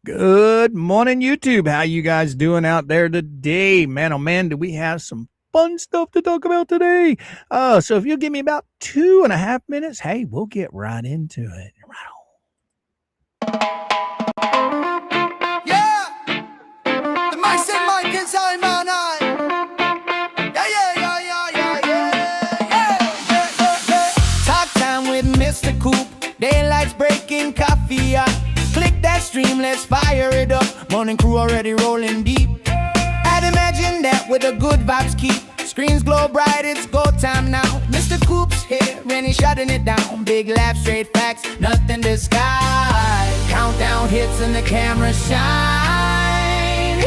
Good morning, YouTube. How you guys doing out there today? Man, oh man, do we have some fun stuff to talk about today? So if you'll give me about 2.5 minutes, hey, we'll get right into it. Yeah, the mics and mic inside my night. Yeah. Talk time with Mr. Coop. Daylight's breaking, coffee up. Click that stream, let's fire it up. Morning crew already rolling deep. I'd imagine that with the good vibes keep. Screens glow bright, it's go time now. Mr. Coop's here and he's shutting it down. Big laugh, straight facts, nothing disguised. Countdown hits and the camera shine.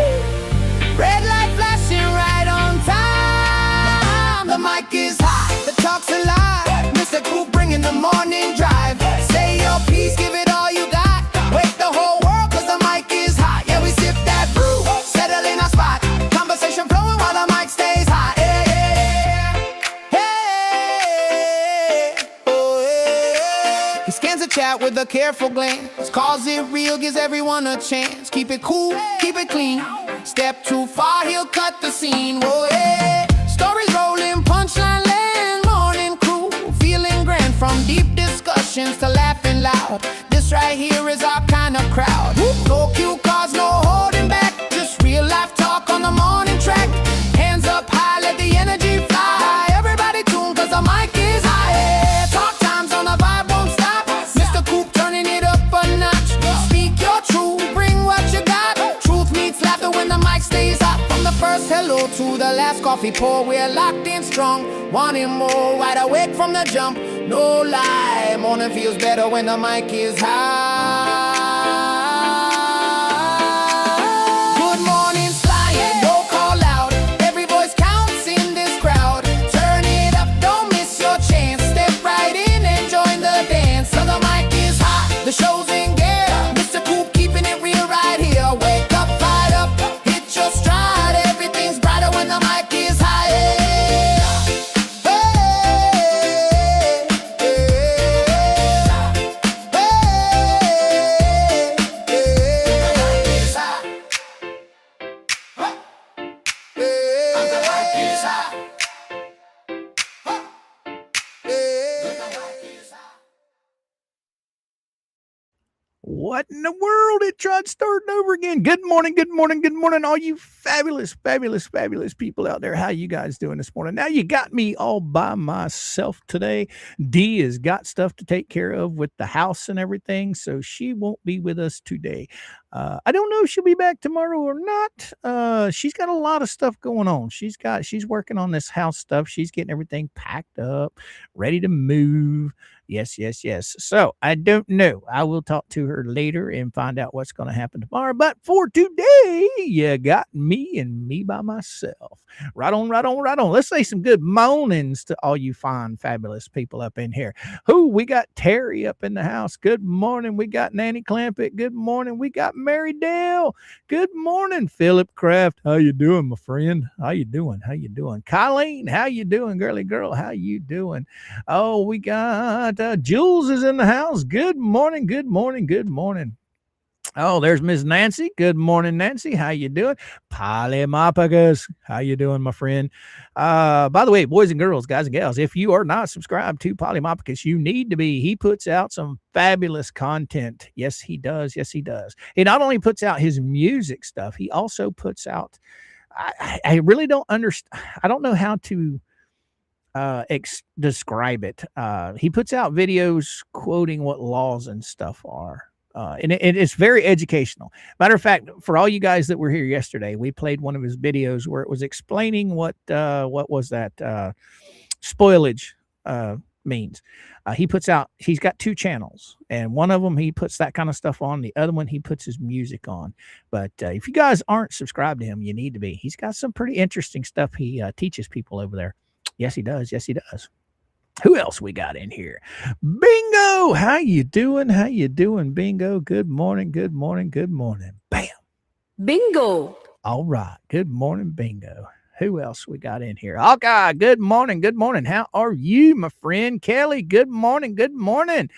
Red light flashing right on time. The mic is hot, the talk's alive. Mr. Coop bringing the morning drive. Say your piece, give it all you got. Wake the whole world cause the mic is hot. Yeah, we sip that brew, settle in our spot. Conversation flowing while the mic stays hot. He scans the chat with a careful glance. Calls it real, gives everyone a chance. Keep it cool, keep it clean. Step too far, he'll cut the scene. Whoa, yeah. Stories rolling, punchline land. Morning crew, feeling grand. From deep discussions to laughing loud. This right here is our kind of crowd. No cue cards, no holding back. Just real life talk on the morning track. Hands up high, let the energy fly. Everybody tune cause the mic is high. Yeah. Talk times on the vibe won't stop. Mr. Coop turning it up a notch. Speak your truth, bring what you got. Truth meets laughter when the mic stays hot. From the first hello to the last coffee pour, we're locked in strong, wanting more. Wide awake from the jump, no lie. Morning feels better when the mic is high. Good morning flying, no call out. Every voice counts in this crowd. Turn it up, don't miss your chance. Step right in and join the dance. So the mic is hot, the show's in gear. Mr. Coop keeping it real right here. Wake up, fired up, hit your stride. Everything's brighter when the mic is high. What in the world? It tried starting over again. Good morning, good morning, good morning, all you fabulous, fabulous, fabulous people out there. How you guys doing this morning? Now you got me all by myself today. Dee has got stuff to take care of with the house and everything, so she won't be with us today. I don't know if she'll be back tomorrow or not. She's got a lot of stuff going on. She's working on this house stuff. She's getting everything packed up, ready to move. Yes. So I don't know. I will talk to her later and find out what's going to happen tomorrow. But for today, you got me and me by myself. Right on. Let's say some good mornings to all you fine, fabulous people up in here. We got Terry up in the house. Good morning. We got Nanny Clampett. Good morning. We got Mary Dale. Good morning, Philip Kraft. How you doing, my friend? How you doing? Colleen, how you doing, girly girl? How you doing? Oh, we got Jules is in the house. Good morning. Oh, there's Miss Nancy. Good morning, Nancy. How you doing? Polymopicus. How you doing, my friend? By the way, boys and girls, guys and gals, if you are not subscribed to Polymopicus, you need to be. He puts out some fabulous content. Yes, he does. He not only puts out his music stuff, he also puts out, I really don't understand. I don't know how to describe it. He puts out videos quoting what laws and stuff are. And it's very educational. Matter of fact, for all you guys that were here yesterday, we played one of his videos where it was explaining what was that spoilage means. He's got 2 channels, and one of them he puts that kind of stuff on. The other one he puts his music on. But if you guys aren't subscribed to him, you need to be. He's got some pretty interesting stuff he teaches people over there. Yes, he does. Who else we got in here? Bingo! How you doing, Bingo? Good morning. Bam! Bingo! All right. Good morning, Bingo. Who else we got in here? Okay, good morning. Good morning. How are you, my friend? Kelly, good morning. Good morning.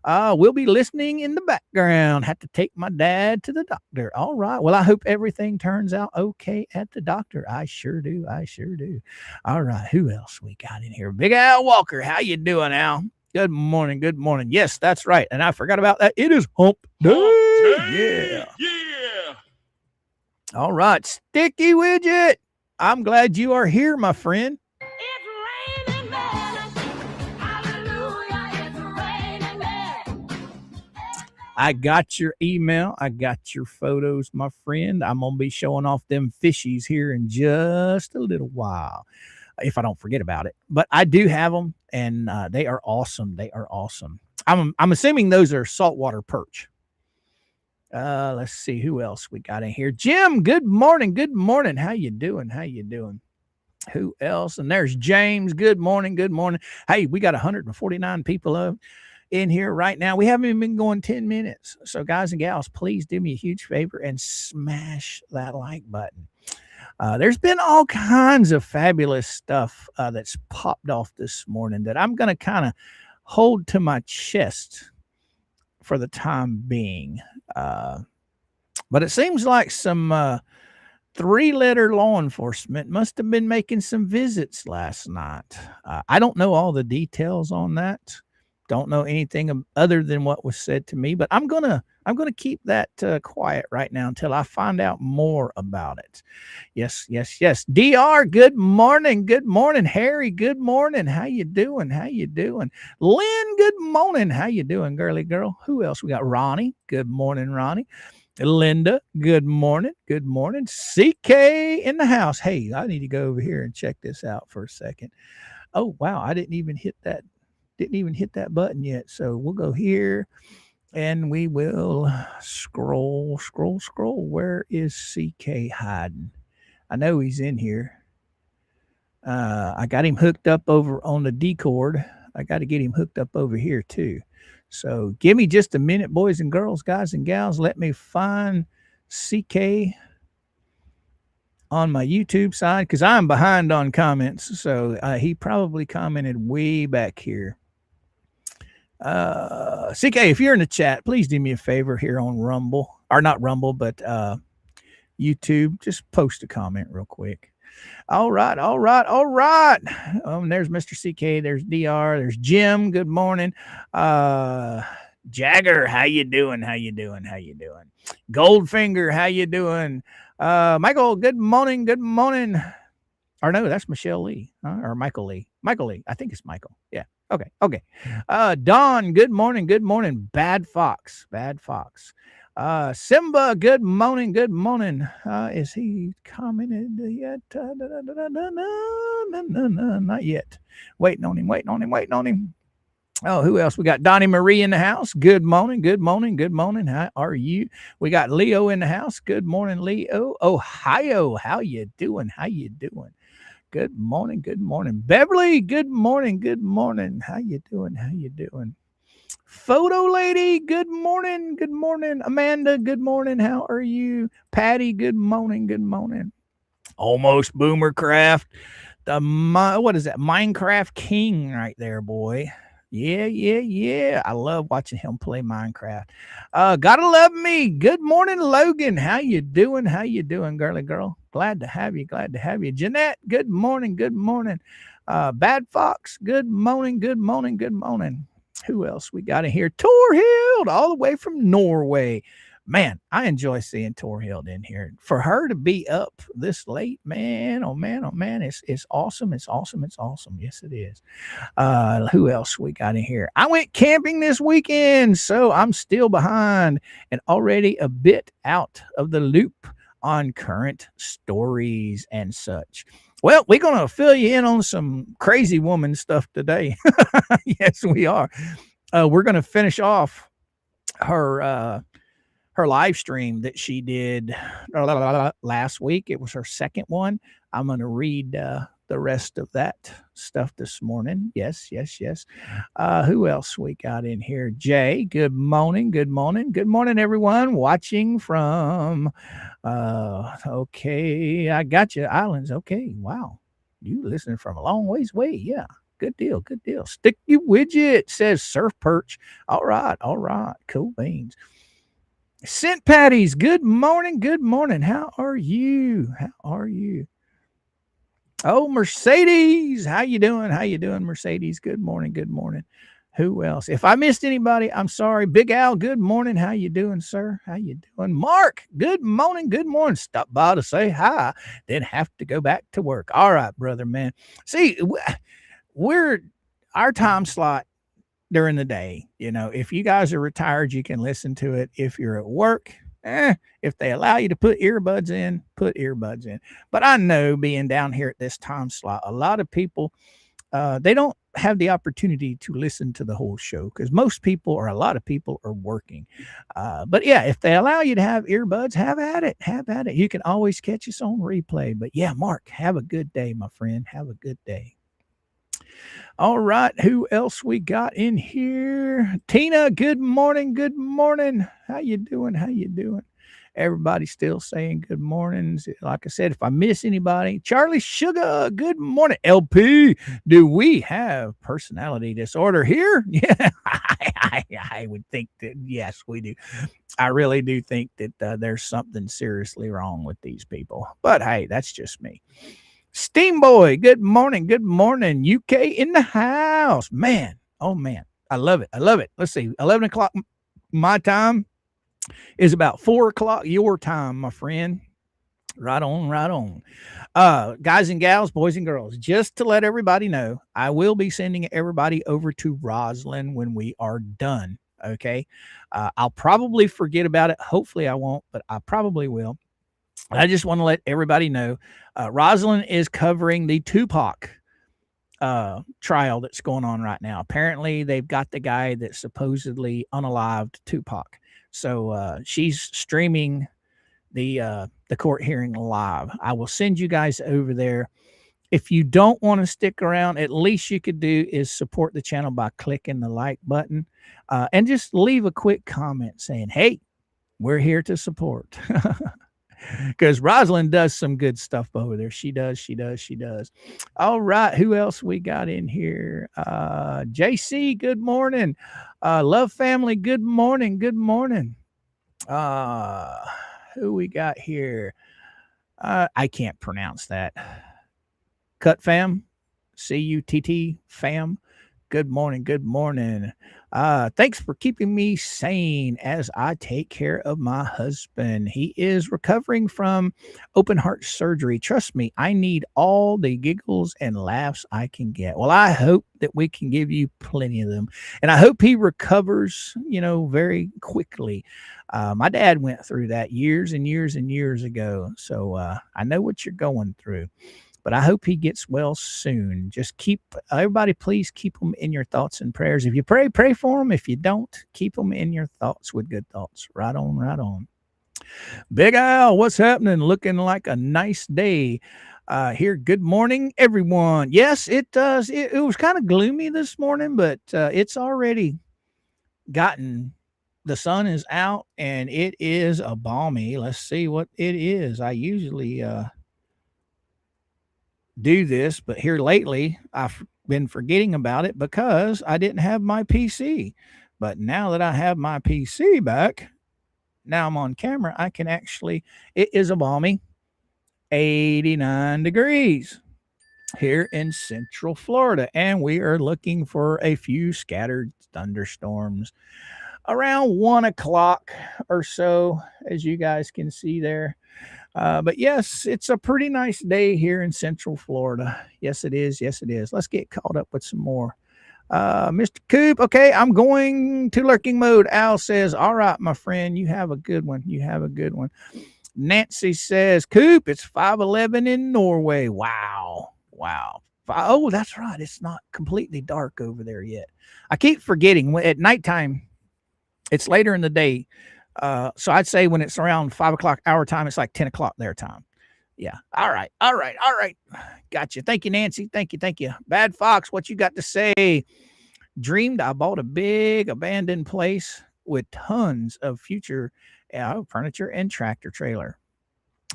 We'll be listening in the background. Have to take my dad to the doctor. All right. Well, I hope everything turns out okay at the doctor. I sure do. I sure do. All right. Who else we got in here? Big Al Walker. How you doing, Al? Good morning. Good morning. Yes, that's right. And I forgot about that. It is hump day. Yeah. All right. Sticky Widget. I'm glad you are here, my friend. It's raining men. Hallelujah, it's raining men. I got your email. I got your photos, my friend. I'm going to be showing off them fishies here in just a little while, if I don't forget about it. But I do have them, and they are awesome. They are awesome. I'm assuming those are saltwater perch. Let's see who else we got in here. Jim, good morning. Good morning. How you doing? How you doing? Who else? And there's James. Good morning. Good morning. Hey, we got 149 people in here right now. We haven't even been going 10 minutes. So guys and gals, please do me a huge favor and smash that like button. There's been all kinds of fabulous stuff that's popped off this morning that I'm going to kind of hold to my chest for the time being. But it seems like some 3-letter law enforcement must have been making some visits last night. I don't know all the details on that. Don't know anything other than what was said to me, but I'm gonna keep that quiet right now until I find out more about it. Yes. DR, good morning. Good morning. Harry, good morning. How you doing? How you doing? Lynn, good morning. How you doing, girly girl? Who else we got? Ronnie, good morning, Ronnie. Linda, good morning. Good morning. CK in the house. Hey, I need to go over here and check this out for a second. Oh, wow. I didn't even hit that button yet. So we'll go here and we will scroll. Where is CK hiding? I know he's in here. I got him hooked up over on the Discord. I got to get him hooked up over here too. So give me just a minute, boys and girls, guys and gals. Let me find CK on my YouTube side because I'm behind on comments. So he probably commented way back here. CK, if you're in the chat, please do me a favor here on Rumble, or not Rumble, but YouTube. Just post a comment real quick. All right. There's Mr. CK. There's DR. There's Jim. Good morning. Jagger, how you doing? Goldfinger, how you doing? Michael, good morning. Or no, that's Michelle Lee, or Michael Lee. I think it's Michael. Yeah. Okay. Don, good morning. Bad Fox. Simba, good morning. Is he commented yet? Not yet. Waiting on him. Oh, who else? We got Donnie Marie in the house. Good morning. How are you? We got Leo in the house. Good morning, Leo. Ohio, how you doing? Good morning. Beverly, good morning. How you doing? Photo lady, good morning. Amanda, good morning. How are you? Patty, good morning. Almost Boomercraft. What is that? Minecraft King right there, boy. Yeah. I love watching him play Minecraft. Gotta love me. Good morning, Logan. How you doing, girly girl? Glad to have you. Jeanette, good morning. Bad Fox, good morning. Who else we got in here? Torhild, all the way from Norway. Man, I enjoy seeing Torhild in here. For her to be up this late, man, oh man, it's awesome. Yes, it is. Who else we got in here? I went camping this weekend, so I'm still behind and already a bit out of the loop on current stories and such. Well, we're going to fill you in on some crazy woman stuff today. Yes, we are. We're going to finish off her live stream that she did last week. It was her second one. I'm going to read the the rest of that stuff this morning. Yes. Who else we got in here? Jay, good morning. Good morning, everyone watching from, okay, I got you, Islands. Okay, wow. You listening from a long ways away. Yeah. Good deal. Sticky Widget says surf perch. All right. Cool beans. Scent Patties, good morning. How are you? Oh, Mercedes, how you doing? Mercedes? Good morning. Who else? If I missed anybody, I'm sorry. Big Al, good morning. How you doing, sir? How you doing? Mark, good morning. Stop by to say hi, then have to go back to work. All right, brother, man. See, we're our time slot during the day. If you guys are retired, you can listen to it. If you're at work, if they allow you to put earbuds in, put earbuds in. But I know, being down here at this time slot, a lot of people, they don't have the opportunity to listen to the whole show because most people, or a lot of people, are working. But yeah, if they allow you to have earbuds, have at it. You can always catch us on replay. But yeah, Mark, have a good day, my friend. Have a good day. All right, who else we got in here? Tina, good morning. How you doing? Everybody still saying good mornings. Like I said, if I miss anybody, Charlie Sugar, good morning. LP, do we have personality disorder here? Yeah, I would think that yes, we do. I really do think that there's something seriously wrong with these people. But hey, that's just me. Steamboy, good morning. UK in the house. Man, oh man, I love it. Let's see, 11 o'clock my time is about 4 o'clock your time, my friend. Right on. Guys and gals, boys and girls, just to let everybody know, I will be sending everybody over to Roslyn when we are done. Okay. I'll probably forget about it. Hopefully I won't, but I probably will. I just want to let everybody know, Rosalind is covering the Tupac trial that's going on right now. Apparently, they've got the guy that supposedly unalived Tupac. So she's streaming the court hearing live. I will send you guys over there. If you don't want to stick around, at least you could do is support the channel by clicking the like button and just leave a quick comment saying, hey, we're here to support. Because Rosalind does some good stuff over there. She does. All right. Who else we got in here? JC, good morning. Love family, good morning. Who we got here? I can't pronounce that. Cut fam. CUTT fam. Good morning. Thanks for keeping me sane as I take care of my husband. He is recovering from open heart surgery. Trust me, I need all the giggles and laughs I can get. Well, I hope that we can give you plenty of them. And I hope he recovers, very quickly. My dad went through that years and years ago. So I know what you're going through. But I hope he gets well soon. Just everybody, please keep him in your thoughts and prayers. If you pray for him. If you don't, keep him in your thoughts with good thoughts. Right on. Big Al, what's happening? Looking like a nice day here. Good morning, everyone. Yes, it does. It was kind of gloomy this morning, but it's already gotten, the sun is out and it is a balmy. Let's see what it is. I usually do this, but here lately I've been forgetting about it because I didn't have my PC. But now that I have my PC back, now I'm on camera, I can actually, it is a balmy 89 degrees here in Central Florida, and we are looking for a few scattered thunderstorms around 1 o'clock or so, as you guys can see there. But yes, it's a pretty nice day here in Central Florida. Yes, it is. Let's get caught up with some more. Mr. Coop, okay, I'm going to lurking mode. Al says, all right, my friend, you have a good one. Nancy says, Coop, it's 5:11 in Norway. Wow. Oh, that's right. It's not completely dark over there yet. I keep forgetting at nighttime, it's later in the day. So I'd say when it's around 5 o'clock our time, it's like 10 o'clock their time. Yeah. All right. Gotcha. Thank you, Nancy. Thank you. Bad Fox, what you got to say? Dreamed I bought a big abandoned place with tons of future furniture and tractor trailer.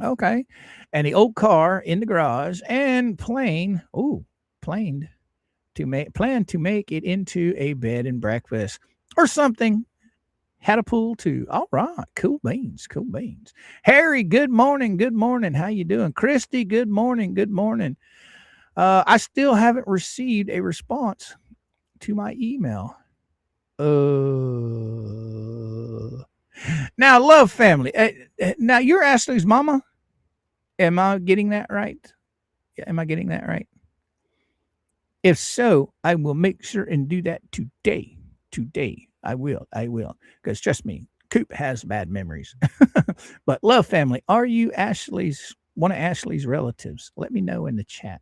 Okay. And the old car in the garage and planned plan to make it into a bed and breakfast or something. Had a pool too. All right. Cool beans. Harry, good morning. How you doing? Christy, good morning. I still haven't received a response to my email. Now, love family. Now, you're Ashley's mama. Am I getting that right? If so, I will make sure and do that today. I will. Because trust me, Coop has bad memories. But love family, are you one of Ashley's relatives? Let me know in the chat.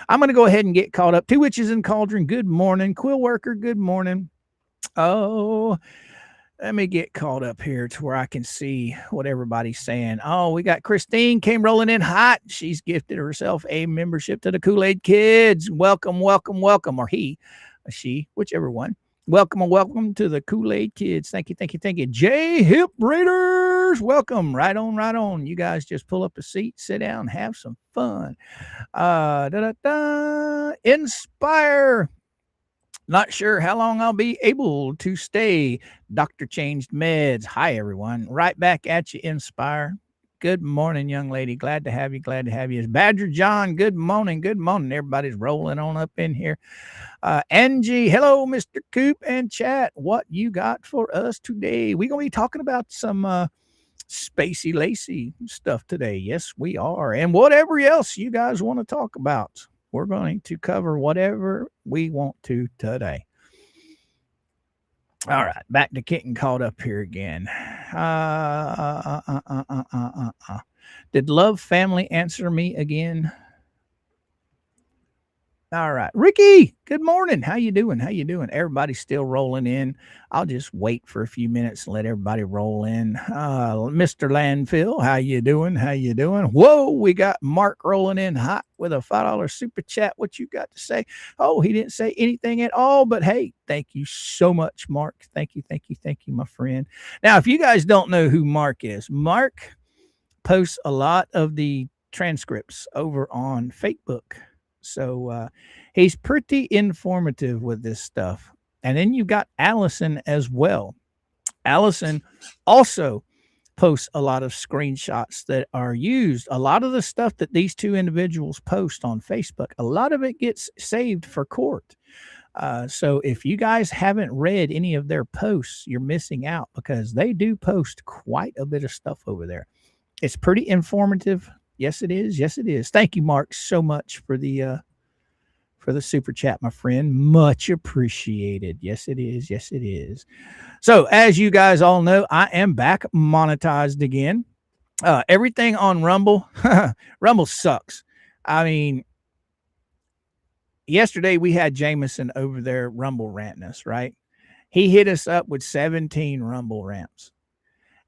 I'm going to go ahead and get caught up. Two Witches in Cauldron, good morning. Quill Worker, good morning. Oh, let me get caught up here to where I can see what everybody's saying. Oh, we got Christine came rolling in hot. She's gifted herself a membership to the Kool-Aid Kids. Welcome. Or she, whichever one. Welcome to the Kool-Aid Kids. Thank you. J Hip Raiders, welcome. Right on. You guys just pull up a seat, sit down, have some fun. Inspire. Not sure how long I'll be able to stay. Doctor Changed Meds. Hi, everyone. Right back at you, Inspire. Good morning, young lady. Glad to have you. It's Badger John. Good morning. Everybody's rolling on up in here. Angie, hello, Mr. Coop and chat. What you got for us today? We're going to be talking about some Spacy Lacey stuff today. Yes, we are. And whatever else you guys want to talk about. We're going to cover whatever we want to today. All right, back to getting caught up here again. Did Love Family answer me again? All right, Ricky, good morning. How you doing? Everybody's still rolling in. I'll just wait for a few minutes and let everybody roll in. Mr. Landfill, how you doing? Whoa, we got Mark rolling in hot with a $5 super chat. What you got to say? Oh, he didn't say anything at all, but hey, thank you so much, Mark. Thank you, my friend. Now, if you guys don't know who Mark is, Mark posts a lot of the transcripts over on Facebook. So he's pretty informative with this stuff. And then you got Allison as well. Allison also posts a lot of screenshots that are used. A lot of the stuff that these two individuals post on Facebook, a lot of it gets saved for court. So if you guys haven't read any of their posts, you're missing out because they do post quite a bit of stuff over there. It's pretty informative. Yes, it is. Thank you, Mark, so much for the super chat, my friend. Much appreciated. Yes, it is. So, as you guys all know, I am back monetized again. Everything on Rumble, Rumble sucks. I mean, yesterday we had Jameson over there Rumble ranting us, right? He hit us up with 17 Rumble rants.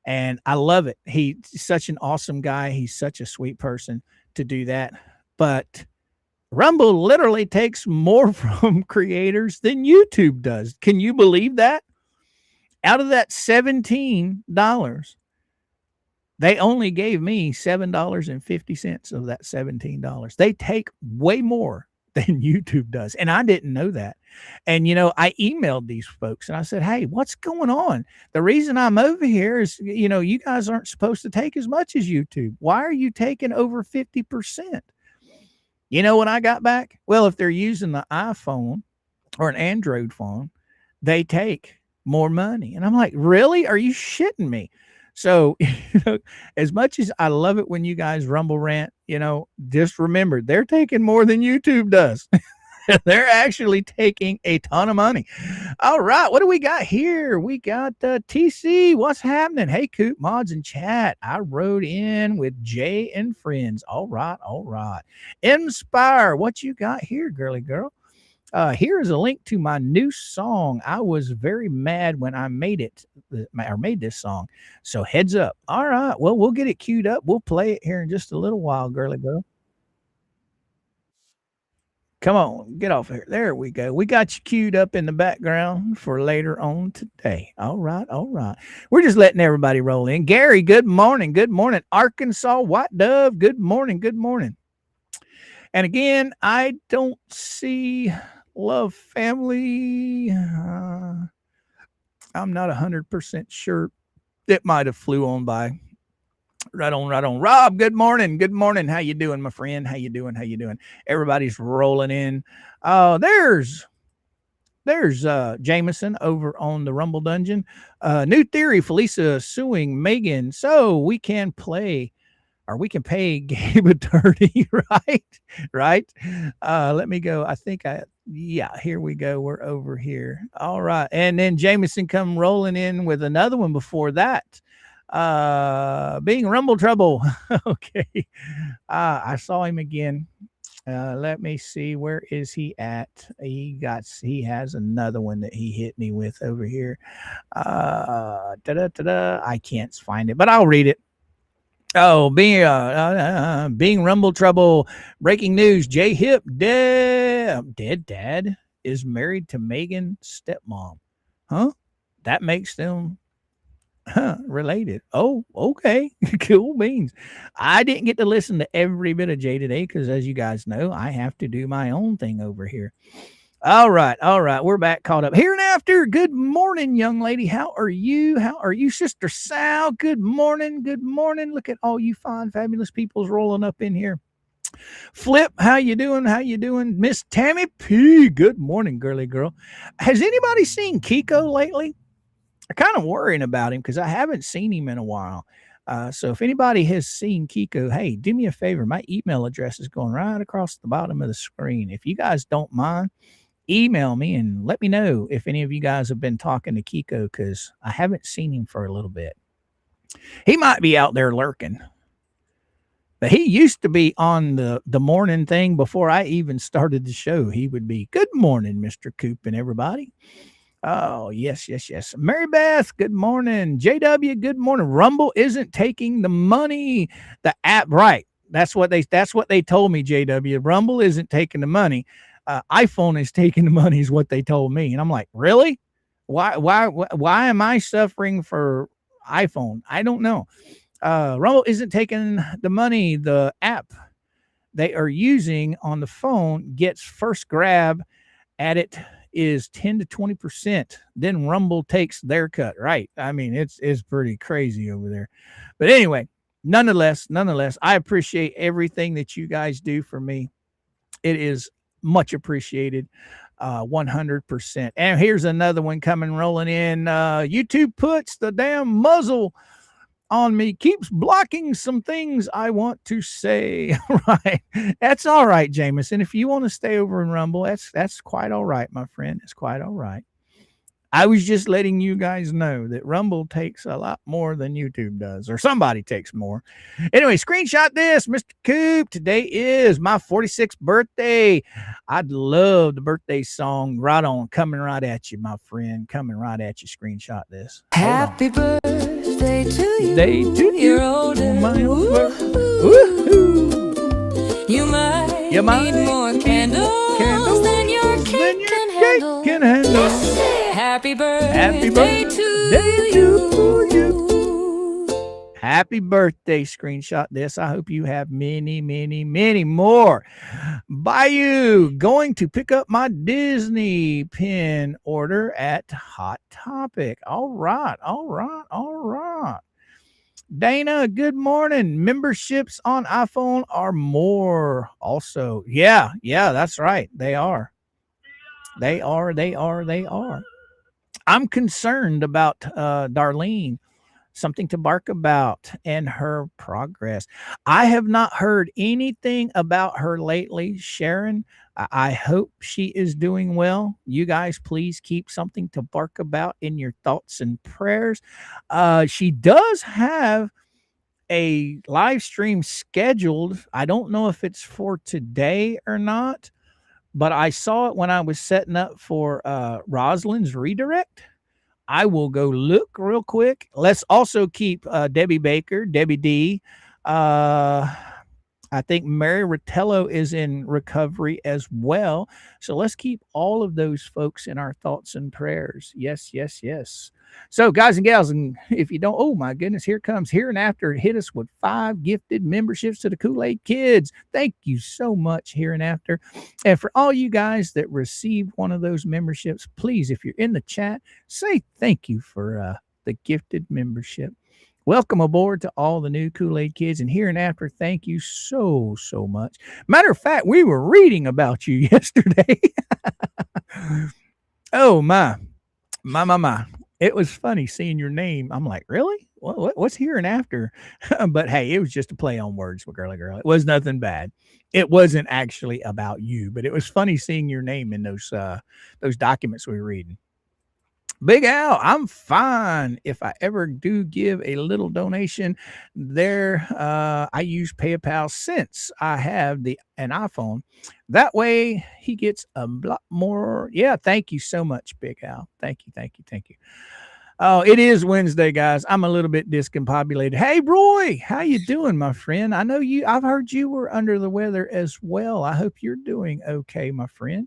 And I love it. He's such an awesome guy. He's such a sweet person to do that. But Rumble literally takes more from creators than YouTube does. Can you believe that? Out of that $17, they only gave me $7.50 of that $17. They take way more than YouTube does. And I didn't know that. And, I emailed these folks and I said, hey, what's going on? The reason I'm over here is, you guys aren't supposed to take as much as YouTube. Why are you taking over 50%? You know what I got back? Well, if they're using the iPhone or an Android phone, they take more money. And I'm like, really? Are you shitting me? So, as much as I love it when you guys Rumble rant, just remember they're taking more than YouTube does. They're actually taking a ton of money. All right. What do we got here? We got TC. What's happening? Hey, Coop, mods and chat. I rode in with Jay and friends. All right. Inspire. What you got here, girly girl? Here is a link to my new song. I was very mad when I made it or made this song. So heads up. All right. Well, we'll get it queued up. We'll play it here in just a little while, girly girl. Come on, get off here. There we go. We got you queued up in the background for later on today. All right, all right. We're just letting everybody roll in. Gary, good morning. Good morning. Arkansas White Dove, good morning. Good morning. And again, I don't see Love Family. I'm not 100% sure. It might have flew on by. Right on, right on. Rob, good morning. Good morning. How you doing, my friend? How you doing? How you doing? Everybody's rolling in. There's Jameson over on the Rumble Dungeon. New theory, Felisa suing Megan so we can play or we can pay Gabe attorney, right? Right. Let me go. Yeah, here we go. We're over here. All right. And then Jameson come rolling in with another one before that. Being Rumble Trouble. Okay. I saw him again. Let me see. Where is he at? He has another one that he hit me with over here. I can't find it, but I'll read it. Oh, being Rumble Trouble. Breaking news: Jay Hip dead dad is married to Megan's stepmom. Huh? That makes them related. Oh, okay. Cool beans. I didn't get to listen to every bit of Jay today because, as you guys know, I have to do my own thing over here. All right. We're back caught up. Here and after. Good morning, young lady. How are you? How are you, Sister Sal? Good morning. Good morning. Look at all you fine, fabulous peoples rolling up in here. Flip, how you doing? How you doing? Miss Tammy P. Good morning, girly girl. Has anybody seen Kiko lately? I'm kind of worrying about him because I haven't seen him in a while. So if anybody has seen Kiko, hey, do me a favor. My email address is going right across the bottom of the screen. If you guys don't mind, email me and let me know if any of you guys have been talking to Kiko because I haven't seen him for a little bit. He might be out there lurking. But he used to be on the morning thing before I even started the show. He would be, good morning, Mr. Coop and everybody. Oh, yes. Mary Beth, good morning. JW, good morning. Rumble isn't taking the money. The app, right. That's what they told me, JW. Rumble isn't taking the money. iPhone is taking the money is what they told me. And I'm like, really? Why am I suffering for iPhone? I don't know. Rumble isn't taking the money. The app they are using on the phone gets first grab at it is 10 to 20%. Then Rumble takes their cut. Right. I mean, it's pretty crazy over there. But anyway, nonetheless, I appreciate everything that you guys do for me. It is much appreciated. 100%. And here's another one coming rolling in. YouTube puts the damn muzzle on me, keeps blocking some things I want to say. Right. That's all right, Jameson. If you want to stay over in Rumble, that's quite all right, my friend. It's quite all right. I was just letting you guys know that Rumble takes a lot more than YouTube does, or somebody takes more. Anyway, screenshot this, Mr. Coop. Today is my 46th birthday. I'd love the birthday song right on, coming right at you, my friend. Coming right at you. Screenshot this. Happy birthday to you. Day to you. You're older. My old woohoo. You might need more candles than your cake can handle. Happy birthday to you. Happy birthday. Screenshot this. I hope you have many, many, many more. Bayou, going to pick up my Disney pin order at Hot Topic. All right. Dana, good morning. Memberships on iPhone are more also. Yeah, that's right. They are. I'm concerned about Darlene, something to bark about, and her progress. I have not heard anything about her lately, Sharon. I hope she is doing well. You guys, please keep something to bark about in your thoughts and prayers. She does have a live stream scheduled. I don't know if it's for today or not, but I saw it when I was setting up for Rosalind's redirect. I will go look real quick. Let's also keep Debbie Baker, Debbie D. I think Mary Rotello is in recovery as well. So let's keep all of those folks in our thoughts and prayers. Yes, yes, yes. So, guys and gals, and if you don't, oh my goodness, here comes here and after. Hit us with 5 gifted memberships to the Kool-Aid Kids. Thank you so much, here and after. And for all you guys that received one of those memberships, please, if you're in the chat, say thank you for the gifted membership. Welcome aboard to all the new Kool-Aid Kids. And here and after, thank you so, so much. Matter of fact, we were reading about you yesterday. Oh, my. It was funny seeing your name. I'm like, really? What's here and after? But hey, it was just a play on words with girly girl. It was nothing bad. It wasn't actually about you, but it was funny seeing your name in those documents we were reading. Big Al, I'm fine. If I ever do give a little donation there, I use PayPal since I have an iPhone. That way he gets a lot more. Yeah, thank you so much, Big Al. Thank you, thank you, thank you. Oh, it is Wednesday, guys. I'm a little bit discombobulated. Hey, Roy, how you doing, my friend? I know I've heard you were under the weather as well. I hope you're doing okay, my friend.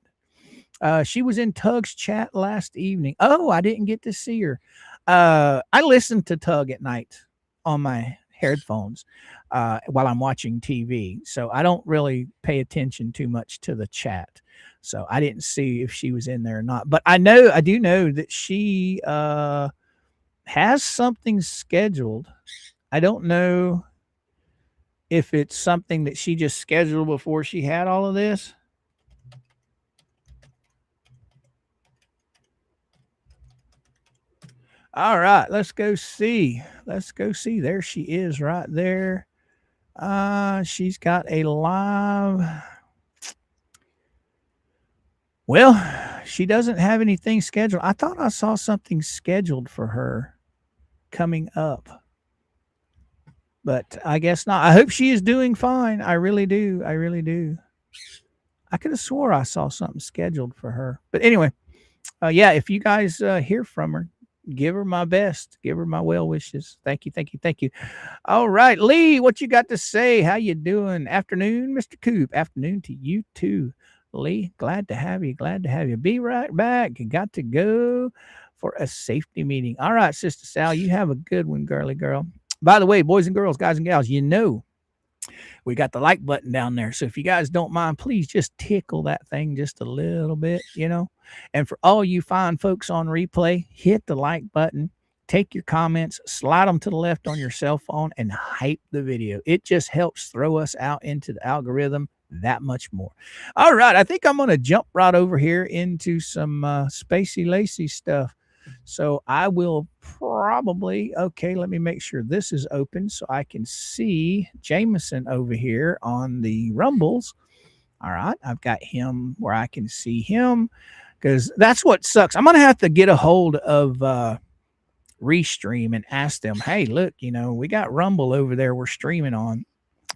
She was in Tug's chat last evening. Oh, I didn't get to see her. I listen to Tug at night on my headphones while I'm watching TV. So I don't really pay attention too much to the chat. So I didn't see if she was in there or not. But I do know that she has something scheduled. I don't know if it's something that she just scheduled before she had all of this. All right, let's go see. Let's go see. There she is right there. She's got a live. Well, she doesn't have anything scheduled. I thought I saw something scheduled for her coming up, but I guess not. I hope she is doing fine. I really do. I really do. I could have swore I saw something scheduled for her. But anyway, yeah, if you guys hear from her, give her my best. Give her my well wishes. Thank you, thank you, thank you. All right, Lee, what you got to say? How you doing? Afternoon, Mr. Coop. Afternoon to you too, Lee. Glad to have you. Glad to have you. Be right back. You got to go for a safety meeting. All right, Sister Sal, you have a good one, girly girl. By the way, boys and girls, guys and gals, you know we got the like button down there. So if you guys don't mind, please just tickle that thing just a little bit, you know. And for all you fine folks on replay, hit the like button, take your comments, slide them to the left on your cell phone, and hype the video. It just helps throw us out into the algorithm that much more. All right, I think I'm going to jump right over here into some Spacy Lacey stuff. So I will probably, okay, let me make sure this is open so I can see Jameson over here on the Rumbles. All right, I've got him where I can see him because that's what sucks. I'm going to have to get a hold of Restream and ask them, hey, look, you know, we got Rumble over there we're streaming on.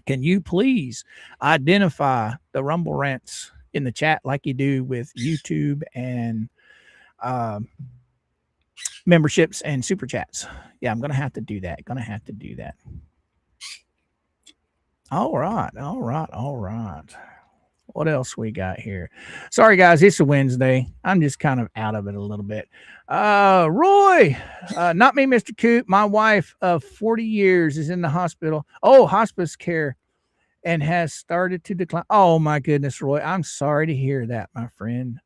Can you please identify the Rumble rants in the chat like you do with YouTube and memberships and super chats? Yeah, I'm gonna have to do that. All right. What else we got here? Sorry guys, it's a Wednesday. I'm just kind of out of it a little bit. Roy, not me, Mr. Coop. My wife of 40 years is in the hospital. Oh, hospice care, and has started to decline. Oh my goodness, Roy, I'm sorry to hear that, my friend.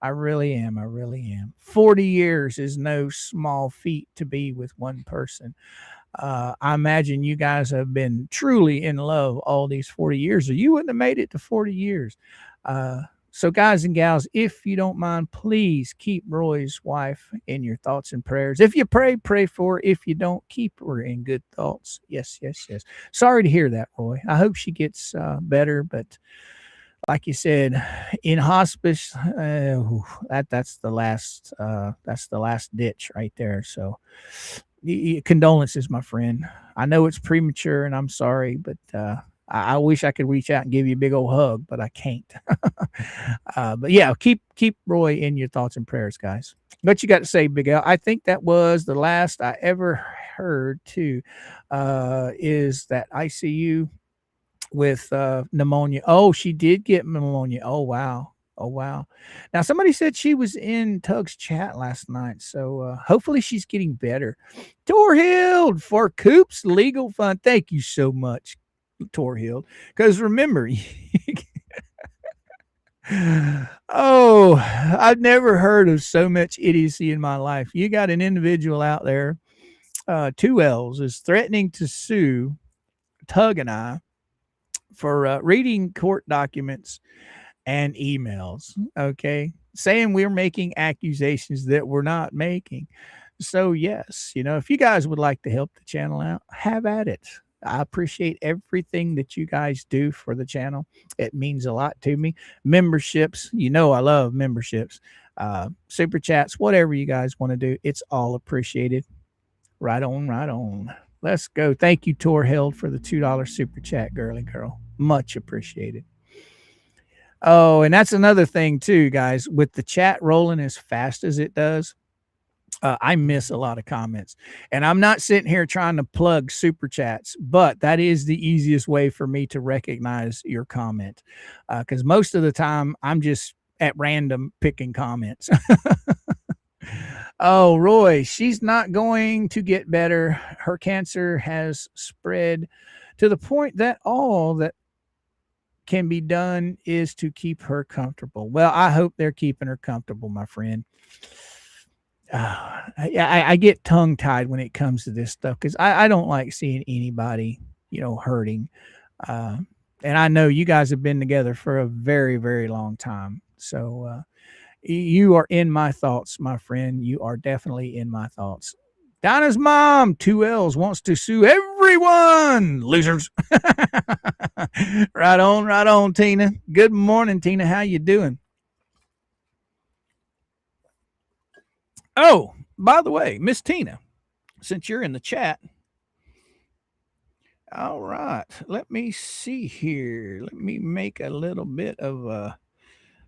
I really am. 40 years is no small feat to be with one person. I imagine you guys have been truly in love all these 40 years, or you wouldn't have made it to 40 years. So guys and gals, if you don't mind, please keep Roy's wife in your thoughts and prayers. If you pray for her. If you don't, keep her in good thoughts. Yes. Sorry to hear that, Roy. I hope she gets better, but like you said, in hospice, that's the last ditch right there. So condolences, my friend. I know it's premature and I'm sorry, but I wish I could reach out and give you a big old hug, but I can't. But yeah, keep Roy in your thoughts and prayers, guys. What you got to say, Big Al? I think that was the last I ever heard too. Is that ICU with pneumonia? Oh, she did get pneumonia. Oh wow. Oh wow. Now somebody said she was in Tug's chat last night, so hopefully she's getting better. Torhild for Coop's Legal Fund. Thank you so much, Torhild. Because remember, oh, I've never heard of so much idiocy in my life. You got an individual out there, two L's, is threatening to sue Tug and I for reading court documents and emails, okay, saying we're making accusations that we're not making. So, yes, if you guys would like to help the channel out, have at it. I appreciate everything that you guys do for the channel. It means a lot to me. Memberships, I love memberships. Super chats, whatever you guys want to do, it's all appreciated. Right on, right on. Let's go. Thank you, Torhild, for the $2 super chat, girly girl. Much appreciated. Oh, and that's another thing too, guys. With the chat rolling as fast as it does, I miss a lot of comments. And I'm not sitting here trying to plug super chats, but that is the easiest way for me to recognize your comment. Because most of the time, I'm just at random picking comments. Oh, Roy, she's not going to get better. Her cancer has spread to the point that all that can be done is to keep her comfortable. Well, I hope they're keeping her comfortable, my friend. I get tongue tied when it comes to this stuff because I don't like seeing anybody, hurting. And I know you guys have been together for a very, very long time. So you are in my thoughts, my friend. You are definitely in my thoughts. Donna's mom, 2L's, wants to sue everyone. Losers. Right on, Tina. Good morning, Tina. How you doing? Oh, by the way, Miss Tina, since you're in the chat, all right, let me see here. Let me make a little bit of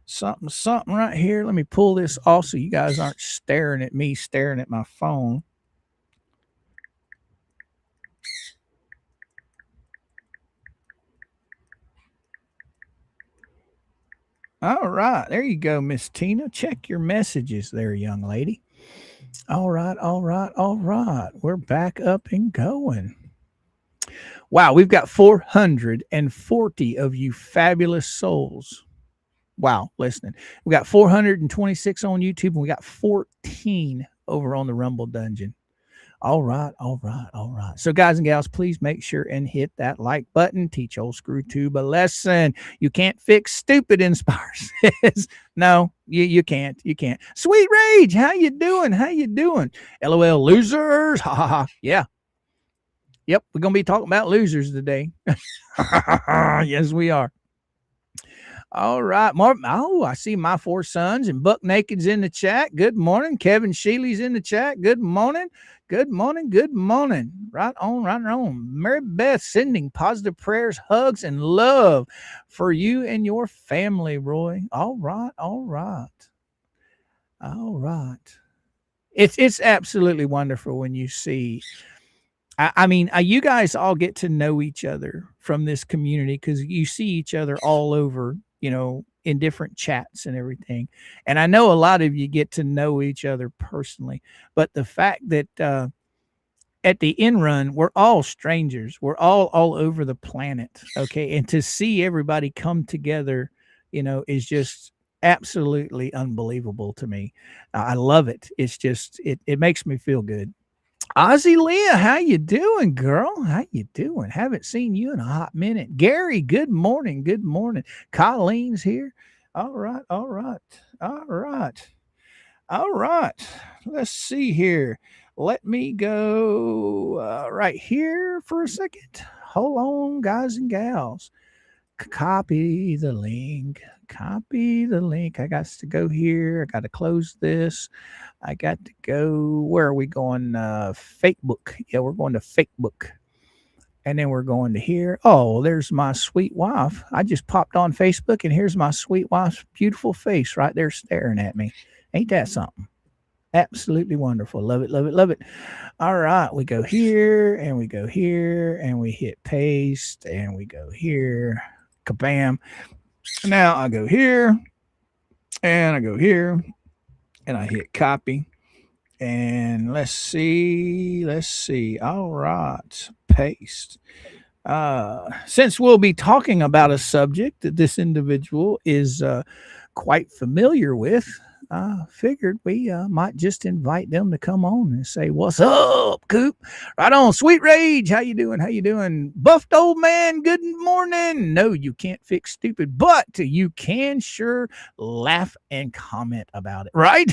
something right here. Let me pull this off so you guys aren't staring at me, staring at my phone. All right, there you go, Miss Tina. Check your messages there, young lady. All right. We're back up and going. Wow, we've got 440 of you fabulous souls. Wow, listening. We got 426 on YouTube, and we got 14 over on the Rumble Dungeon. All right. So, guys and gals, please make sure and hit that like button. Teach old screw tube a lesson. You can't fix stupid, Inspire says. No, you can't. Sweet Rage, how you doing? LOL, losers. Ha ha ha. Yeah. Yep, we're going to be talking about losers today. Yes, we are. All right. I see my four sons and Buck Naked's in the chat. Good morning. Kevin Sheely's in the chat. Good morning. Right on. Mary Beth sending positive prayers, hugs, and love for you and your family, Roy. All right. It's absolutely wonderful when you see. I mean, you guys all get to know each other from this community because you see each other all over, in different chats and everything. And I know a lot of you get to know each other personally, but the fact that at the end run, we're all strangers. We're all over the planet. Okay. And to see everybody come together, is just absolutely unbelievable to me. I love it. It's just, it makes me feel good. Ozzy Leah, how you doing, girl? How you doing? Haven't seen you in a hot minute. Gary, good morning. Colleen's here. All right. Let's see here. Let me go right here for a second. Hold on, guys and gals. Copy the link. I got to go here. I got to close this. I got to go. Where are we going? Facebook. Yeah, we're going to Facebook. And then we're going to here. Oh, there's my sweet wife. I just popped on Facebook, and here's my sweet wife's beautiful face right there staring at me. Ain't that something? Absolutely wonderful. Love it, love it, love it. All right, we go here, and we go here, and we hit paste, and we go here. Kabam. Now I go here, and I go here, and I hit copy. And let's see. All right, paste. Since we'll be talking about a subject that this individual is quite familiar with, I figured we might just invite them to come on and say, "What's up, Coop?" Right on, Sweet Rage. How you doing? How you doing? Buffed old man. Good morning. No, you can't fix stupid, but you can sure laugh and comment about it, right?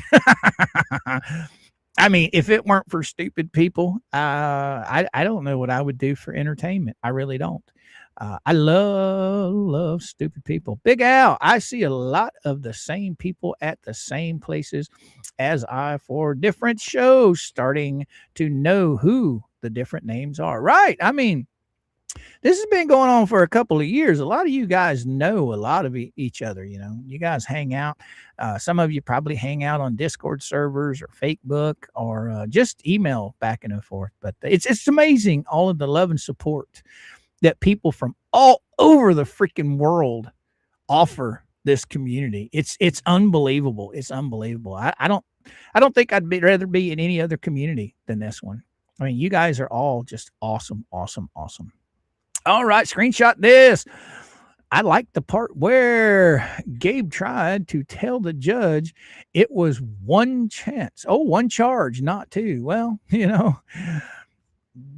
I mean, if it weren't for stupid people, I don't know what I would do for entertainment. I really don't. I love stupid people. Big Al, I see a lot of the same people at the same places as I for different shows, starting to know who the different names are. Right. I mean, this has been going on for a couple of years. A lot of you guys know a lot of each other. You know, you guys hang out. Some of you probably hang out on Discord servers or Facebook or just email back and forth. But it's amazing all of the love and support that people from all over the freaking world offer this community. It's unbelievable. It's unbelievable. I don't think rather be in any other community than this one. I mean, you guys are all just awesome, awesome, awesome. All right, screenshot this. I like the part where Gabe tried to tell the judge it was one chance. Oh, one charge, not two. Well, you know,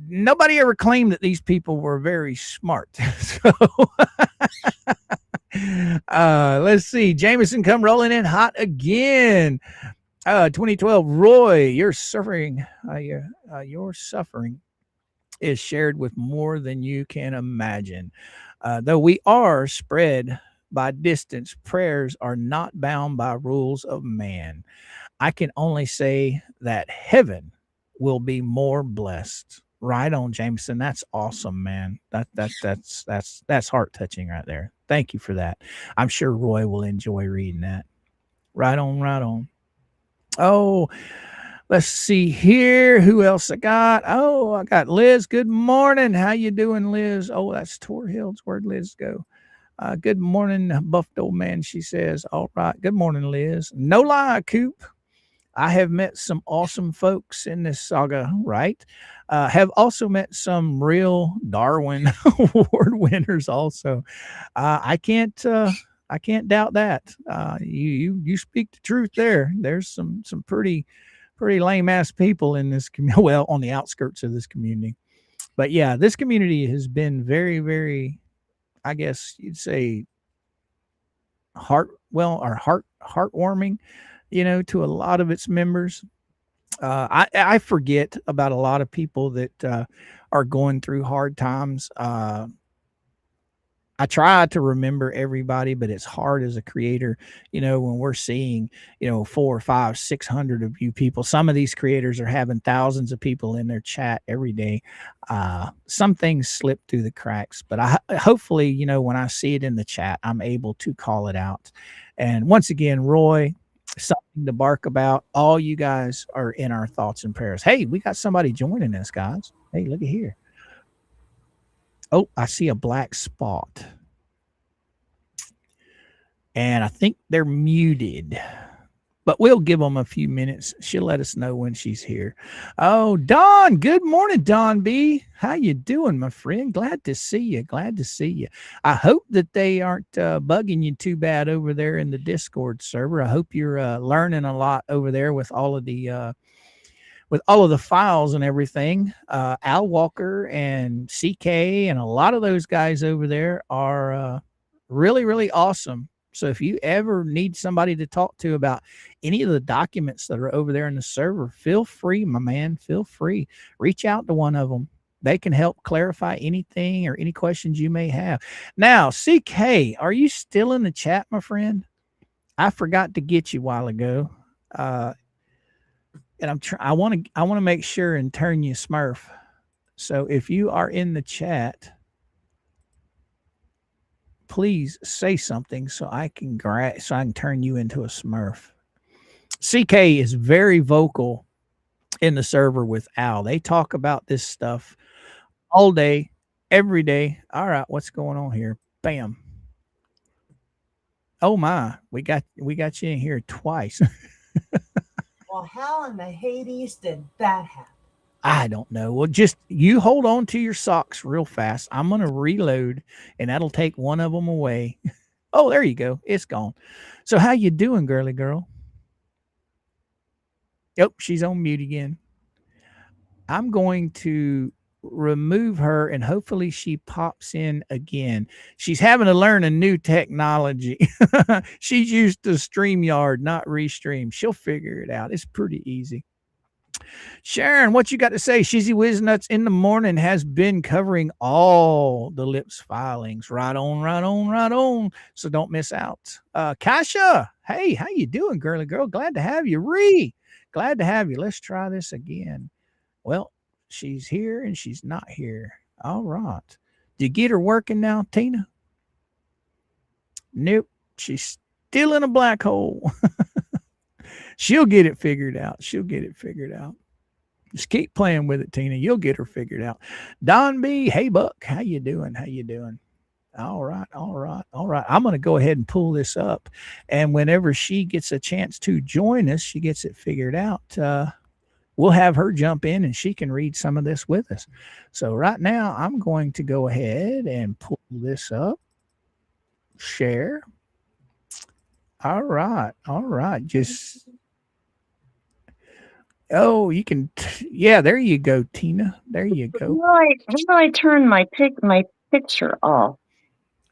nobody ever claimed that these people were very smart. So let's see. Jameson come rolling in hot again. 2012, Roy, your suffering is shared with more than you can imagine. Though we are spread by distance, prayers are not bound by rules of man. I can only say that heaven will be more blessed. Right on, Jameson. That's awesome, man. That's heart touching right there. Thank you for that. I'm sure Roy will enjoy reading that. Right on, right on. Oh, let's see here. Who else I got? Oh, I got Liz. Good morning. How you doing, Liz? Oh, that's Tor Hills. Where'd Liz go? Good morning, buffed old man, she says. All right. Good morning, Liz. No lie, Coop. I have met some awesome folks in this saga, right? Have also met some real Darwin Award winners also. I can't doubt that. You speak the truth there. There's some pretty lame ass people in this community. Well, on the outskirts of this community, but yeah, this community has been very, very, I guess you'd say, heartwarming, you know, to a lot of its members. I forget about a lot of people that are going through hard times. I try to remember everybody, but it's hard as a creator, you know, when we're seeing, you know, 400, 500, 600 of you people. Some of these creators are having thousands of people in their chat every day. Some things slip through the cracks, but hopefully, you know, when I see it in the chat, I'm able to call it out. And once again, Roy, something to bark about. All you guys are in our thoughts and prayers. Hey, we got somebody joining us, guys. Hey, look at here. Oh, I see a black spot. And I think they're muted. But we'll give them a few minutes. She'll let us know when she's here. Oh, Don. Good morning, Don B. How you doing, my friend? Glad to see you. Glad to see you. I hope that they aren't bugging you too bad over there in the Discord server. I hope you're learning a lot over there with all of the files and everything. Al Walker and CK and a lot of those guys over there are really, really awesome. So if you ever need somebody to talk to about any of the documents that are over there in the server, feel free, my man, feel free. Reach out to one of them. They can help clarify anything or any questions you may have. Now, CK, are you still in the chat, my friend? I forgot to get you a while ago. And I want to make sure and turn you Smurf. So if you are in the chat, please say something so I can turn you into a Smurf. CK is very vocal in the server with Al. They talk about this stuff all day, every day. All right, what's going on here? Bam. Oh my, we got you in here twice. Well, how in the Hades did that happen? I don't know. Well, just you hold on to your socks real fast. I'm going to reload, and that'll take one of them away. Oh, there you go. It's gone. So how you doing, girly girl? Oh, she's on mute again. I'm going to remove her, and hopefully she pops in again. She's having to learn a new technology. She's used to StreamYard, not Restream. She'll figure it out. It's pretty easy. Sharon, what you got to say? Shizzy Whiznuts in the morning has been covering all the lips filings. Right on, right on, right on. So don't miss out. Kasha, hey, how you doing, girly girl? Glad to have you. Ree, glad to have you. Let's try this again. Well, she's here and she's not here. All right. Did you get her working now, Tina? Nope. She's still in a black hole. She'll get it figured out. She'll get it figured out. Just keep playing with it, Tina. You'll get her figured out. Don B, hey, Buck. How you doing? How you doing? All right, all right, all right. I'm going to go ahead and pull this up. And whenever she gets a chance to join us, she gets it figured out. We'll have her jump in and she can read some of this with us. So right now, I'm going to go ahead and pull this up. Share. All right, all right. Just... Oh, you can, yeah, there you go, Tina. There you go. How do I turn my picture off?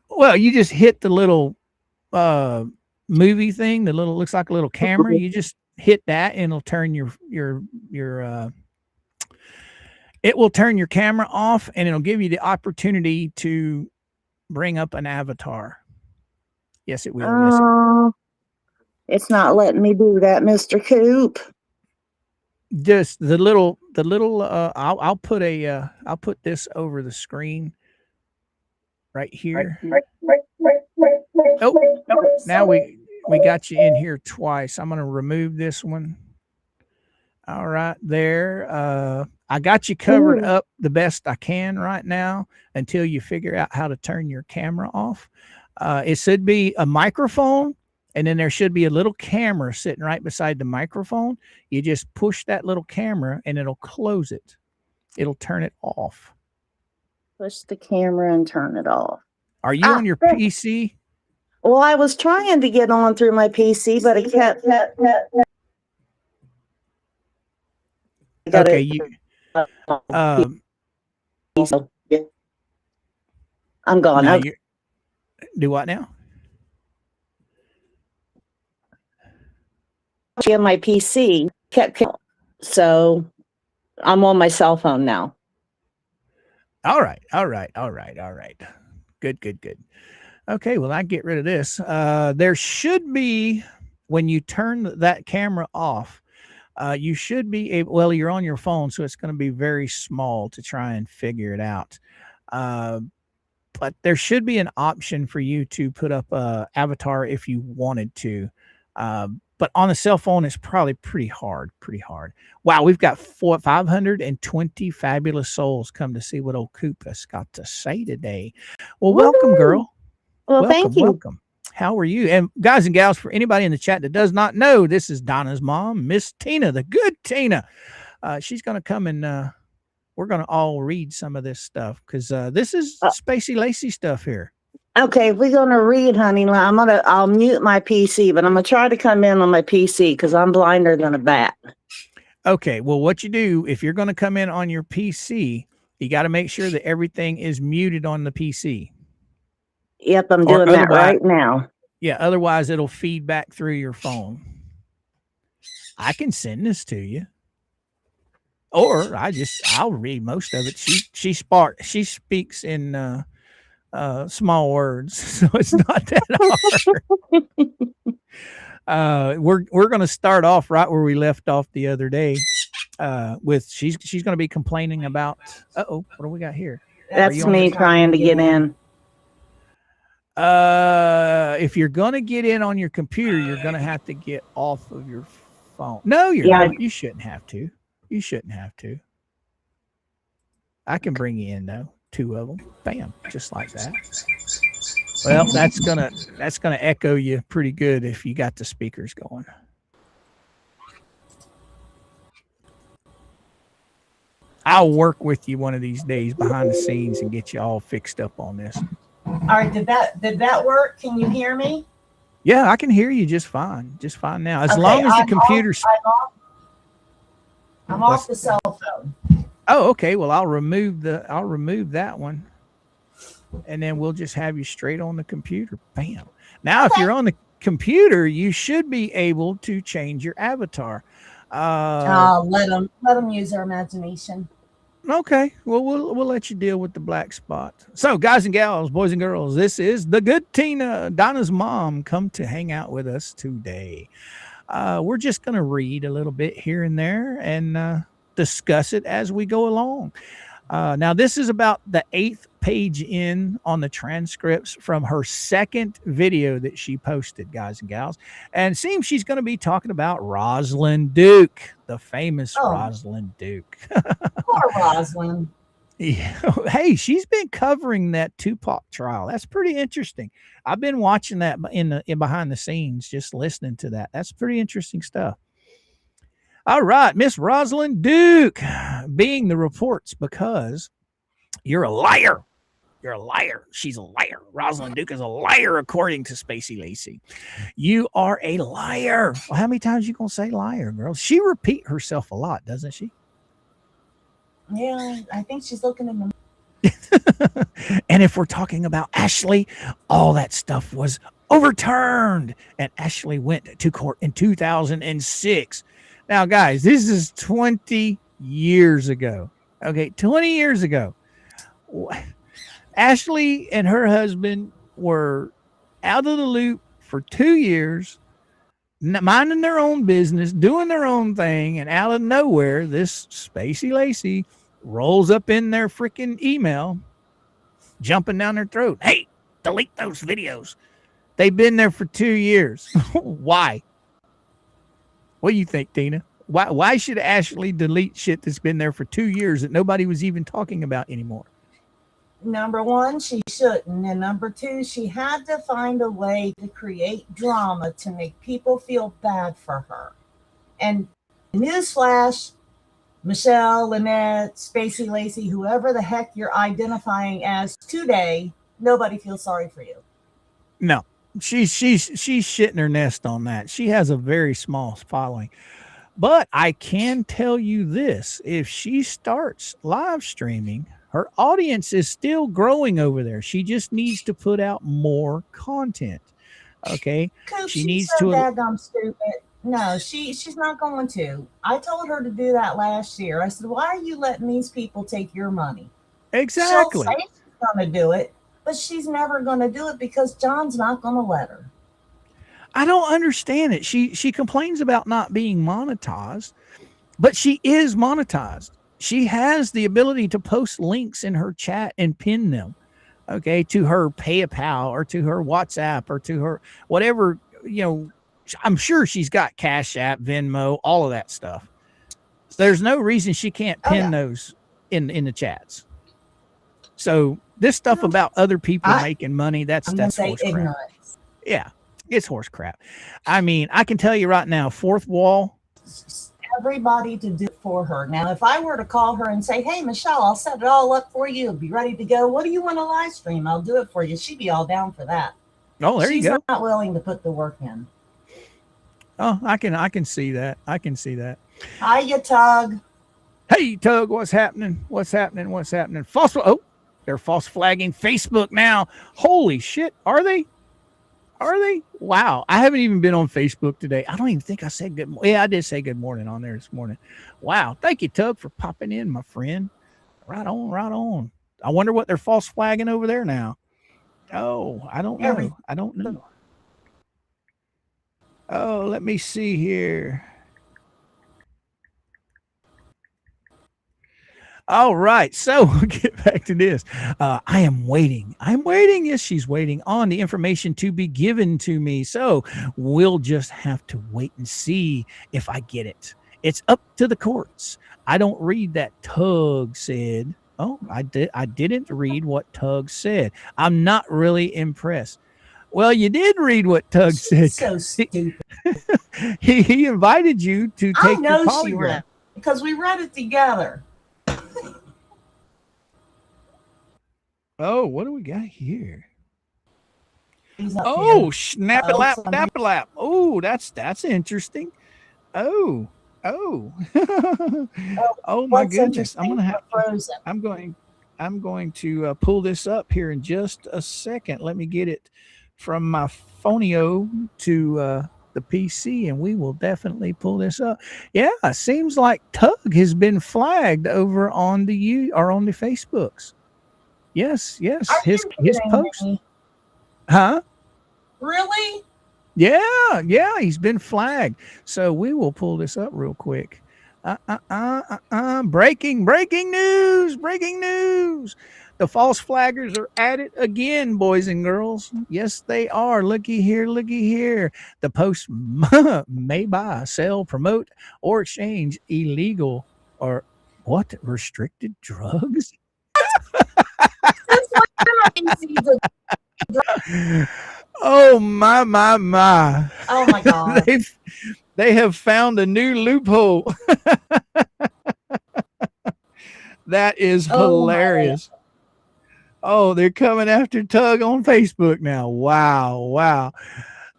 Well, you just hit the little movie thing, the little, looks like a little camera. You just hit that and it'll turn it will turn your camera off and it'll give you the opportunity to bring up an avatar. Yes, it will. Yes, it will. It's not letting me do that, Mr. Coop. Just the little I'll put this over the screen right here. Oh, now we got you in here twice. I'm going to remove this one. All right, there. I got you covered up the best I can right now until you figure out how to turn your camera off. It should be a microphone. And then there should be a little camera sitting right beside the microphone. You just push that little camera and it'll close it. It'll turn it off. Push the camera and turn it off. Are you on your PC? Well, I was trying to get on through my PC, but it kept. Okay, you. I'm gone. No, do what now? On my PC kept, so I'm on my cell phone now. All right. Good. Okay, well, I get rid of this. There should be, when you turn that camera off, you should be able, well, you're on your phone, so it's going to be very small to try and figure it out. But there should be an option for you to put up a avatar if you wanted to. But on a cell phone, it's probably pretty hard. Wow, we've got 520 fabulous souls come to see what old Coop has got to say today. Well, welcome, girl. Well, thank you. Welcome. How are you? And guys and gals, for anybody in the chat that does not know, this is Donna's mom, Miss Tina, the good Tina. She's going to come and we're going to all read some of this stuff because this is Spacy Lacey stuff here. Okay, we're gonna read, honey. I'll mute my PC, but I'm gonna try to come in on my PC because I'm blinder than a bat. Okay, well, what you do if you're going to come in on your PC, you got to make sure that everything is muted on the PC. Yep, I'm doing that right now. Yeah, otherwise it'll feed back through your phone. I can send this to you, or I'll read most of it. She speaks in small words, so it's not that hard. We're going to start off right where we left off the other day. With she's going to be complaining about. What do we got here? That's me trying to get in. If you're going to get in on your computer, you're going to have to get off of your phone. No, you're not. You shouldn't have to. You shouldn't have to. I can bring you in though. 2 of them. Bam, just like that. Well, that's gonna echo you pretty good if you got the speakers going. I'll work with you one of these days behind the scenes and get you all fixed up on this. All right, did that work? Can you hear me? Yeah, I can hear you just fine now. As long as the computer's I'm off the cell phone. Oh, okay. Well, I'll remove that one, and then we'll just have you straight on the computer. Bam. Now, if you're on the computer, you should be able to change your avatar. Let them use their imagination. Okay. Well, we'll let you deal with the black spot. So, guys and gals, boys and girls, this is the good Tina, Donna's mom, come to hang out with us today. We're just going to read a little bit here and there and discuss it as we go along. Now, this is about the 8th page in on the transcripts from her second video that she posted, guys and gals. And it seems she's going to be talking about Rosalind Duke, the famous Rosalind Duke. Poor Rosalind. Yeah. Hey, she's been covering that Tupac trial. That's pretty interesting. I've been watching that in behind the scenes, just listening to that. That's pretty interesting stuff. All right, Miss Rosalind Duke, being the reports because you're a liar. You're a liar. She's a liar. Rosalind Duke is a liar, according to Spacy Lacey. You are a liar. Well, how many times you gonna say liar, girl? She repeat herself a lot, doesn't she? Yeah, I think she's looking in the. And if we're talking about Ashley, all that stuff was overturned, and Ashley went to court in 2006. Now, guys, this is 20 years ago. Okay, 20 years ago. Ashley and her husband were out of the loop for 2 years, minding their own business, doing their own thing, and out of nowhere, this Spacy Lacey rolls up in their freaking email, jumping down their throat. Hey, delete those videos. They've been there for 2 years. Why? What do you think, Tina? Why should Ashley delete shit that's been there for 2 years that nobody was even talking about anymore? Number one, she shouldn't. And number two, she had to find a way to create drama to make people feel bad for her. And newsflash, Michelle, Lynette, Spacy Lacey, whoever the heck you're identifying as today, nobody feels sorry for you. No, she's shitting her nest on that. She has a very small following. But I can tell you this, if she starts live streaming, her audience is still growing over there. She just needs to put out more content. Okay. She needs so to daggum stupid. No, she's not going to. I told her to do that last year. I said, why are you letting these people take your money? Exactly. She'll say she's going to do it, but she's never going to do it because John's not going to let her. I don't understand it. She complains about not being monetized, but she is monetized. She has the ability to post links in her chat and pin them, okay, to her PayPal or to her WhatsApp or to her whatever, you know. I'm sure she's got Cash App, Venmo, all of that stuff. There's no reason she can't pin those in the chats. So this stuff about other people making money, that's horse crap. Yeah, it's horse crap. I mean, I can tell you right now, fourth wall. Everybody to do it for her. Now, if I were to call her and say, hey, Michelle, I'll set it all up for you. It'll be ready to go. What do you want to live stream? I'll do it for you. She'd be all down for that. Oh, there you go. She's not willing to put the work in. Oh, I can see that. I can see that. Hiya, Tug. Hey, Tug, what's happening? What's happening? What's happening? They're false flagging Facebook now. Holy shit. Are they? Are they? Wow. I haven't even been on Facebook today. I don't even think I said good morning. Yeah, I did say good morning on there this morning. Wow. Thank you, Tug, for popping in, my friend. Right on, right on. I wonder what they're false flagging over there now. Oh, I don't know. I don't know. Oh, let me see here. All right, so we'll get back to this. I am waiting. I'm waiting. Yes, she's waiting on the information to be given to me. So we'll just have to wait and see if I get it. It's up to the courts. I don't read that Tug said. Oh, I did. I didn't read what Tug said. I'm not really impressed. Well, you did read what Tug said. So stupid. He invited you to I take know the she polygraph. read because we read it together. Oh, what do we got here? He's up Oh, here. snap it Oh, lap, some- snap it lap. Oh, that's interesting. Oh, oh, oh my What's goodness! I'm interesting? gonna have. We're frozen. I'm going to pull this up here in just a second. Let me get it from my phonio to the PC, and we will definitely pull this up. Yeah, seems like Tug has been flagged over on the Facebooks. Yes, yes, Are his you kidding post, me? huh? Really? Yeah, he's been flagged. So we will pull this up real quick. Breaking news. The false flaggers are at it again, boys and girls. Yes, they are. Looky here. The post may buy, sell, promote, or exchange illegal or what? Restricted drugs? Since when are these- Oh my. Oh my God. They have found a new loophole. That is hilarious. Oh, they're coming after Tug on Facebook now. Wow.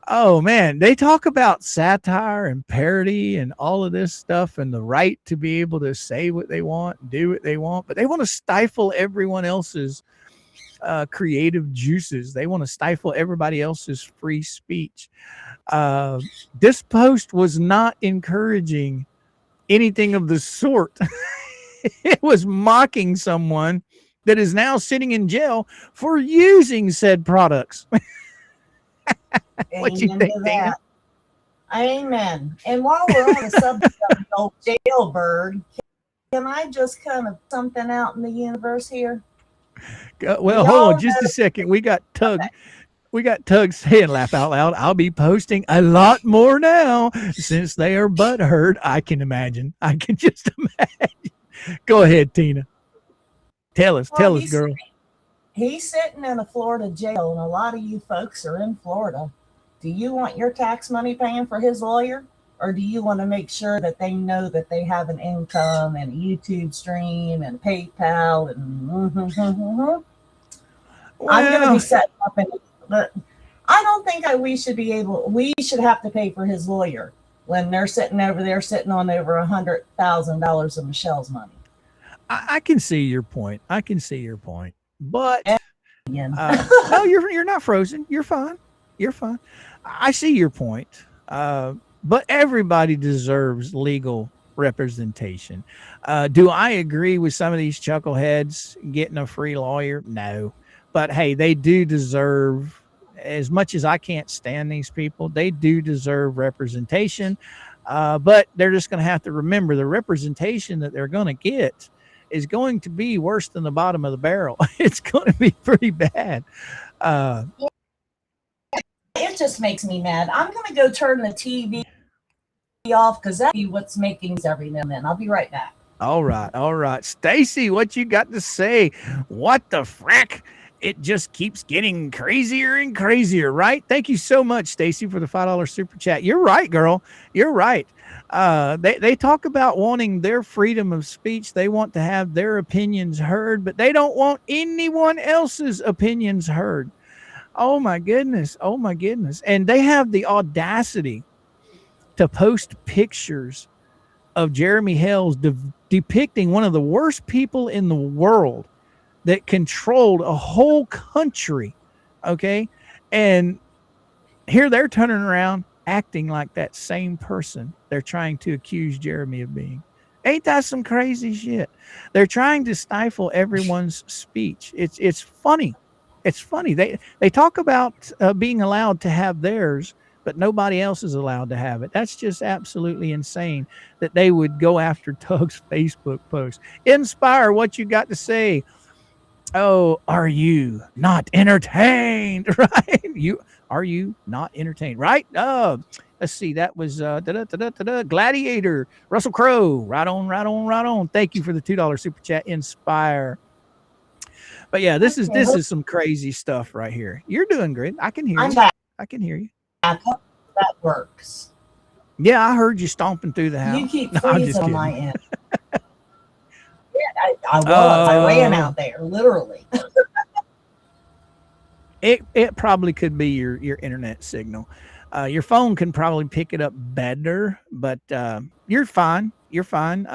Oh man, they talk about satire and parody and all of this stuff and the right to be able to say what they want, and do what they want, but they want to stifle everyone else's creative juices. They want to stifle everybody else's free speech. This post was not encouraging anything of the sort. It was mocking someone that is now sitting in jail for using said products. What you Amen think, to Dana? that. Amen. And while we're on the subject of the old jailbird, can I just kind of something out in the universe here? Well, hold on just a second. We got Tug. We got Tug saying, laugh out loud. I'll be posting a lot more now since they are butthurt. I can imagine. I can just imagine. Go ahead, Tina. Tell us, girl. He's sitting in a Florida jail, and a lot of you folks are in Florida. Do you want your tax money paying for his lawyer? Or do you want to make sure that they know that they have an income and a YouTube stream and PayPal and I'm going to be setting up but I don't think we should have to pay for his lawyer when they're sitting over there sitting on over $100,000 of Michelle's money. I can see your point. But Again. no, you're not frozen. You're fine. I see your point. But everybody deserves legal representation. Do I agree with some of these chuckleheads getting a free lawyer? No. But hey, they do deserve, as much as I can't stand these people, they do deserve representation. But they're just going to have to remember the representation that they're going to get is going to be worse than the bottom of the barrel. It's going to be pretty bad. It just makes me mad. I'm going to go turn the TV off because that'll be what's making every now and then. I'll be right back. All right. Stacy, what you got to say? What the frack? It just keeps getting crazier and crazier, right? Thank you so much, Stacy, for the $5 super chat. You're right, girl. You're right. They talk about wanting their freedom of speech. They want to have their opinions heard, but they don't want anyone else's opinions heard. Oh my goodness. And they have the audacity to post pictures of Jeremy Hales depicting one of the worst people in the world that controlled a whole country. Okay. And here they're turning around acting like that same person they're trying to accuse Jeremy of being. Ain't that some crazy shit? They're trying to stifle everyone's speech. It's funny. It's funny. They talk about being allowed to have theirs, but nobody else is allowed to have it. That's just absolutely insane that they would go after Tug's Facebook post. Inspire, what you got to say? Oh, are you not entertained? Right? Are you not entertained? Right? Let's see. That was Gladiator, Russell Crowe. Right on, right on, right on. Thank you for the $2 super chat. Inspire. But yeah, this is some crazy stuff right here. You're doing great. I can hear I'm you. back. I can hear you. That works. Yeah, I heard you stomping through the house. You keep No, I'm just freezing on kidding. my end. Yeah, I was. I ran out there, literally. It probably could be your internet signal. Your phone can probably pick it up better, but you're fine. You're fine.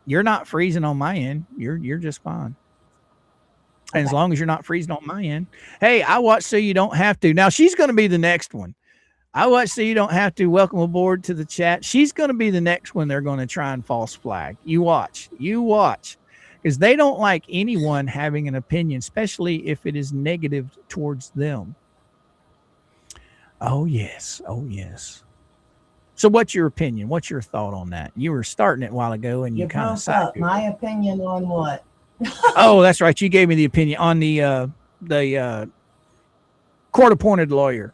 You're not freezing on my end. You're just fine. And as long as you're not freezing on my end. Hey, I watch So You Don't Have To. Now she's going to be the next one. I watch So You Don't Have To. Welcome aboard to the chat. She's going to be the next one they're going to try and false flag. You watch. Because they don't like anyone having an opinion, especially if it is negative towards them. Oh, yes. Oh, yes. So what's your opinion? What's your thought on that? You were starting it a while ago and you kind of broke up. My opinion on what? Oh, that's right. You gave me the opinion on the court-appointed lawyer.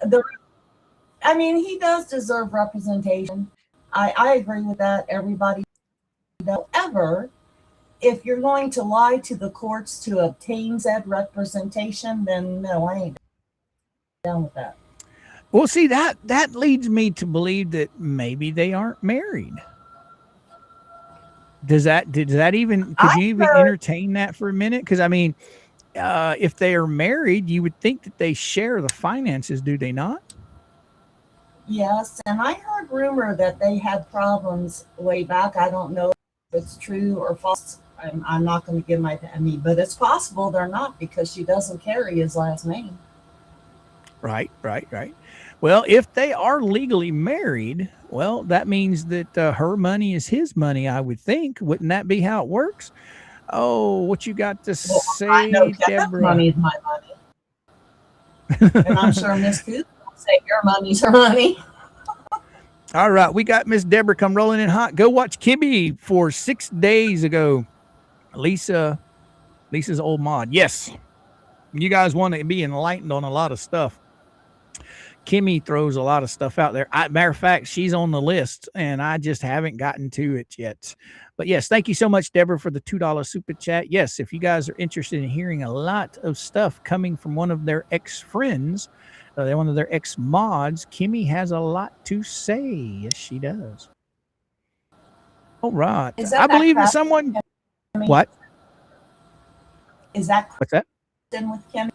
I mean, he does deserve representation. I agree with that. Everybody. However, if you're going to lie to the courts to obtain said representation, then no, I ain't down with that. Well, see, that leads me to believe that maybe they aren't married. Could you even entertain that for a minute? Because I mean, if they are married, you would think that they share the finances, do they not? Yes, and I heard rumor that they had problems way back. I don't know if it's true or false. I'm not going to give but it's possible they're not because she doesn't carry his last name. Right. Well, if they are legally married, well, that means that her money is his money, I would think. Wouldn't that be how it works? Oh, what you got to say, I know Deborah? Money is my money. And I'm sure Miss Cooper will say your money's her money. All right, we got Miss Deborah come rolling in hot. Go watch Kimmy for 6 days ago. Lisa's old mod. Yes. You guys want to be enlightened on a lot of stuff. Kimmy throws a lot of stuff out there. Matter of fact, she's on the list, and I just haven't gotten to it yet. But yes, thank you so much, Deborah, for the $2 super chat. Yes, if you guys are interested in hearing a lot of stuff coming from one of their ex-friends, one of their ex-mods, Kimmy has a lot to say. Yes, she does. All right. I believe that someone... What? Is that what's that? With Kimmy?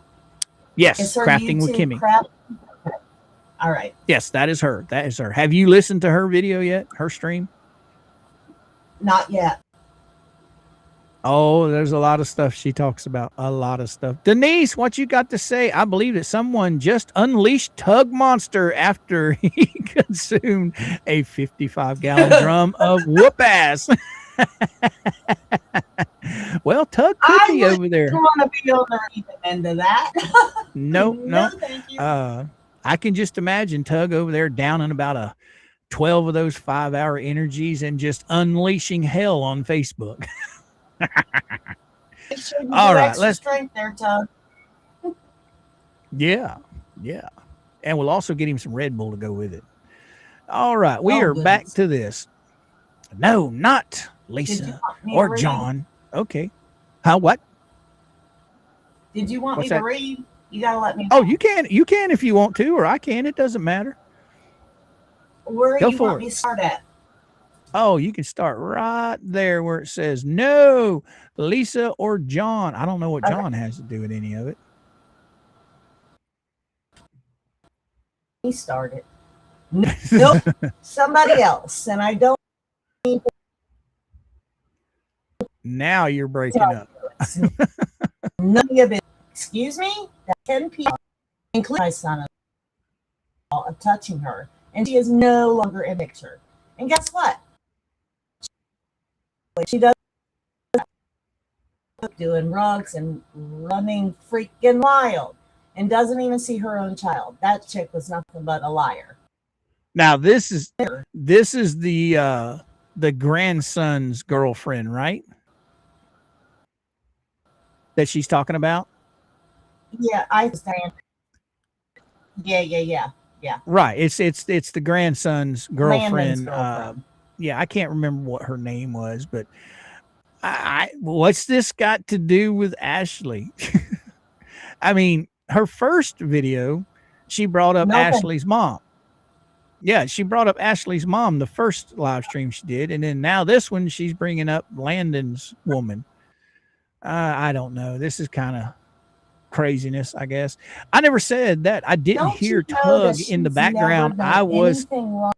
Yes, crafting with Kimmy. All right. Yes, that is her. That is her. Have you listened to her video yet? Her stream? Not yet. Oh, there's a lot of stuff she talks about. A lot of stuff. Denise, what you got to say? I believe that someone just unleashed Tug Monster after he consumed a 55-gallon drum of whoop ass. Well, Tug could be over there. I want to be on the receiving end of that. No. Thank you. I can just imagine Tug over there downing about 12 of those 5-hour energies and just unleashing hell on Facebook. All right, let's strength there, Tug. Yeah. And we'll also get him some Red Bull to go with it. All right, we are back to this. No, not Lisa or John. Okay. How, what? Did you want me to read? You gotta let me. Oh, you can if you want to, or I can. It doesn't matter. Where do you want me to start at? Oh, you can start right there where it says no, Lisa or John. I don't know what John has to do with any of it. He started. Nope, somebody else, and I don't. Now you're breaking up. None of it. Excuse me. That 10 people, including my son, of touching her, and she is no longer in the picture. And guess what? She does doing rugs and running freaking wild, and doesn't even see her own child. That chick was nothing but a liar. Now this is the grandson's girlfriend, right? That she's talking about. Yeah, I understand. Yeah. Right. It's the grandson's Landon's girlfriend. girlfriend. Yeah, I can't remember what her name was, but what's this got to do with Ashley? I mean, her first video, she brought up Nothing. Ashley's mom. Yeah, she brought up Ashley's mom the first live stream she did, and then now this one she's bringing up Landon's woman. I don't know. This is kind of craziness, I guess. I never said that. I didn't Don't hear you know Tug that in the she's never background. done I was anything wrong?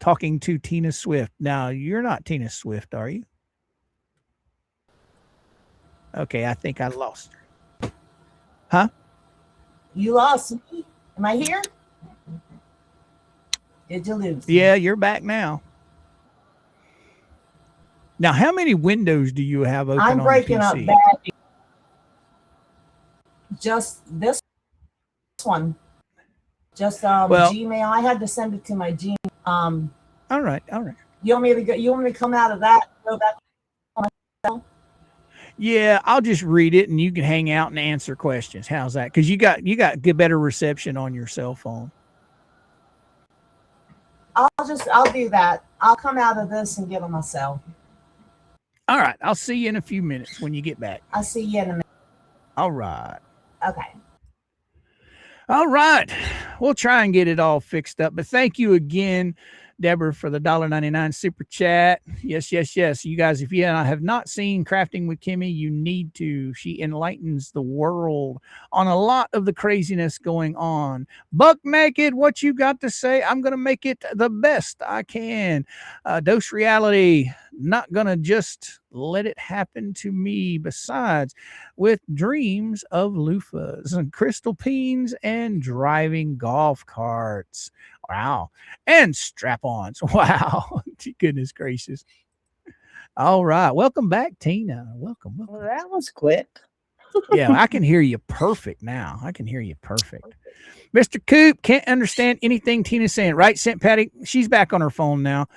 talking to Tina Swift. Now, you're not Tina Swift, are you? Okay, I think I lost her. Huh? You lost me. Am I here? Did you lose? Yeah, you're back now. Now, how many windows do you have open I'm on breaking the up PC? bad. Just this one. Just Well- Gmail. I had to send it to my Gmail. All right. You want me to go? You want me to come out of that? Go back. Yeah, I'll just read it and you can hang out and answer questions. How's that? Because you got good better reception on your cell phone. I'll do that. I'll come out of this and get on my cell. All right. I'll see you in a few minutes when you get back. I'll see you in a minute. All right. Okay. All right. We'll try and get it all fixed up. But thank you again, Deborah, for the $1.99 super chat. Yes. You guys, if you have not seen Crafting with Kimmy, you need to. She enlightens the world on a lot of the craziness going on. Buck Naked, what you got to say? I'm going to make it the best I can. Dose Reality, not going to just let it happen to me. Besides, with dreams of loofahs and crystal peens and driving golf carts. Wow. And strap-ons. Wow. Goodness gracious. All right. Welcome back, Tina. Welcome. Well, that was quick. Yeah, I can hear you perfect now. I can hear you perfect. Mr. Coop can't understand anything Tina's saying. Right, St. Patty? She's back on her phone now.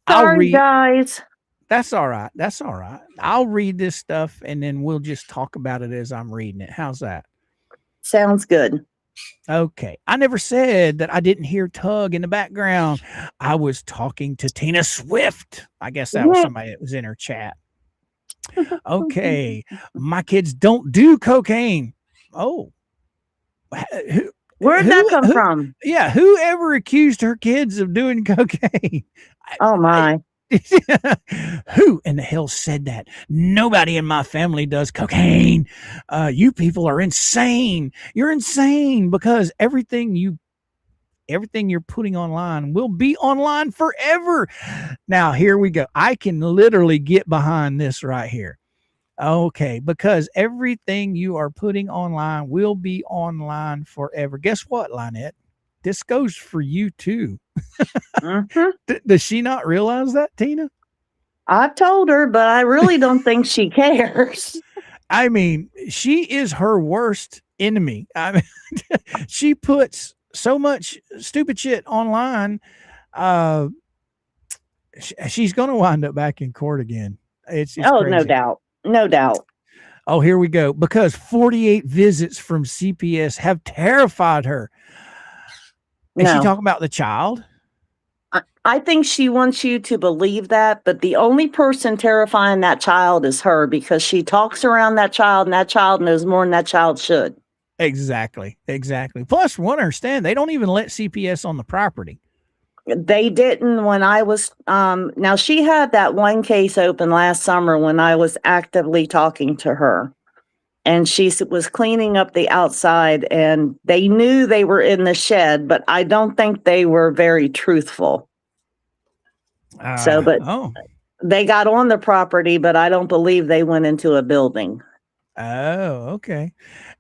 Sorry, guys. That's all right. That's all right. I'll read this stuff and then we'll just talk about it as I'm reading it. How's that? Sounds good. Okay. I never said that I didn't hear Tug in the background. I was talking to Tina Swift. I guess that was somebody that was in her chat. Okay. My kids don't do cocaine. Oh. Where'd that come from? Yeah. Whoever accused her kids of doing cocaine? Oh, my. Who in the hell said that? Nobody in my family does cocaine. You people are insane. You're insane because everything you're putting online will be online forever. Now, here we go. I can literally get behind this right here. Okay, because everything you are putting online will be online forever. Guess what, Lynette? This goes for you too. Does she not realize that, Tina? I've told her, but I really don't think she cares. I mean, she is her worst enemy. I mean, she puts so much stupid shit online. She's going to wind up back in court again. It's oh, crazy. no doubt. No doubt. Oh, here we go. Because 48 visits from CPS have terrified her. Is she talking about the child? I think she wants you to believe that, but the only person terrifying that child is her because she talks around that child and that child knows more than that child should. Exactly. Plus, from what I understand, they don't even let CPS on the property. They didn't when I was, now she had that one case open last summer when I was actively talking to her. And she was cleaning up the outside and they knew they were in the shed, but I don't think they were very truthful. They got on the property, but I don't believe they went into a building. Oh, okay.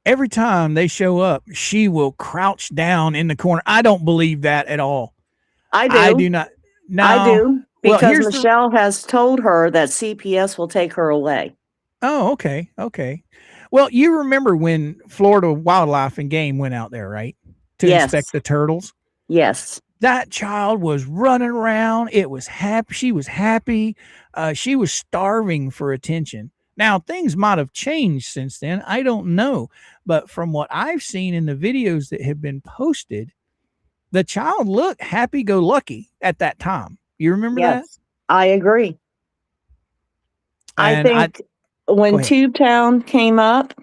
Every time they show up, she will crouch down in the corner. I don't believe that at all. I do. I do not. No. I do. Because well, Michelle has told her that CPS will take her away. Oh, okay. Well, you remember when Florida Wildlife and Game went out there, right? to Yes. inspect the turtles. Yes. That child was running around. It was happy. She was happy. She was starving for attention. Now, things might have changed since then. I don't know. But from what I've seen in the videos that have been posted, the child looked happy-go-lucky at that time. You remember that? Yes. I agree. I And think Go when ahead. Tube Town came up,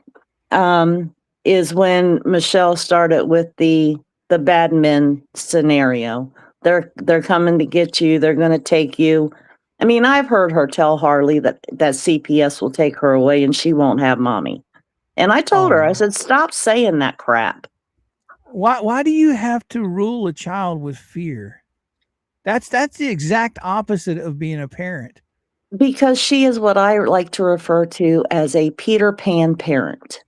is when Michelle started with the bad men scenario. They're coming to get you. They're going to take you. I mean, I've heard her tell Harley that CPS will take her away and she won't have mommy. And I told her, I said, stop saying that crap. Why do you have to rule a child with fear? That's the exact opposite of being a parent. Because she is what I like to refer to as a Peter Pan parent.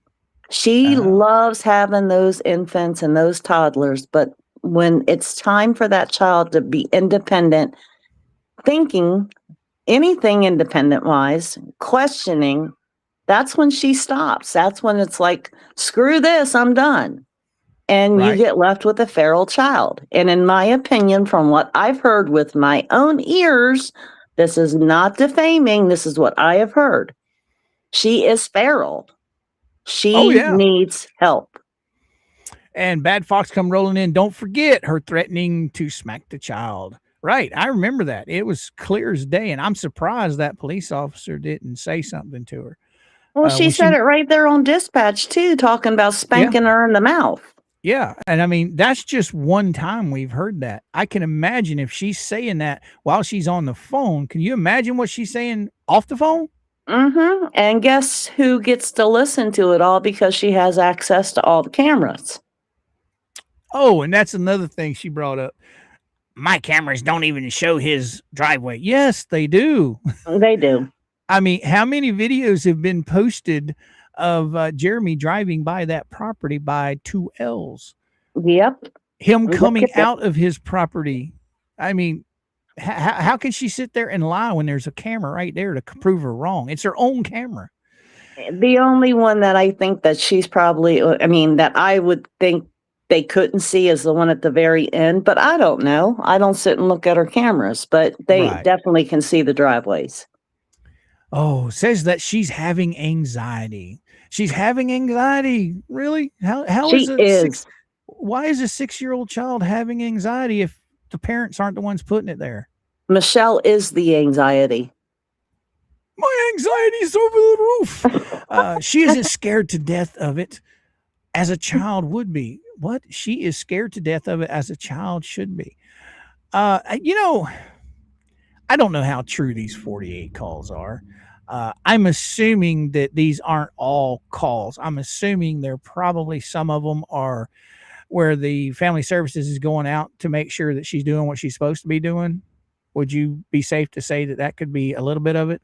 She loves having those infants and those toddlers, but when it's time for that child to be independent, thinking anything independent wise, questioning, that's when she stops. That's when it's like, screw this, I'm done. And you get left with a feral child. And in my opinion, from what I've heard with my own ears, this is not defaming. This is what I have heard. She is feral. She needs help. And Bad Fox come rolling in. Don't forget her threatening to smack the child. Right. I remember that. It was clear as day. And I'm surprised that police officer didn't say something to her. Well, she said it right there on dispatch, too, talking about spanking her in the mouth. Yeah. And I mean, that's just one time we've heard that. I can imagine if she's saying that while she's on the phone. Can you imagine what she's saying off the phone? Mm-hmm. And guess who gets to listen to it all because she has access to all the cameras? Oh, and that's another thing she brought up. My cameras don't even show his driveway. Yes, they do. They do. I mean, how many videos have been posted of Jeremy driving by that property by 2 L's? Yep. Him coming out of his property. I mean, how can she sit there and lie when there's a camera right there to prove her wrong? It's her own camera. The only one that I think that she's probably, I mean, that I would think they couldn't see is the one at the very end, but I don't know. I don't sit and look at her cameras, but they definitely can see the driveways. Oh, says that she's having anxiety. She's having anxiety. Really? How she is it? Why is a 6-year-old child having anxiety if the parents aren't the ones putting it there? Michelle is the anxiety. My anxiety is over the roof. She isn't scared to death of it as a child would be. What? She is scared to death of it as a child should be. You know, I don't know how true these 48 calls are. I'm assuming that these aren't all calls. I'm assuming there probably some of them are where the family services is going out to make sure that she's doing what she's supposed to be doing. Would you be safe to say that that could be a little bit of it?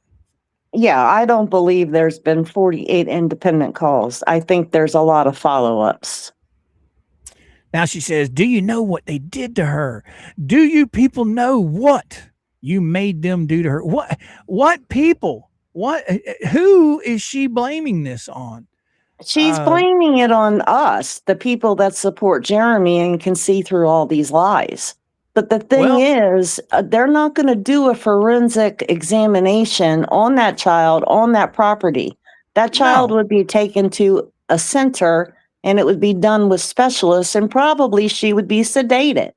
Yeah, I don't believe there's been 48 independent calls. I think there's a lot of follow-ups. Now she says, do you know what they did to her? Do you people know what you made them do to her? What people? Who is she blaming this on? She's blaming it on us, the people that support Jeremy and can see through all these lies. But the thing is, they're not going to do a forensic examination on that child, on that property. That child would be taken to a center and it would be done with specialists and probably she would be sedated.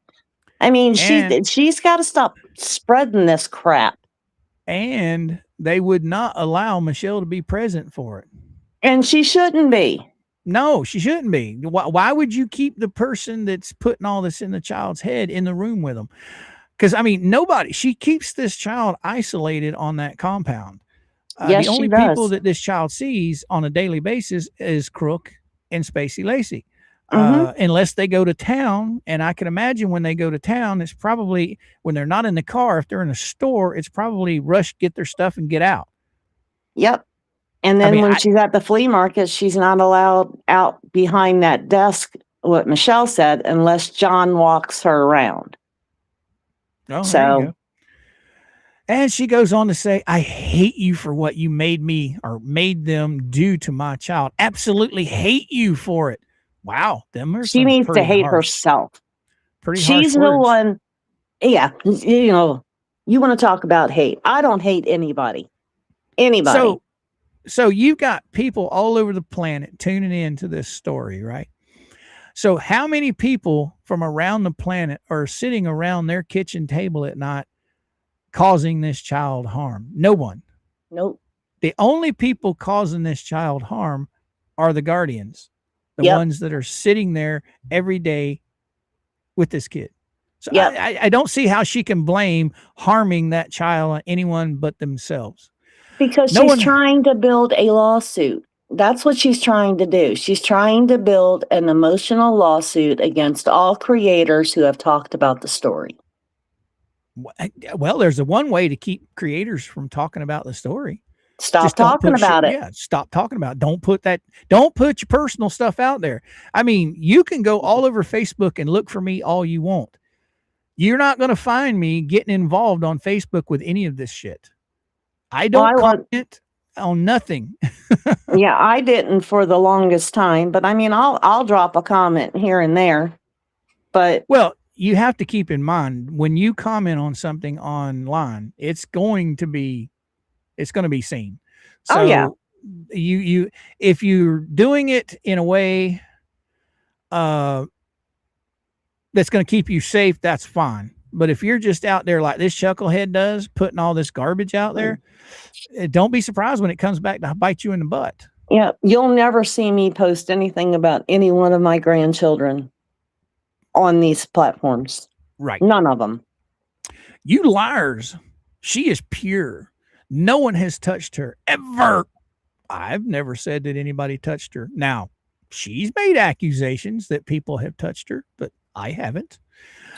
I mean, she's got to stop spreading this crap. And they would not allow Michelle to be present for it. And she shouldn't be. No, she shouldn't be. Why would you keep the person that's putting all this in the child's head in the room with them? Because, I mean, she keeps this child isolated on that compound. Yes, the only she does. people that this child sees on a daily basis is Crook and Spacy Lacey. Unless they go to town. And I can imagine when they go to town, it's probably when they're not in the car, if they're in a store, it's probably rush, get their stuff and get out. Yep. And then when she's at the flea market, she's not allowed out behind that desk, what Michelle said, unless John walks her around. Oh, so. And she goes on to say, I hate you for what you made me or made them do to my child. Absolutely hate you for it. Wow, them are She some needs to pretty hate harsh, herself. pretty harsh She's the words. one. Yeah, you know, you want to talk about hate. I don't hate anybody. Anybody. So you've got people all over the planet tuning in to this story, right? So how many people from around the planet are sitting around their kitchen table at night causing this child harm? No one. Nope. The only people causing this child harm are the guardians, the Yep. ones that are sitting there every day with this kid. So Yep. I don't see how she can blame harming that child on anyone but themselves. Because No she's one- trying to build a lawsuit. That's what she's trying to do. She's trying to build an emotional lawsuit against all creators who have talked about the story. Well, there's a one way to keep creators from talking about the story. Stop Just don't talking put about shit, it. Yeah, stop talking about it. Don't put your personal stuff out there. I mean, you can go all over Facebook and look for me all you want. You're not going to find me getting involved on Facebook with any of this shit. I don't comment on nothing. Yeah, I didn't for the longest time, but I mean, I'll drop a comment here and there. But well, you have to keep in mind when you comment on something online, it's going to be seen. So oh yeah, you if you're doing it in a way that's going to keep you safe, that's fine. But if you're just out there like this chucklehead does, putting all this garbage out there, don't be surprised when it comes back to bite you in the butt. yeah, you'll never see me post anything about any one of my grandchildren on these platforms. Right. None of them. You liars. She is pure. No one has touched her ever. I've never said that anybody touched her. Now, she's made accusations that people have touched her, but I haven't.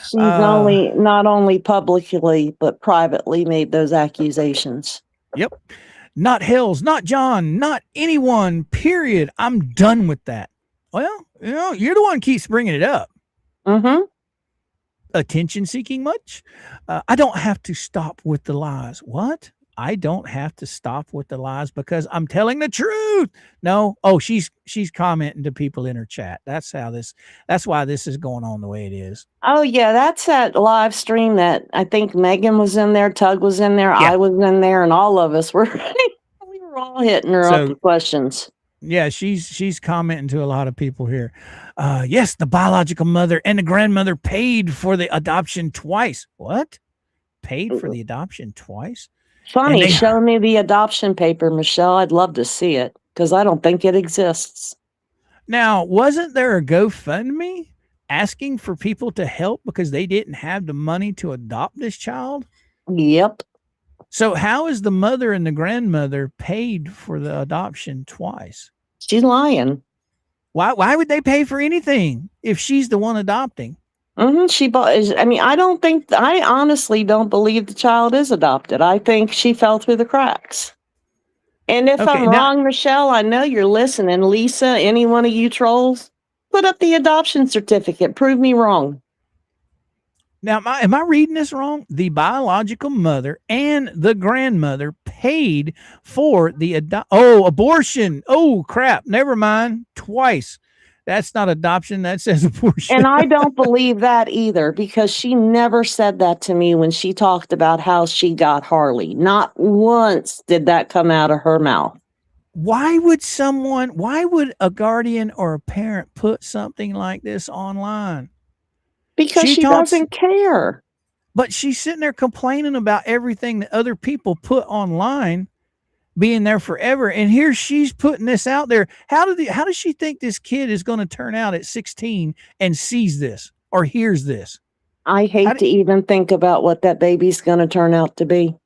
She's not only publicly, but privately made those accusations. Yep. Not Hales, not John, not anyone, period. I'm done with that. Well, you're the one who keeps bringing it up. Mm-hmm. Attention seeking much? I don't have to stop with the lies. What? I don't have to stop with the lies because I'm telling the truth. No. Oh, she's commenting to people in her chat. That's why this is going on the way it is. Oh yeah, that's that live stream that I think Megan was in there, Tug was in there, Yeah. I was in there, and all of us were we were all hitting her up with questions. Yeah, she's commenting to a lot of people here. Yes, the biological mother and the grandmother paid for the adoption twice. What? Paid for the adoption twice? Funny, show me the adoption paper, Michelle. I'd love to see it because I don't think it exists. Now, wasn't there a GoFundMe asking for people to help because they didn't have the money to adopt this child? Yep. So how is the mother and the grandmother paid for the adoption twice? She's lying. Why would they pay for anything if she's the one adopting? Mm-hmm. She bought. I mean, I honestly don't believe the child is adopted. I think she fell through the cracks. And if I'm wrong, Michelle, I know you're listening. Lisa, any one of you trolls, put up the adoption certificate. Prove me wrong. Now, am I reading this wrong? The biological mother and the grandmother paid for the abortion. Oh, crap. Never mind. Twice. That's not adoption. That says abortion. And I don't believe that either because she never said that to me when she talked about how she got Harley. Not once did that come out of her mouth. Why would a guardian or a parent put something like this online? Because she doesn't care. But she's sitting there complaining about everything that other people put online being there forever. And here she's putting this out there. How does she think this kid is going to turn out at 16 and sees this or hears this? I hate to even think about what that baby's going to turn out to be.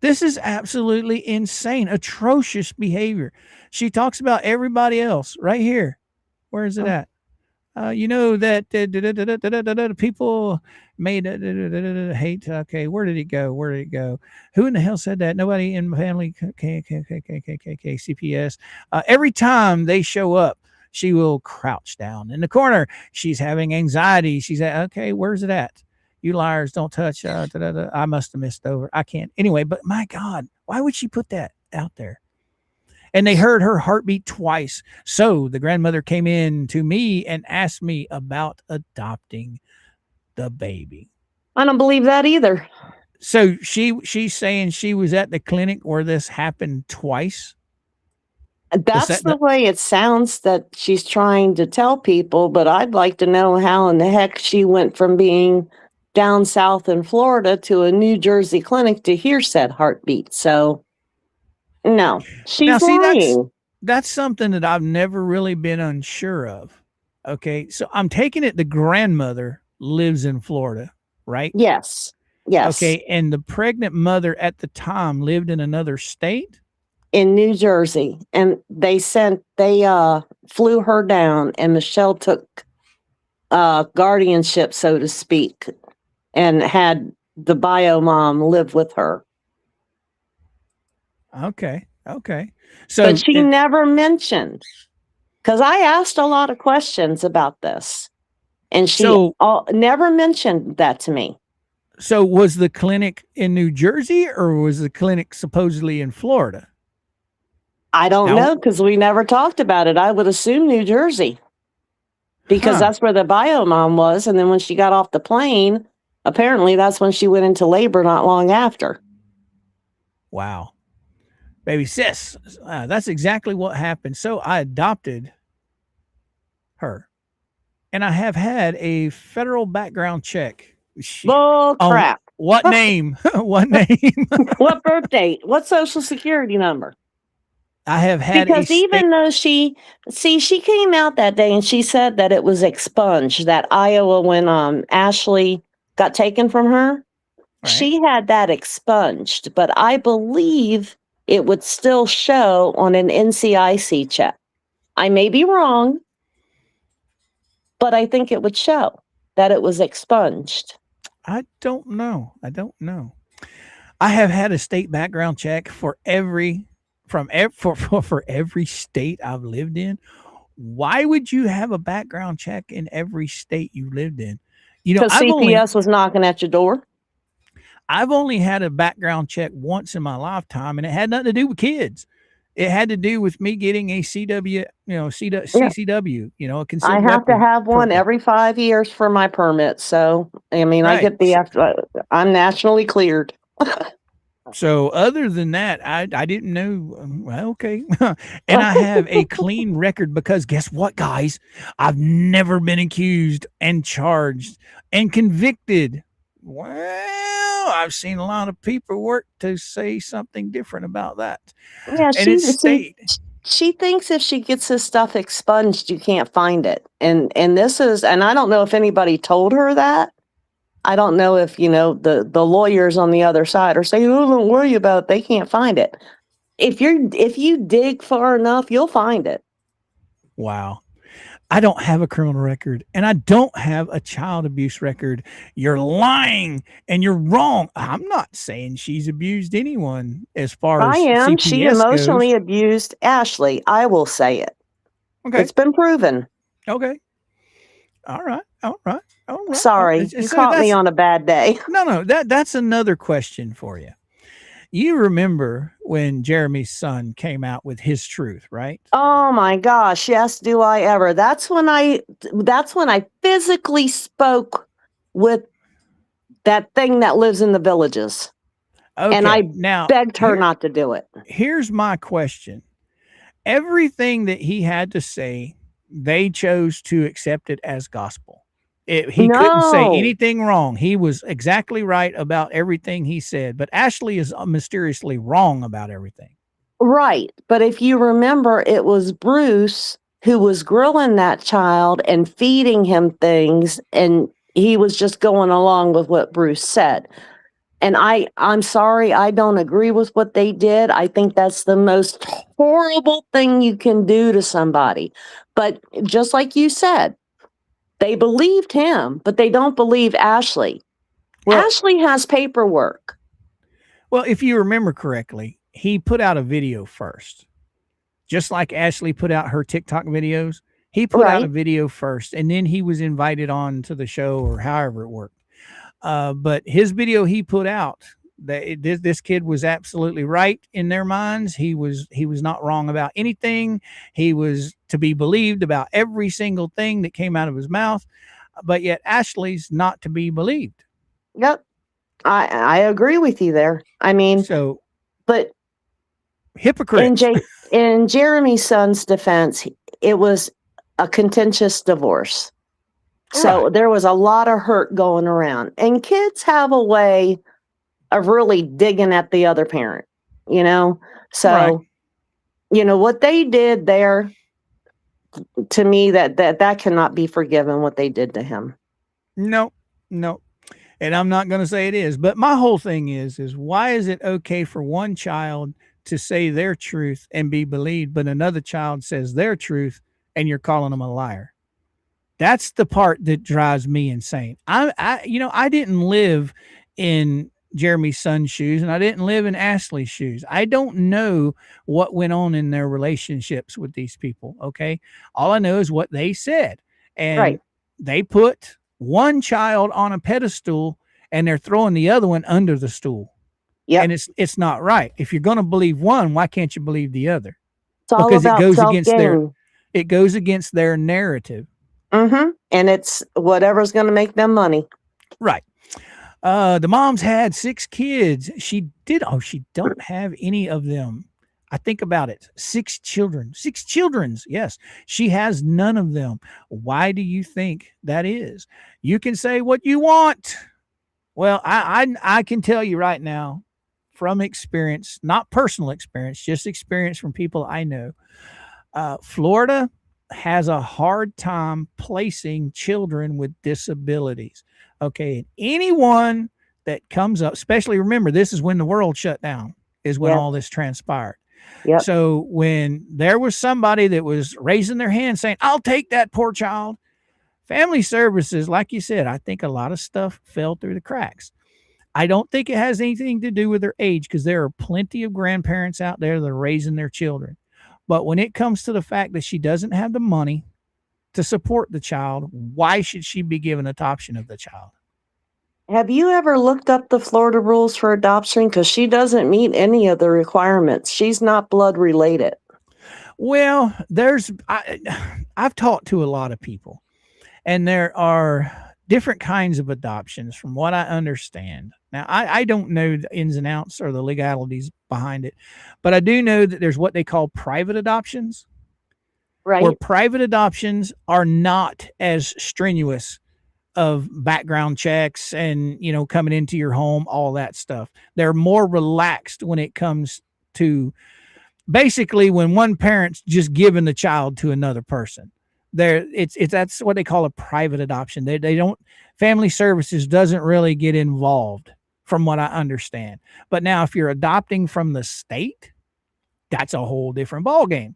This is absolutely insane, atrocious behavior. She talks about everybody else right here. Where is it at? You know that people made hate. Okay, where did it go? Who in the hell said that? Nobody in my family. CPS. Every time they show up, she will crouch down in the corner. She's having anxiety. She's okay. Where's it at? You liars! Don't touch. I must have missed over. I can't. Anyway, but my God, why would she put that out there? And they heard her heartbeat twice. So the grandmother came in to me and asked me about adopting the baby. I don't believe that either. So she's saying she was at the clinic where this happened twice. That's the way it sounds that she's trying to tell people, but I'd like to know how in the heck she went from being down south in Florida to a New Jersey clinic to hear said heartbeat. So, no, she's lying. That's something that I've never really been unsure of. Okay, so I'm taking it the grandmother lives in Florida, right? Yes. Yes. Okay, and the pregnant mother at the time lived in another state? In New Jersey, and they flew her down, and Michelle took guardianship, so to speak, and had the bio mom live with her. Okay. But she never mentioned, because I asked a lot of questions about this, and she never mentioned that to me. So was the clinic in New Jersey, or was the clinic supposedly in Florida? I don't know, because we never talked about it. I would assume New Jersey, because that's where the bio mom was. And then when she got off the plane, apparently that's when she went into labor not long after. Wow. Baby sis, that's exactly what happened. So I adopted her, and I have had a federal background check. Bull crap. What name? What name? What birth date? What social security number? I have had because even though she came out that day and she said that it was expunged, that Iowa when Ashley got taken from her, right. She had that expunged, but I believe it would still show on an NCIC check. I may be wrong, but I think it would show that it was expunged. I don't know. I have had a state background check for every state I've lived in. Why would you have a background check in every state you lived in? Because CPS was knocking at your door. I've only had a background check once in my lifetime, and it had nothing to do with kids. It had to do with me getting a CCW, a concealed I have to have one every 5 years for my permit. So, I mean, right. I get I'm nationally cleared. So other than that, I didn't know. Well, okay. And I have a clean record because guess what, guys? I've never been accused and charged and convicted. Well, I've seen a lot of paperwork to say something different about that. Yeah, she thinks if she gets this stuff expunged, you can't find it. And I don't know if anybody told her that. I don't know if, the lawyers on the other side are saying, oh, don't worry about it. They can't find it. If you dig far enough, you'll find it. Wow. I don't have a criminal record, and I don't have a child abuse record. You're lying and you're wrong. I'm not saying she's abused anyone as far as I am. CPS she emotionally abused Ashley. I will say it. Okay. It's been proven. Okay. All right. Sorry, you caught me on a bad day. No, that's another question for you. You remember when Jeremy's son came out with his truth, right? Oh my gosh, yes, do I ever. That's when I physically spoke with that thing that lives in the villages. Okay, and I begged her not to do it. Here's my question. Everything that he had to say, they chose to accept it as gospel. He couldn't say anything wrong. He was exactly right about everything he said, but Ashley is mysteriously wrong about everything. Right. But if you remember, it was Bruce who was grilling that child and feeding him things, and he was just going along with what Bruce said. And I'm sorry, I don't agree with what they did. I think that's the most horrible thing you can do to somebody. But just like you said, they believed him, but they don't believe Ashley. Well, Ashley has paperwork. Well, if you remember correctly, he put out a video first. Just like Ashley put out her TikTok videos, he put out a video first, and then he was invited on to the show or however it worked. But his video he put out This kid was absolutely right in their minds. He was not wrong about anything. He was to be believed about every single thing that came out of his mouth. But yet Ashley's not to be believed. Yep. I agree with you there. I mean, So but hypocrites. in Jeremy's son's defense, it was a contentious divorce. So Right. there was a lot of hurt going around. And kids have a way of really digging at the other parent, you know? So, Right. you know, what they did there, to me, that cannot be forgiven, what they did to him. No. And I'm not going to say it is, but my whole thing is why is it okay for one child to say their truth and be believed, but another child says their truth and you're calling them a liar? That's the part that drives me insane. I didn't live in Jeremy's son's shoes and I didn't live in Ashley's shoes. I don't know what went on in their relationships with these people. Okay. All I know is what they said. And Right. they put one child on a pedestal and they're throwing the other one under the stool. Yep. And it's not right. If you're going to believe one, why can't you believe the other? It's all Because about it goes against their narrative. Mm-hmm. And it's whatever's going to make them money. Right. The mom's had 6 kids. She don't have any of them. I think about it. 6 children. 6 children's. Yes. She has none of them. Why do you think that is? You can say what you want. Well, I can tell you right now from experience, not personal experience, just experience from people I know. Florida has a hard time placing children with disabilities. Okay. And anyone that comes up, especially remember, this is when the world shut down, is when all this transpired. Yep. So when there was somebody that was raising their hand saying, I'll take that poor child, family services, like you said, I think a lot of stuff fell through the cracks. I don't think it has anything to do with their age because there are plenty of grandparents out there that are raising their children. But when it comes to the fact that she doesn't have the money to support the child, why should she be given adoption of the child? Have you ever looked up the Florida rules for adoption? Because she doesn't meet any of the requirements. She's not blood related. Well, I've talked to a lot of people, and there are different kinds of adoptions from what I understand. Now, I don't know the ins and outs or the legalities behind it, but I do know that there's what they call private adoptions, Right. where private adoptions are not as strenuous of background checks and, coming into your home, all that stuff. They're more relaxed when it comes to basically when one parent's just giving the child to another person. That's what they call a private adoption. They don't, family services doesn't really get involved from what I understand. But now if you're adopting from the state, that's a whole different ballgame.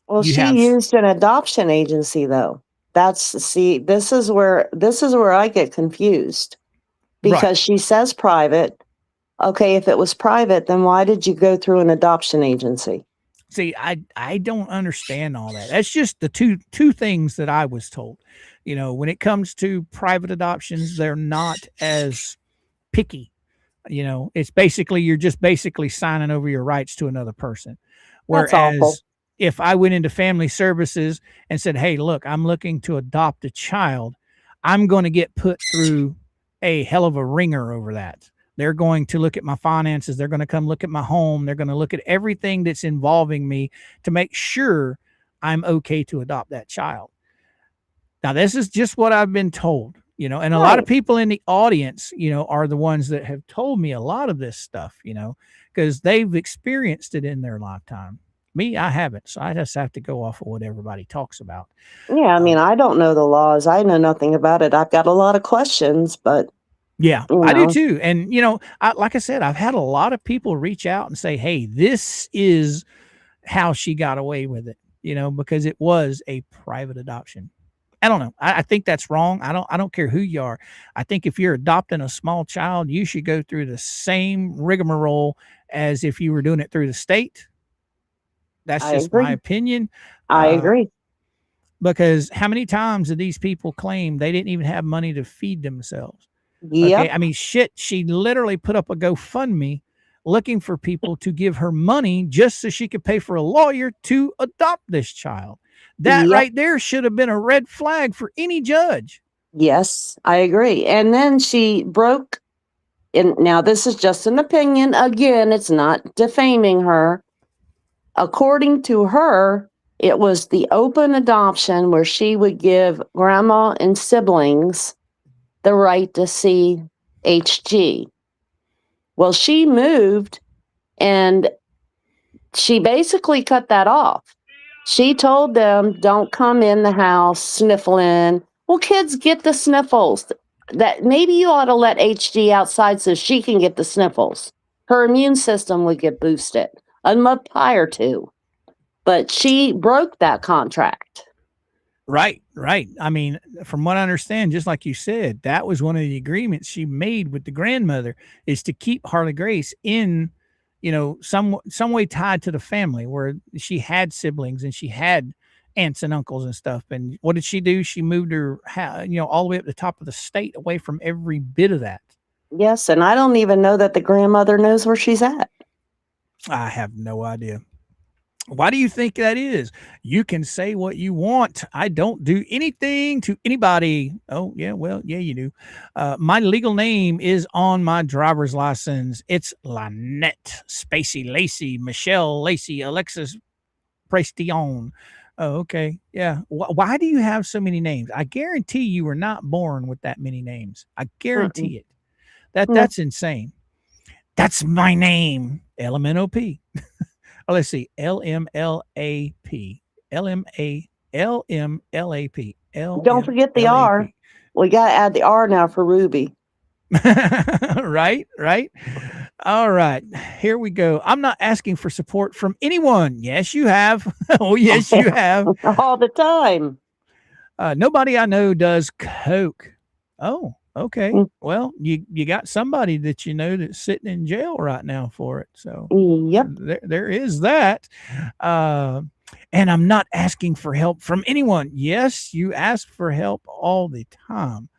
Well, she used an adoption agency though. This is where I get confused because she says private. Okay, if it was private, then why did you go through an adoption agency? See, I don't understand all that. That's just the two things that I was told. When it comes to private adoptions, they're not as picky. It's basically, you're just basically signing over your rights to another person. Whereas if I went into family services and said, hey, look, I'm looking to adopt a child, I'm going to get put through a hell of a ringer over that. They're going to look at my finances. They're going to come look at my home. They're going to look at everything that's involving me to make sure I'm okay to adopt that child. Now, this is just what I've been told, and a lot of people in the audience, are the ones that have told me a lot of this stuff, because they've experienced it in their lifetime. Me, I haven't. So I just have to go off of what everybody talks about. Yeah. I mean, I don't know the laws. I know nothing about it. I've got a lot of questions, but yeah, I do too. And, like I said, I've had a lot of people reach out and say, hey, this is how she got away with it, because it was a private adoption. I don't know. I think that's wrong. I don't care who you are. I think if you're adopting a small child, you should go through the same rigmarole as if you were doing it through the state. That's just my opinion. I agree. Because how many times did these people claim they didn't even have money to feed themselves? Yep. Okay. I mean, shit, she literally put up a GoFundMe looking for people to give her money just so she could pay for a lawyer to adopt this child. That Yep. right there should have been a red flag for any judge. Yes, I agree. And then she broke, and now this is just an opinion. Again, it's not defaming her. According to her, it was the open adoption where she would give grandma and siblings the right to see HG. Well, she moved and she basically cut that off. She told them, don't come in the house sniffling. Well, kids get the sniffles. That maybe you ought to let HG outside so she can get the sniffles. Her immune system would get boosted. A month prior to. But she broke that contract. Right. I mean, from what I understand, just like you said, that was one of the agreements she made with the grandmother, is to keep Harley Grace in, some way tied to the family, where she had siblings and she had aunts and uncles and stuff. And what did she do? She moved her, all the way up the top of the state, away from every bit of that. Yes, and I don't even know that the grandmother knows where she's at. I have no idea. Why do you think that is? You can say what you want. I don't do anything to anybody. Oh, yeah, well, yeah, you do. My legal name is on my driver's license. It's Lynette, Spacy Lacey, Michelle Lacey, Alexis Prestion. Oh, okay. Yeah. Why do you have so many names? I guarantee you were not born with that many names. I guarantee it. That's insane. That's my name. LMNOP. Oh, let's see. LMLAP. LMLAP. Don't forget the R. We got to add the R now for Ruby. Right. All right. Here we go. I'm not asking for support from anyone. Yes, you have. Oh, yes, you have. All the time. Nobody I know does coke. Oh, okay. Well, you got somebody that that's sitting in jail right now for it. So yep, there is that. And I'm not asking for help from anyone. Yes, you ask for help all the time.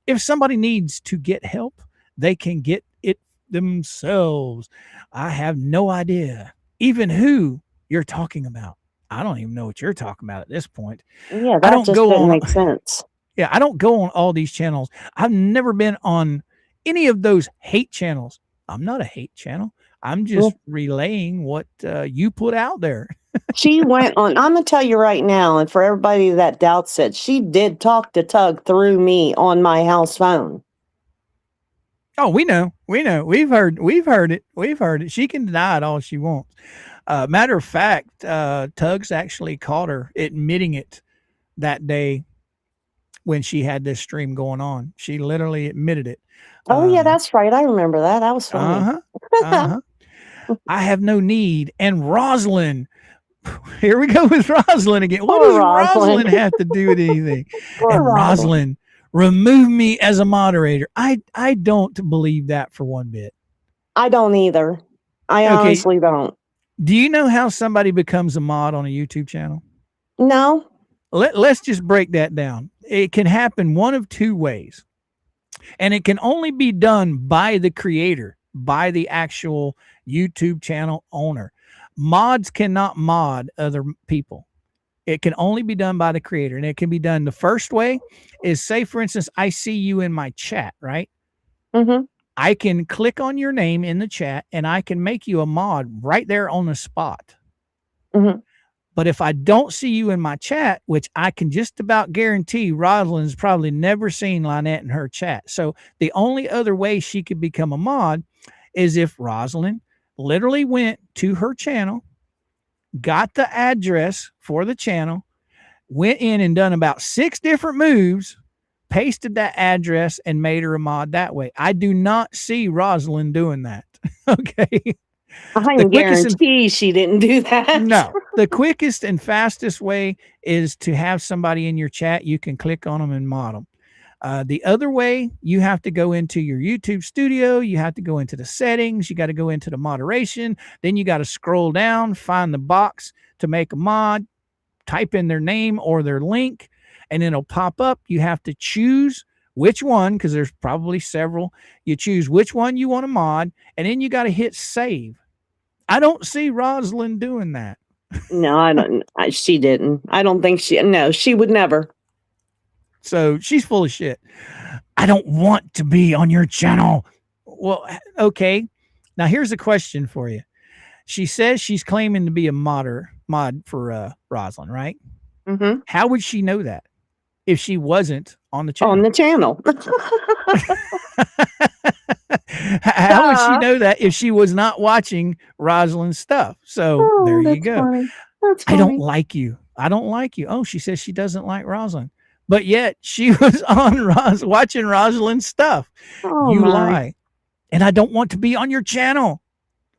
If somebody needs to get help, they can get it themselves. I have no idea even who you're talking about. I don't even know what you're talking about at this point. Yeah, that just didn't make sense. Yeah, I don't go on all these channels. I've never been on any of those hate channels. I'm not a hate channel. I'm just relaying what you put out there. She went on, I'm going to tell you right now, and for everybody that doubts it, she did talk to Tug through me on my house phone. Oh, we know. We've heard it. She can deny it all she wants. Matter of fact, Tug's actually caught her admitting it that day when she had this stream going on. She literally admitted it. Oh, yeah, that's right. I remember that. That was funny. I have no need. And Rosalind, here we go with Rosalind again. What does Rosalind have to do with anything? And Rosalind, remove me as a moderator. I don't believe that for one bit. I don't either. I honestly don't. Do you know how somebody becomes a mod on a YouTube channel? No. Let's just break that down. It can happen one of two ways. And it can only be done by the creator, by the actual YouTube channel owner. Mods cannot mod other people. It can only be done by the creator. And it can be done the first way is, say, for instance, I see you in my chat, right? Mm-hmm. I can click on your name in the chat and I can make you a mod right there on the spot. Mm-hmm. But if I don't see you in my chat, which I can just about guarantee Rosalind's probably never seen Lynette in her chat. So the only other way she could become a mod is if Rosalind literally went to her channel, got the address for the channel, went in and done about 6 different moves, pasted that address and made her a mod that way. I do not see Rosalind doing that. Okay. I can guarantee she didn't do that. No, the quickest and fastest way is to have somebody in your chat. You can click on them and mod them. The other way, you have to go into your YouTube studio. You have to go into the settings. You got to go into the moderation. Then you got to scroll down, find the box to make a mod, type in their name or their link, and it'll pop up. You have to choose which one, because there's probably several. You choose which one you want to mod, and then you got to hit save. I don't see Rosalind doing that. No, I don't. She didn't. I don't think she. No, she would never. So she's full of shit. I don't want to be on your channel. Well, okay. Now here's a question for you. She says she's claiming to be a mod for Rosalind, right? Mm-hmm. How would she know that if she wasn't on the channel? On the channel. How would she know that if she was not watching Rosalind's stuff? So there you go. Funny. That's funny. I don't like you. I don't like you. Oh, she says she doesn't like Rosalind, but yet she was on watching Rosalind's stuff. Oh, You my. lie. And I don't want to be on your channel.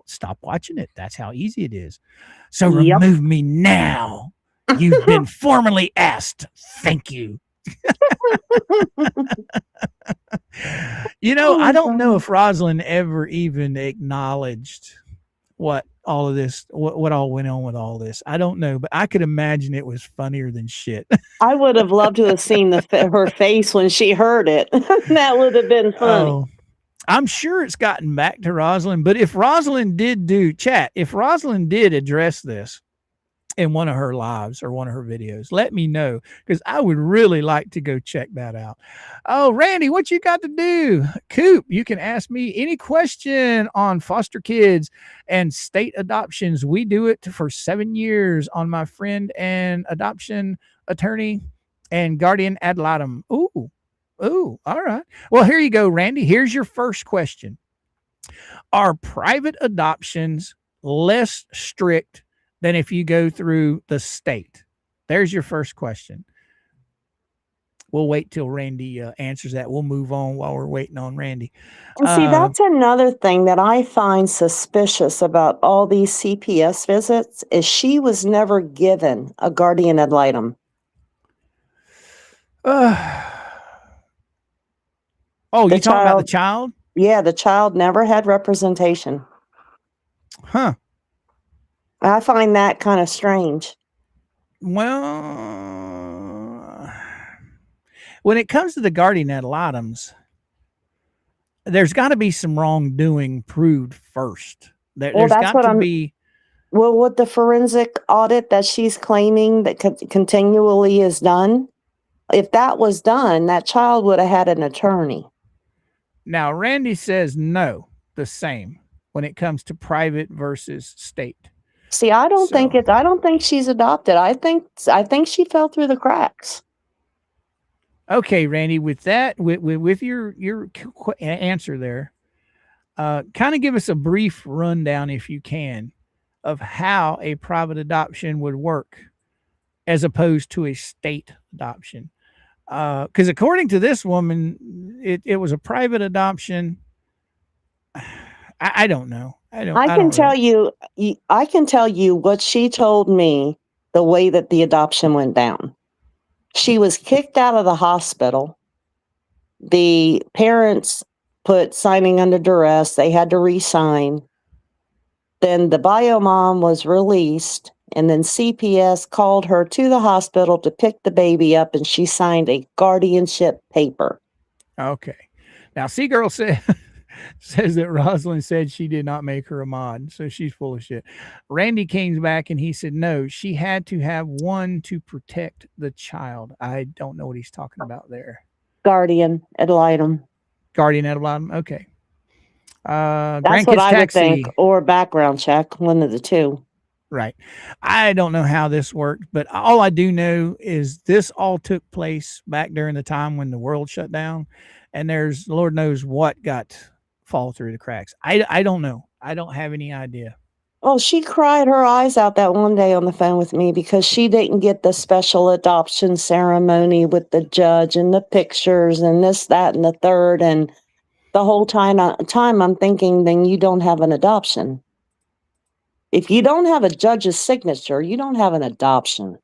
Stop watching it. That's how easy it is. So Yep. remove me now. You've been formally asked. Thank you. I don't know if Rosalind ever even acknowledged what all of this, what all went on with all this. I don't know, but I could imagine it was funnier than shit. I would have loved to have seen her face when she heard it. That would have been funny. Oh, I'm sure it's gotten back to Rosalind, but if Rosalind did address this in one of her lives or one of her videos, let me know, because I would really like to go check that out. Oh, Randy, what you got to do? Coop, you can ask me any question on foster kids and state adoptions. We do it for 7 years on my friend and adoption attorney and guardian ad litem. Ooh, all right. Well, here you go, Randy. Here's your first question. Are private adoptions less strict than if you go through the state? There's your first question. We'll wait till Randy answers that. We'll move on while we're waiting on Randy. And see, that's another thing that I find suspicious about all these CPS visits is she was never given a guardian ad litem. Oh, you talking about the child? Yeah, the child never had representation. Huh. I find that kind of strange. Well, when it comes to the guardian ad litems, there's got to be some wrongdoing proved first. There's got to be. Well, with the forensic audit that she's claiming that continually is done, if that was done, that child would have had an attorney. Now, Randy says no, the same when it comes to private versus state. See, I don't think she's adopted. I think she fell through the cracks. Okay, Randy, with that, with your answer there, kind of give us a brief rundown, if you can, of how a private adoption would work as opposed to a state adoption. Because according to this woman, it was a private adoption. I don't know. I can tell you what she told me, the way that the adoption went down. She was kicked out of the hospital. The parents put signing under duress. They had to re-sign. Then the bio mom was released, and then CPS called her to the hospital to pick the baby up, and she signed a guardianship paper. Okay. Now, Seagirl says that Rosalind said she did not make her a mod, so she's full of shit. Randy came back and he said, no, she had to have one to protect the child. I don't know what he's talking about there. Guardian ad litem. Guardian ad litem. Okay. That's what I would think, or background check, one of the two. Right. I don't know how this worked, but all I do know is this all took place back during the time when the world shut down, and there's Lord knows what fall through the cracks. I don't know. I don't have any idea. Oh, she cried her eyes out that one day on the phone with me because she didn't get the special adoption ceremony with the judge and the pictures and this, that, and the third. And the whole time I'm thinking, then you don't have an adoption. If you don't have a judge's signature, you don't have an adoption.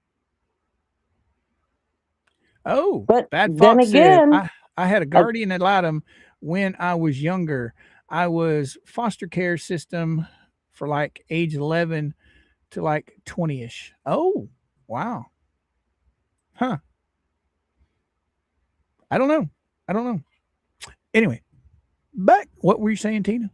Oh, but Bad Fox said, I had a guardian ad litem when I was younger. I was foster care system for like age 11 to like 20-ish. Oh, wow. Huh. I don't know. I don't know. Anyway, back. What were you saying, Tina?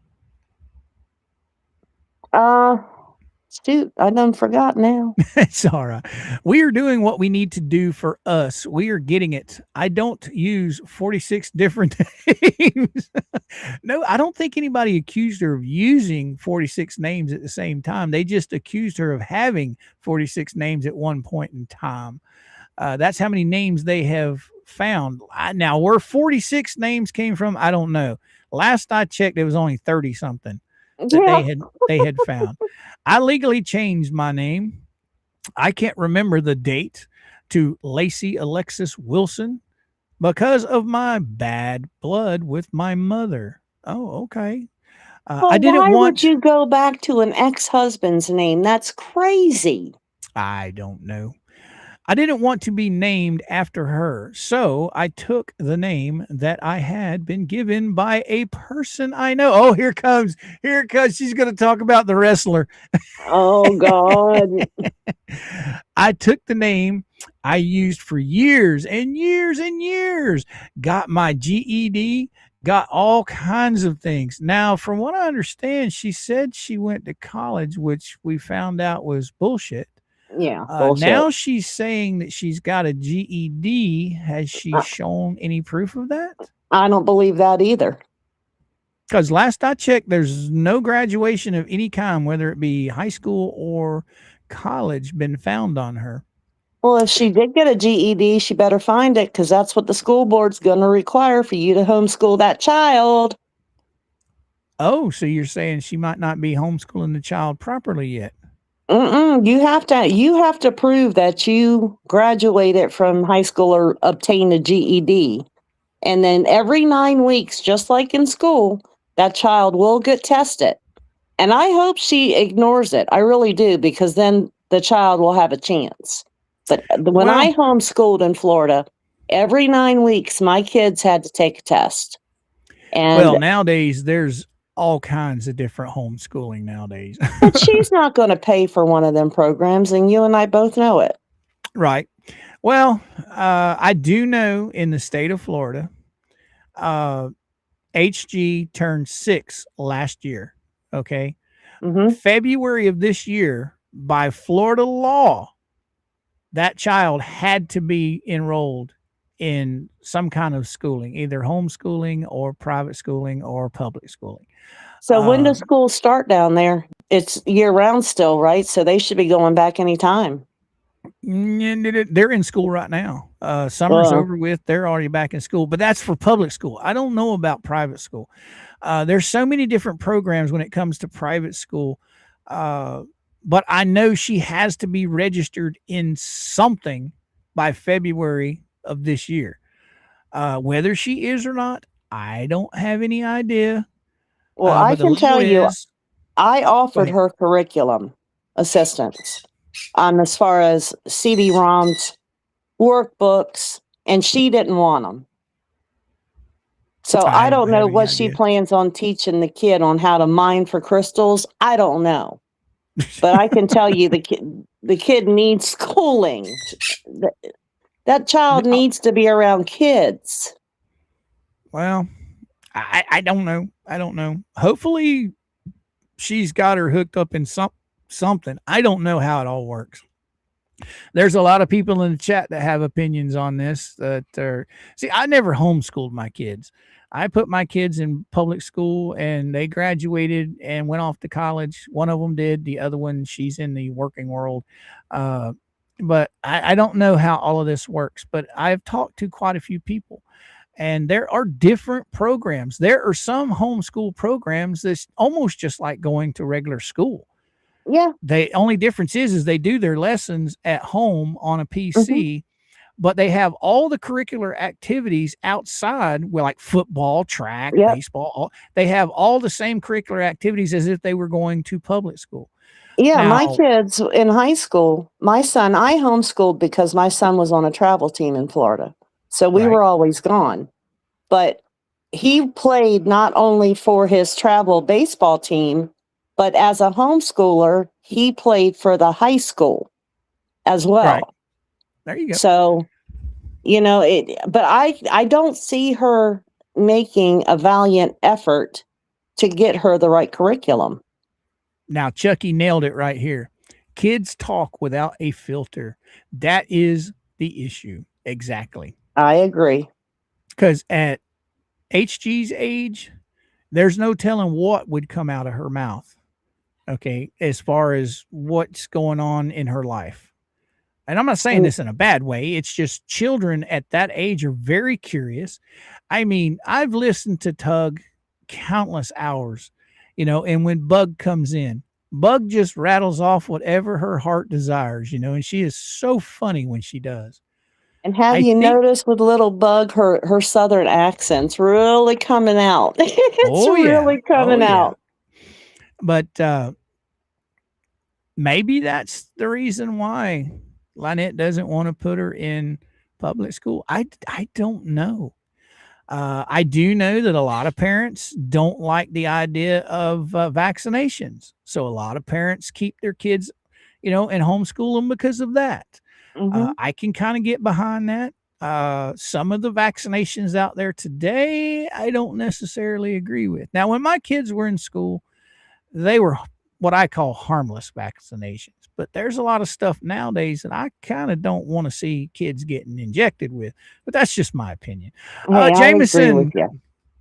Shoot, I done forgot now. It's all right. We are doing what we need to do for us. We are getting it. I don't use 46 different names. No, I don't think anybody accused her of using 46 names at the same time. They just accused her of having 46 names at one point in time. That's how many names they have found. Now, where 46 names came from, I don't know. Last I checked, it was only 30 something that they had found. I legally changed my name. I can't remember the date to Lacey Alexis Wilson because of my bad blood with my mother. Oh, okay. Well, I didn't why want. would you go back to an ex-husband's name? That's crazy. I don't know. I didn't want to be named after her, so I took the name that I had been given by a person I know. Oh, here comes. She's going to talk about the wrestler. Oh, God. I took the name I used for years and years and years, got my GED, got all kinds of things. Now, from what I understand, she said she went to college, which we found out was bullshit. Yeah, bullshit. Now she's saying that she's got a GED. Has she shown any proof of that? I don't believe that either. Because last I checked, there's no graduation of any kind, whether it be high school or college, been found on her. Well, if she did get a GED, she better find it, because that's what the school board's going to require for you to homeschool that child. Oh, so you're saying she might not be homeschooling the child properly yet? You have to prove that you graduated from high school or obtained a GED. And then every 9 weeks, just like in school, that child will get tested. And I hope she ignores it. I really do, because then the child will have a chance. But when I homeschooled in Florida, every 9 weeks, my kids had to take a test. And nowadays, there's all kinds of different homeschooling nowadays. But she's not going to pay for one of them programs, and you and I both know it. Right. Well, I do know in the state of Florida, HG turned 6 last year. Okay. Mm-hmm. February of this year, by Florida law, that child had to be enrolled in some kind of schooling, either homeschooling or private schooling or public schooling. So when does school start down there? It's year-round still, right? So they should be going back anytime. They're in school right now. Summer's over with. They're already back in school, but that's for public school. I don't know about private school. There's so many different programs when it comes to private school. But I know she has to be registered in something by February of this year. Whether she is or not, I don't have any idea. Well, I can tell you, I offered her curriculum assistance as far as CD-ROMs, workbooks, and she didn't want them. So I don't know what she plans on teaching the kid on how to mine for crystals. I don't know. But I can tell you the kid needs schooling. That child needs to be around kids. Well, I don't know. I don't know. Hopefully she's got her hooked up in something. I don't know how it all works. There's a lot of people in the chat that have opinions on this see, I never homeschooled my kids. I put my kids in public school and they graduated and went off to college. One of them did. The other one, she's in the working world. But I don't know how all of this works, but I've talked to quite a few people. And there are different programs. There are some homeschool programs that's almost just like going to regular school. Yeah. The only difference is they do their lessons at home on a PC, but they have all the curricular activities outside, like football, track, baseball. They have all the same curricular activities as if they were going to public school. Yeah, now, my kids in high school, my son, I homeschooled because my son was on a travel team in Florida. So we were always gone. But he played not only for his travel baseball team, but as a homeschooler, he played for the high school as well. Right. There you go. So You know, but I don't see her making a valiant effort to get her the right curriculum. Now, Chucky nailed it right here. Kids talk without a filter. That is the issue. Exactly. I agree. Because at HG's age, there's no telling what would come out of her mouth. Okay. As far as what's going on in her life. And I'm not saying this in a bad way. It's just children at that age are very curious. I mean, I've listened to Tug countless hours, you know, and when Bug comes in, Bug just rattles off whatever her heart desires, you know, and she is so funny when she does. And have you noticed with little Bug, her southern accent's really coming out. It's really coming out. But maybe that's the reason why Lynette doesn't want to put her in public school. I don't know. I do know that a lot of parents don't like the idea of vaccinations. So a lot of parents keep their kids, you know, and homeschool them because of that. I can kind of get behind that. Some of the vaccinations out there today, I don't necessarily agree with. Now, when my kids were in school, they were what I call harmless vaccinations. But there's a lot of stuff nowadays that I kind of don't want to see kids getting injected with. But that's just my opinion.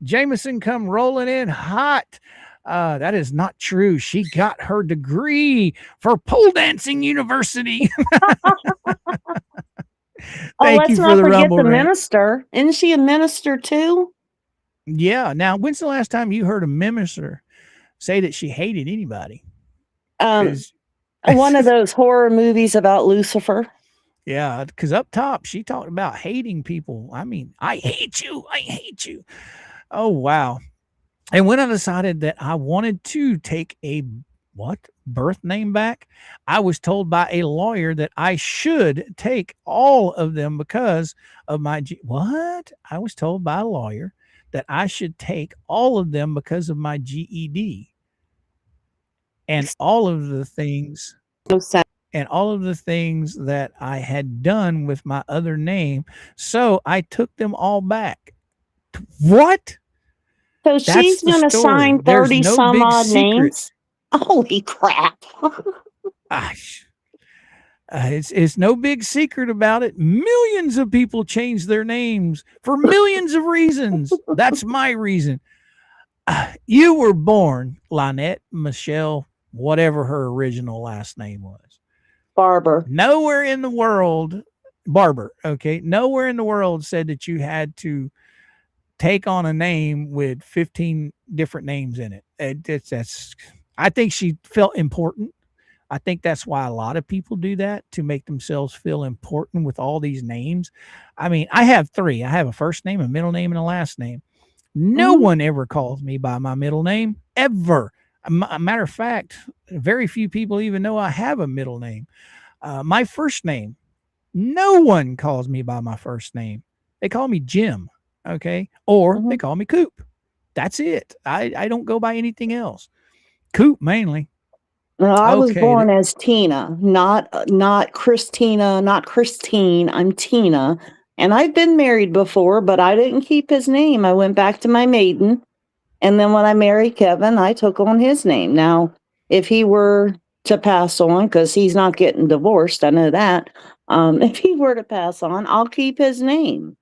Jameson come rolling in hot. That is not true. She got her degree for pole dancing university. Thank you for the rumble, the minister. Isn't she a minister too? Yeah. Now, when's the last time you heard a minister say that she hated anybody? One of those horror movies about Lucifer. Yeah, because up top she talked about hating people. I mean, I hate you. I hate you. Oh, wow. And when I decided that I wanted to take a birth name back, I was told by a lawyer that I should take all of them because of my I was told by a lawyer that I should take all of them because of my GED. And all of the things that I had done with my other name. So I took them all back. What? So she's going to sign 30 some odd names? Holy crap. It's no big secret about it. Millions of people change their names for millions of reasons. That's my reason. You were born Lynette Michelle, whatever her original last name was. Barber. Nowhere in the world, Barber, okay? Nowhere in the world said that you had to take on a name with 15 different names in it. I think she felt important. I think that's why a lot of people do that, to make themselves feel important with all these names. I mean, I have 3. I have a first name, a middle name, and a last name. No one ever calls me by my middle name, ever. A matter of fact, very few people even know I have a middle name. My first name, no one calls me by my first name. They call me Jim, okay? Or they call me Coop. That's it. I don't go by anything else. Coop mainly. No, I was born as Tina, not Christina, not Christine. I'm Tina. And I've been married before, but I didn't keep his name. I went back to my maiden. And then when I married Kevin, I took on his name. Now, if he were to pass on, because he's not getting divorced, I know that. If he were to pass on, I'll keep his name.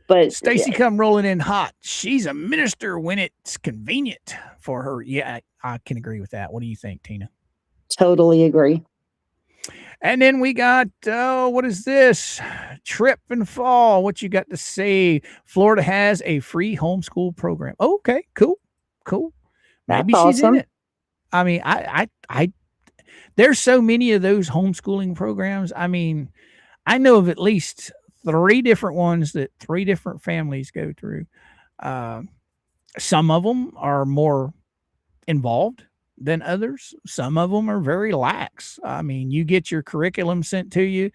But Stacy come rolling in hot. She's a minister when it's convenient for her. Yeah, I can agree with that. What do you think, Tina? Totally agree. And then we got, what is this? Trip and Fall. What you got to say? Florida has a free homeschool program. Okay, cool. Maybe That's she's awesome. in it. I mean, I there's so many of those homeschooling programs. I mean, I know of at least 3 different ones that 3 different families go through. Some of them are more involved than others. Some of them are very lax. I mean, you get your curriculum sent to you.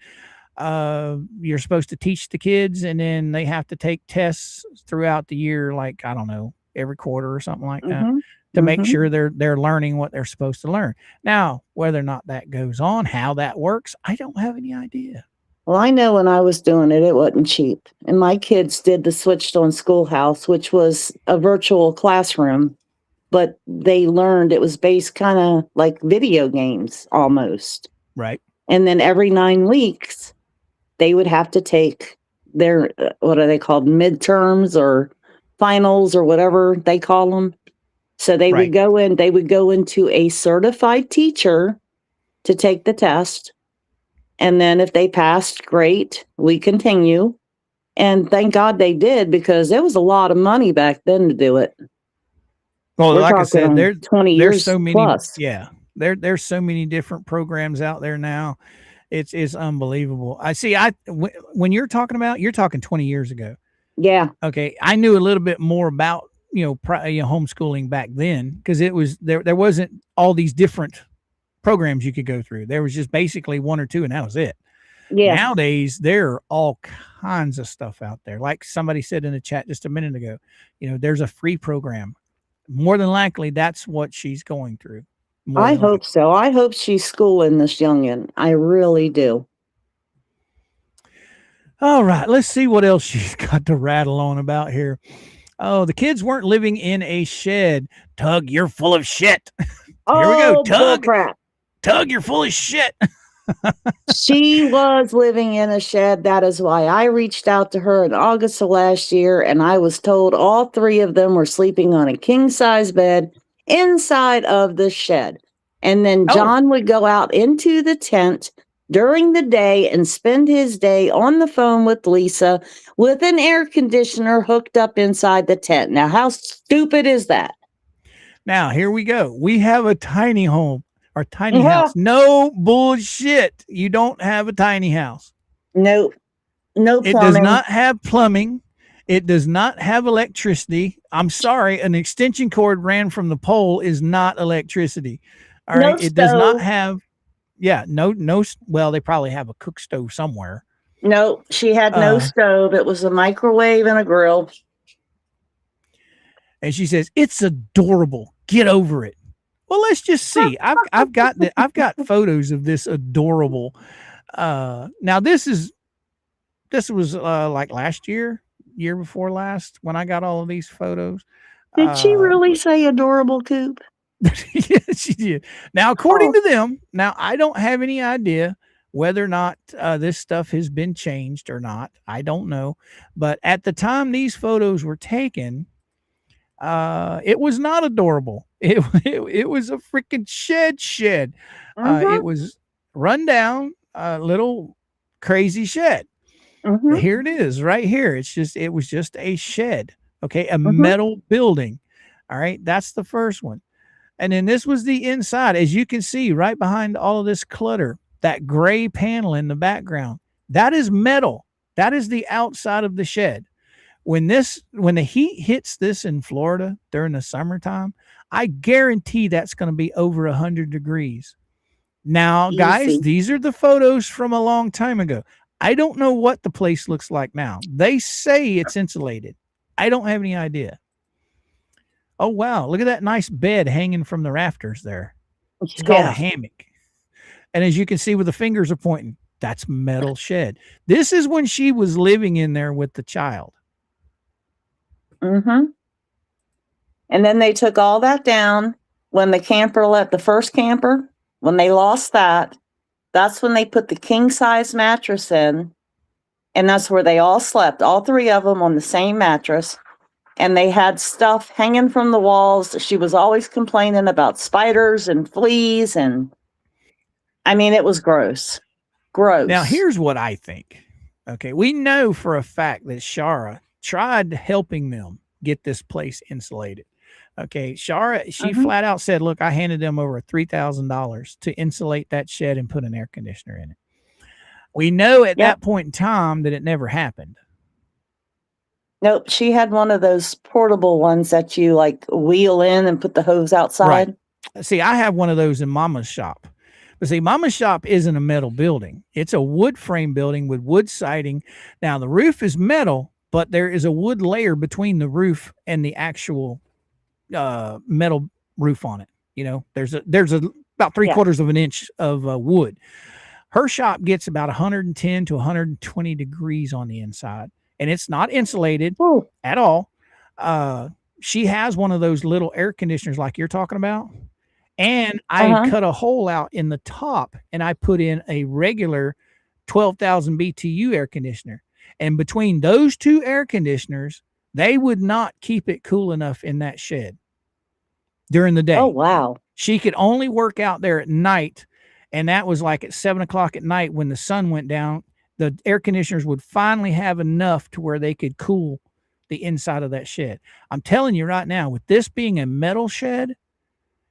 You're supposed to teach the kids, and then they have to take tests throughout the year, like, I don't know, every quarter or something like that, to make sure they're learning what they're supposed to learn. Now, whether or not that goes on, how that works, I don't have any idea. Well, I know when I was doing it, it wasn't cheap. And my kids did the switched on schoolhouse, which was a virtual classroom, but they learned it was based kind of like video games almost. Right. And then every 9 weeks, they would have to take their, what are they called, midterms or finals or whatever they call them. So they Right. would go in, they would go into a certified teacher to take the test. And then if they passed, great, we continue. And thank God they did, because it was a lot of money back then to do it. Well, We're like I said, talking 20 there's years so many. plus. Yeah, there's so many different programs out there now. It's unbelievable. I see. When you're talking 20 years ago. Yeah. Okay, I knew a little bit more about homeschooling back then, because it was there wasn't all these different programs you could go through. There was just basically one or two, and that was it. Yeah. Nowadays, there are all kinds of stuff out there. Like somebody said in the chat just a minute ago, there's a free program. More than likely, that's what she's going through. I hope so. I hope she's schooling this youngin'. I really do. All right, let's see what else she's got to rattle on about here. Oh, the kids weren't living in a shed. Tug, you're full of shit. Here we go, Tug. Crap. Tug, you're full of shit. She was living in a shed. That is why I reached out to her in August of last year, and I was told all 3 of them were sleeping on a king-size bed inside of the shed. And then John would go out into the tent during the day and spend his day on the phone with Lisa with an air conditioner hooked up inside the tent. Now, how stupid is that? Now, here we go. We have a tiny home or tiny house. No bullshit. You don't have a tiny house. Nope. No plumbing. It does not have plumbing. It does not have electricity. I'm sorry. An extension cord ran from the pole is not electricity. All right. No it does not have. Yeah. No. Well, they probably have a cook stove somewhere. No, she had no stove. It was a microwave and a grill. And she says, "It's adorable. Get over it." Well, let's just see. I've got photos of this adorable. Now this was like last year before last, when I got all of these photos. Did she really say adorable, Coop? Yeah, she did. Now, according to them, now I don't have any idea whether or not this stuff has been changed or not. I don't know. But at the time these photos were taken, it was not adorable. It was a freaking shed. It was run down, little crazy shed. Here it is right here. It was just a shed. Okay. A metal building. All right. That's the first one. And then this was the inside, as you can see right behind all of this clutter, that gray panel in the background. That is metal. That is the outside of the shed. When the heat hits this in Florida during the summertime, I guarantee that's going to be over 100 degrees. Now, guys, these are the photos from a long time ago. I don't know what the place looks like now. They say it's insulated. I don't have any idea. Oh, wow. Look at that nice bed hanging from the rafters there. It's called a hammock. And as you can see where the fingers are pointing, that's metal shed. This is when she was living in there with the child. And then they took all that down when the first camper, when they lost that, that's when they put the king-size mattress in. And that's where they all slept, all 3 of them on the same mattress. And they had stuff hanging from the walls. She was always complaining about spiders and fleas. And I mean, it was gross. Gross. Now, here's what I think. Okay. We know for a fact that Shara tried helping them get this place insulated. Okay. Shara, she flat out said, look, I handed them over $3,000 to insulate that shed and put an air conditioner in it. We know at that point in time that it never happened. Nope. She had one of those portable ones that you like wheel in and put the hose outside. Right. See, I have one of those in Mama's shop. But see, Mama's shop isn't a metal building. It's a wood frame building with wood siding. Now, the roof is metal, but there is a wood layer between the roof and the actual metal roof on it. There's about 3/4 of an inch of wood. Her shop gets about 110 to 120 degrees on the inside, and it's not insulated Ooh. at all. She has one of those little air conditioners like you're talking about. And I cut a hole out in the top and I put in a regular 12,000 BTU air conditioner. And between those two air conditioners, they would not keep it cool enough in that shed during the day. Oh, wow. She could only work out there at night. And that was like at 7:00 at night when the sun went down. The air conditioners would finally have enough to where they could cool the inside of that shed. I'm telling you right now, with this being a metal shed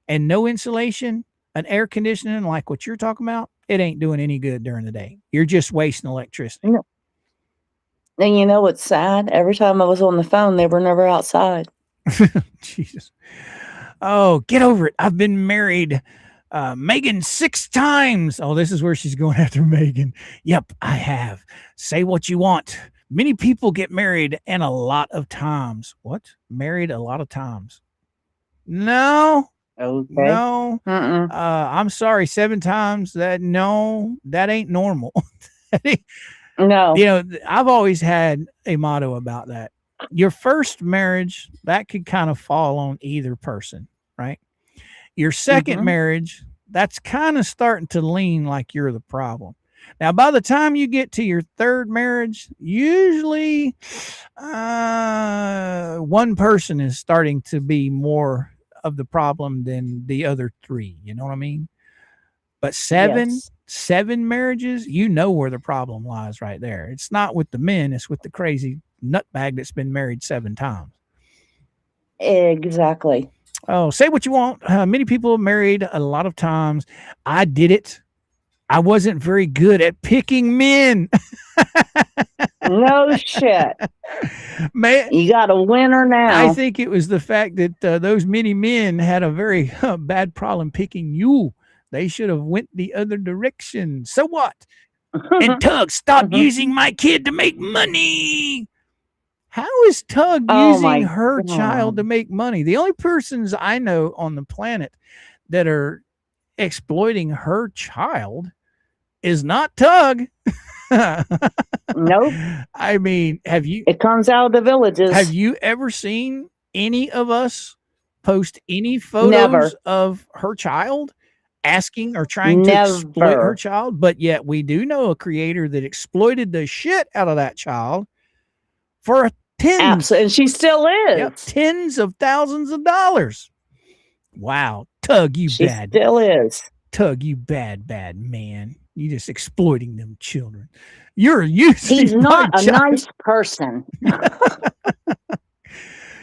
and no insulation, an air conditioning like what you're talking about, it ain't doing any good during the day. You're just wasting electricity. No. And you know what's sad? Every time I was on the phone, they were never outside. Jesus. Oh, get over it. I've been married, Megan, 6 times. Oh, this is where she's going after Megan. Yep, I have. Say what you want. Many people get married and a lot of times. What? Married a lot of times. No. Okay. No. I'm sorry, 7 times. That ain't normal. No. You know, I've always had a motto about that. Your first marriage, that could kind of fall on either person, right? Your second marriage, that's kind of starting to lean like you're the problem. Now, by the time you get to your third marriage, usually one person is starting to be more of the problem than the other 3. You know what I mean? But 7 marriages, you know where the problem lies right there. It's not with the men, it's with the crazy nutbag that's been married 7 times. Exactly. Oh, say what you want. Many people are married a lot of times. I did it. I wasn't very good at picking men. No shit. Man, you got a winner now. I think it was the fact that those many men had a very bad problem picking you. They should have went the other direction. So what? And Tug, stop using my kid to make money. How is Tug using her child to make money? The only persons I know on the planet that are exploiting her child is not Tug. Nope. I mean, it comes out of the villages. Have you ever seen any of us post any photos of her child asking or trying to exploit her child? But yet we do know a creator that exploited the shit out of that child for tens. And she still is. Yep, tens of thousands of dollars. Wow. Tug, you she bad. Still is. Tug, you bad man. You just exploiting them children. You're using He's not a child. nice person.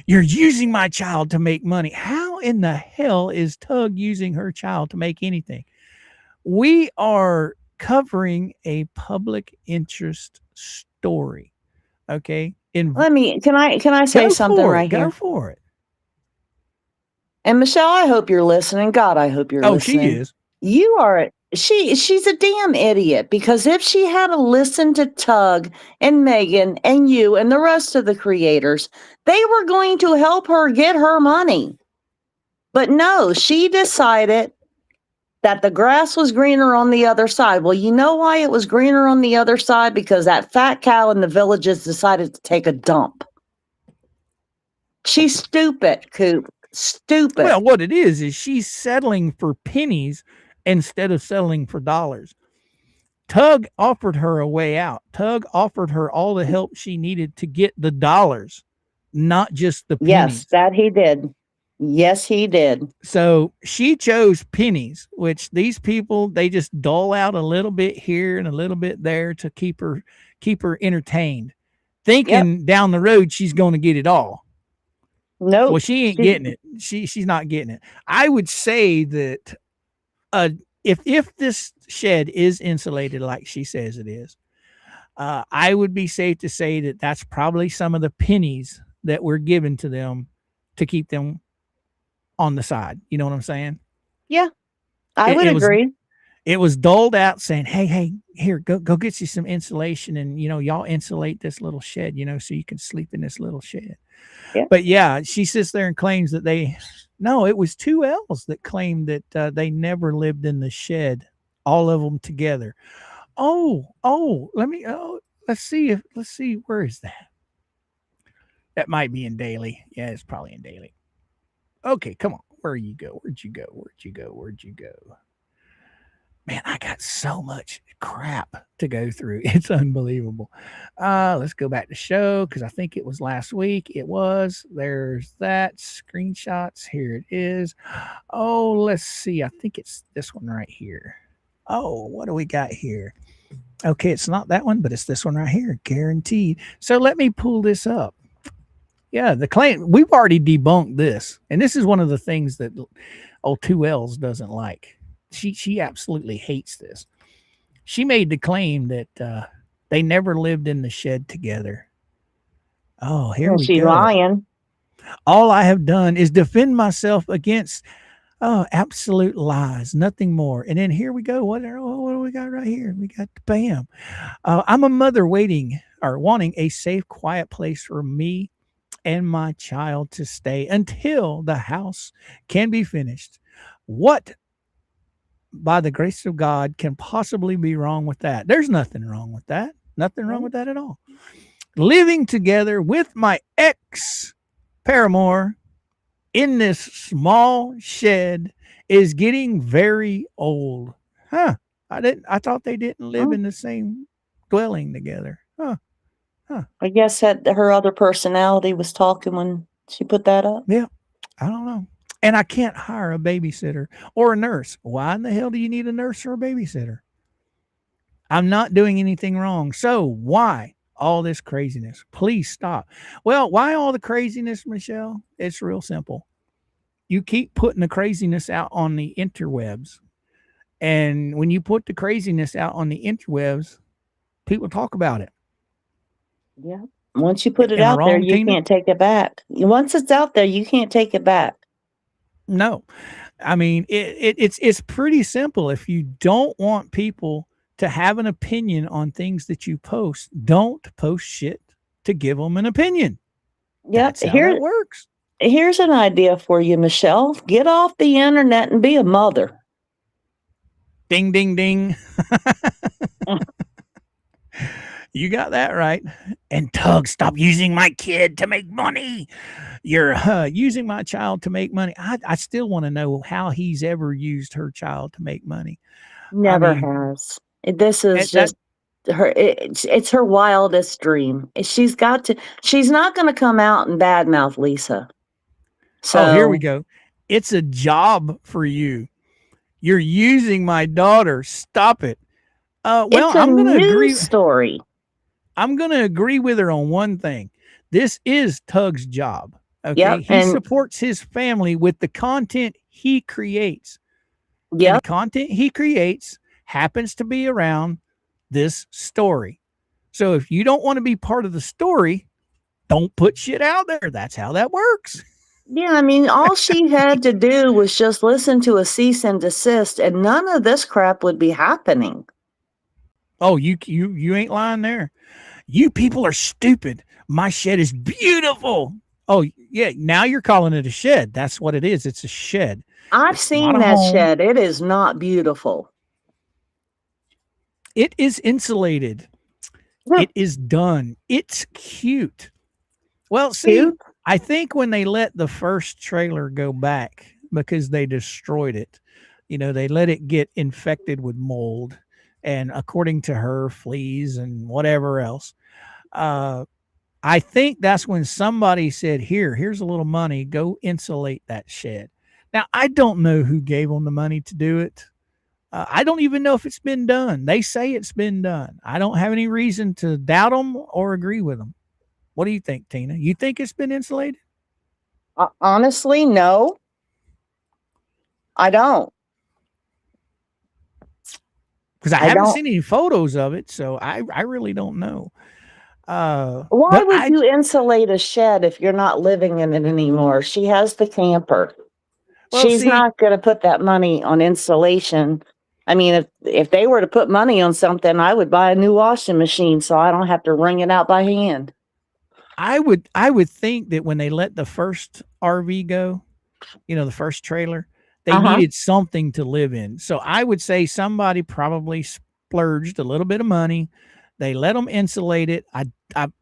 You're using my child to make money. How in the hell is Tug using her child to make anything? We are covering a public interest story. Okay. Can I say something right here? Go for it. And Michelle, I hope you're listening. God, I hope you're listening. Oh, she is. You are. She's a damn idiot, because if she had to listen to Tug and Megan and you and the rest of the creators, they were going to help her get her money. But no, she decided that the grass was greener on the other side. Well, you know why it was greener on the other side? Because that fat cow in the villages decided to take a dump. She's stupid, Coop. Stupid. Well, what it is she's settling for pennies instead of settling for dollars. Tug offered her a way out. Tug offered her all the help she needed to get the dollars, not just the pennies. Yes, that he did. Yes, he did. So she chose pennies, which these people, they just dole out a little bit here and a little bit there to keep her entertained, thinking down the road she's going to get it all. No, well, she ain't getting it. She's not getting it. I would say that if this shed is insulated like she says it is, I would be safe to say that that's probably some of the pennies that were given to them to keep them on the side. You know what I'm saying? Yeah, I would agree. It was doled out saying, hey, here, go get you some insulation, and y'all insulate this little shed, so you can sleep in this little shed. Yeah. But yeah, she sits there and claims that it was 2 L's that claimed that they never lived in the shed all of them together. Let's see, where is that? That might be in daily. Yeah, it's probably in daily. Okay, come on. Where'd you go? Man, I got so much crap to go through. It's unbelievable. Let's go back to show because I think it was last week. It was. There's that. Screenshots. Here it is. Oh, let's see. I think it's this one right here. Oh, what do we got here? Okay, it's not that one, but it's this one right here. Guaranteed. So let me pull this up. Yeah, the claim, we've already debunked this. And this is one of the things that old 2Ls doesn't like. She absolutely hates this. She made the claim that they never lived in the shed together. Oh, here we She's go. lying. All I have done is defend myself against absolute lies, nothing more. And then here we go. What do we got right here? We got the bam. I'm a mother wanting a safe, quiet place for me and my child to stay until the house can be finished. What, by the grace of God, can possibly be wrong with that? There's nothing wrong with that. Nothing wrong with that at all. Living together with my ex paramour in this small shed is getting very old. Huh. I thought they didn't live in the same dwelling together. Huh. I guess that her other personality was talking when she put that up. Yeah. I don't know. And I can't hire a babysitter or a nurse. Why in the hell do you need a nurse or a babysitter? I'm not doing anything wrong. So why all this craziness? Please stop. Well, why all the craziness, Michelle? It's real simple. You keep putting the craziness out on the interwebs. And when you put the craziness out on the interwebs, people talk about it. Yeah. Once you put it Am I out there, wrong, you Tina? can't take it back. Once it's out there, you can't take it back. No. I mean, it's pretty simple. If you don't want people to have an opinion on things that you post, don't post shit to give them an opinion. Yep. That's how that works. Here's an idea for you, Michelle. Get off the internet and be a mother. Ding, ding, ding. You got that right. And Tug, stop using my kid to make money. You're using my child to make money. I still want to know how he's ever used her child to make money. Never has. This is just her. It's her wildest dream. She's not going to come out and badmouth Lisa. So here we go. It's a job for you. You're using my daughter. Stop it. Well, I'm going to agree. Story. I'm going to agree with her on one thing. This is Tug's job. Okay. Yep, he supports his family with the content he creates. Yeah. The content he creates happens to be around this story. So if you don't want to be part of the story, don't put shit out there. That's how that works. Yeah, I mean, all she had to do was just listen to a cease and desist, and none of this crap would be happening. Oh, you ain't lying there. You people are stupid. My shed is beautiful. Oh, yeah. Now you're calling it a shed. That's what it is. It's a shed. I've seen that shed. It is not beautiful. It is insulated. It is done. It's cute. Well, see, I think when they let the first trailer go back because they destroyed it, they let it get infected with mold. And according to her, fleas and whatever else. I think that's when somebody said, here's a little money, go insulate that shed. Now, I don't know who gave them the money to do it. I don't even know if it's been done. They say it's been done. I don't have any reason to doubt them or agree with them. What do you think, Tina? You think it's been insulated? Honestly, no. I don't. Because I haven't seen any photos of it, so I really don't know. Why would you insulate a shed if you're not living in it anymore? She has the camper. Well, she's not going to put that money on insulation. I mean, if they were to put money on something, I would buy a new washing machine so I don't have to wring it out by hand. I would think that when they let the first RV go, the first trailer, They needed something to live in. So I would say somebody probably splurged a little bit of money. They let them insulate it.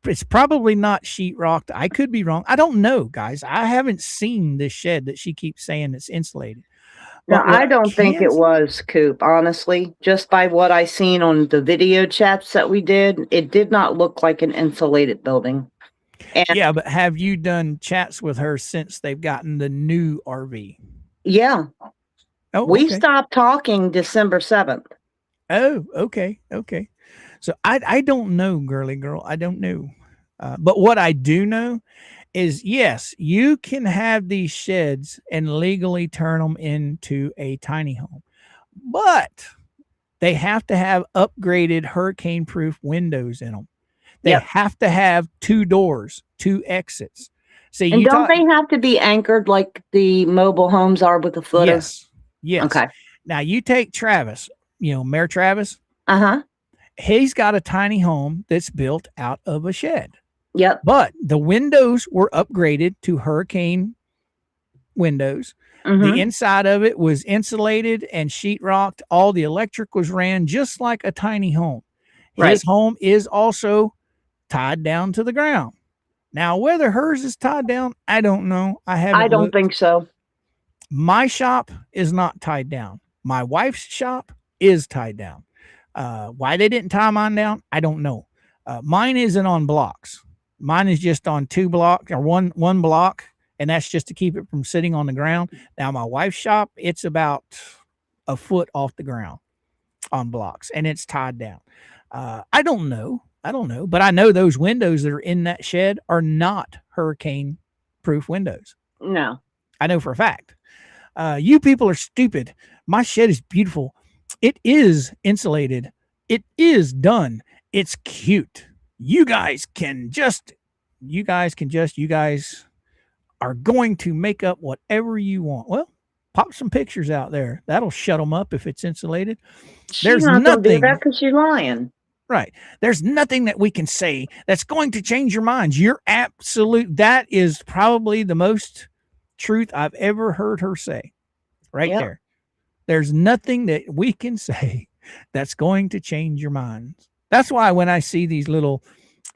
It's probably not sheetrocked. I could be wrong. I don't know, guys. I haven't seen this shed that she keeps saying it's insulated. No, But what I don't think it was, Coop, honestly. Just by what I seen on the video chats that we did, it did not look like an insulated building. And yeah, but have you done chats with her since they've gotten the new RV? yeah, Oh, we okay. stopped talking December 7th. Oh, okay. Okay. So I don't know, girly girl. I don't know. But what I do know is, yes, you can have these sheds and legally turn them into a tiny home, but they have to have upgraded hurricane-proof windows in them. They have to have 2 doors, 2 exits. See, and don't they have to be anchored like the mobile homes are with the footer? Yes. Yes. Okay. Now you take Travis, Mayor Travis. Uh-huh. He's got a tiny home that's built out of a shed. Yep. But the windows were upgraded to hurricane windows. The inside of it was insulated and sheetrocked. All the electric was ran just like a tiny home. His home is also tied down to the ground. Now, whether hers is tied down, I don't know. I don't think so. My shop is not tied down. My wife's shop is tied down. Why they didn't tie mine down, I don't know. Mine isn't on blocks. Mine is just on 2 blocks or one block, and that's just to keep it from sitting on the ground. Now, my wife's shop, it's about a foot off the ground on blocks, and it's tied down. I don't know, but I know those windows that are in that shed are not hurricane-proof windows. No. I know for a fact. You people are stupid. My shed is beautiful. It is insulated. It is done. It's cute. You guys are going to make up whatever you want. Well, pop some pictures out there. That'll shut them up if it's insulated. There's nothing. Do that because you're lying. Right. There's nothing that we can say that's going to change your minds. You're absolute. That is probably the most truth I've ever heard her say. Right there. There's nothing that we can say that's going to change your minds. That's why when I see these little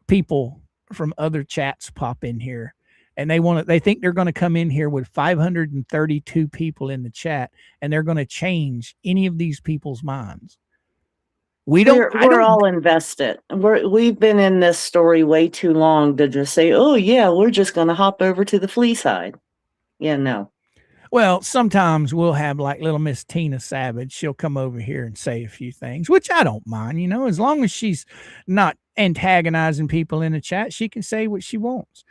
people from other chats pop in here and they think they're going to come in here with 532 people in the chat and they're going to change any of these people's minds. We're all invested. We've been in this story way too long to just say, oh yeah, we're just going to hop over to the flea side. Yeah, no. Well, sometimes we'll have like little Miss Tina Savage. She'll come over here and say a few things, which I don't mind, as long as she's not antagonizing people in the chat, she can say what she wants.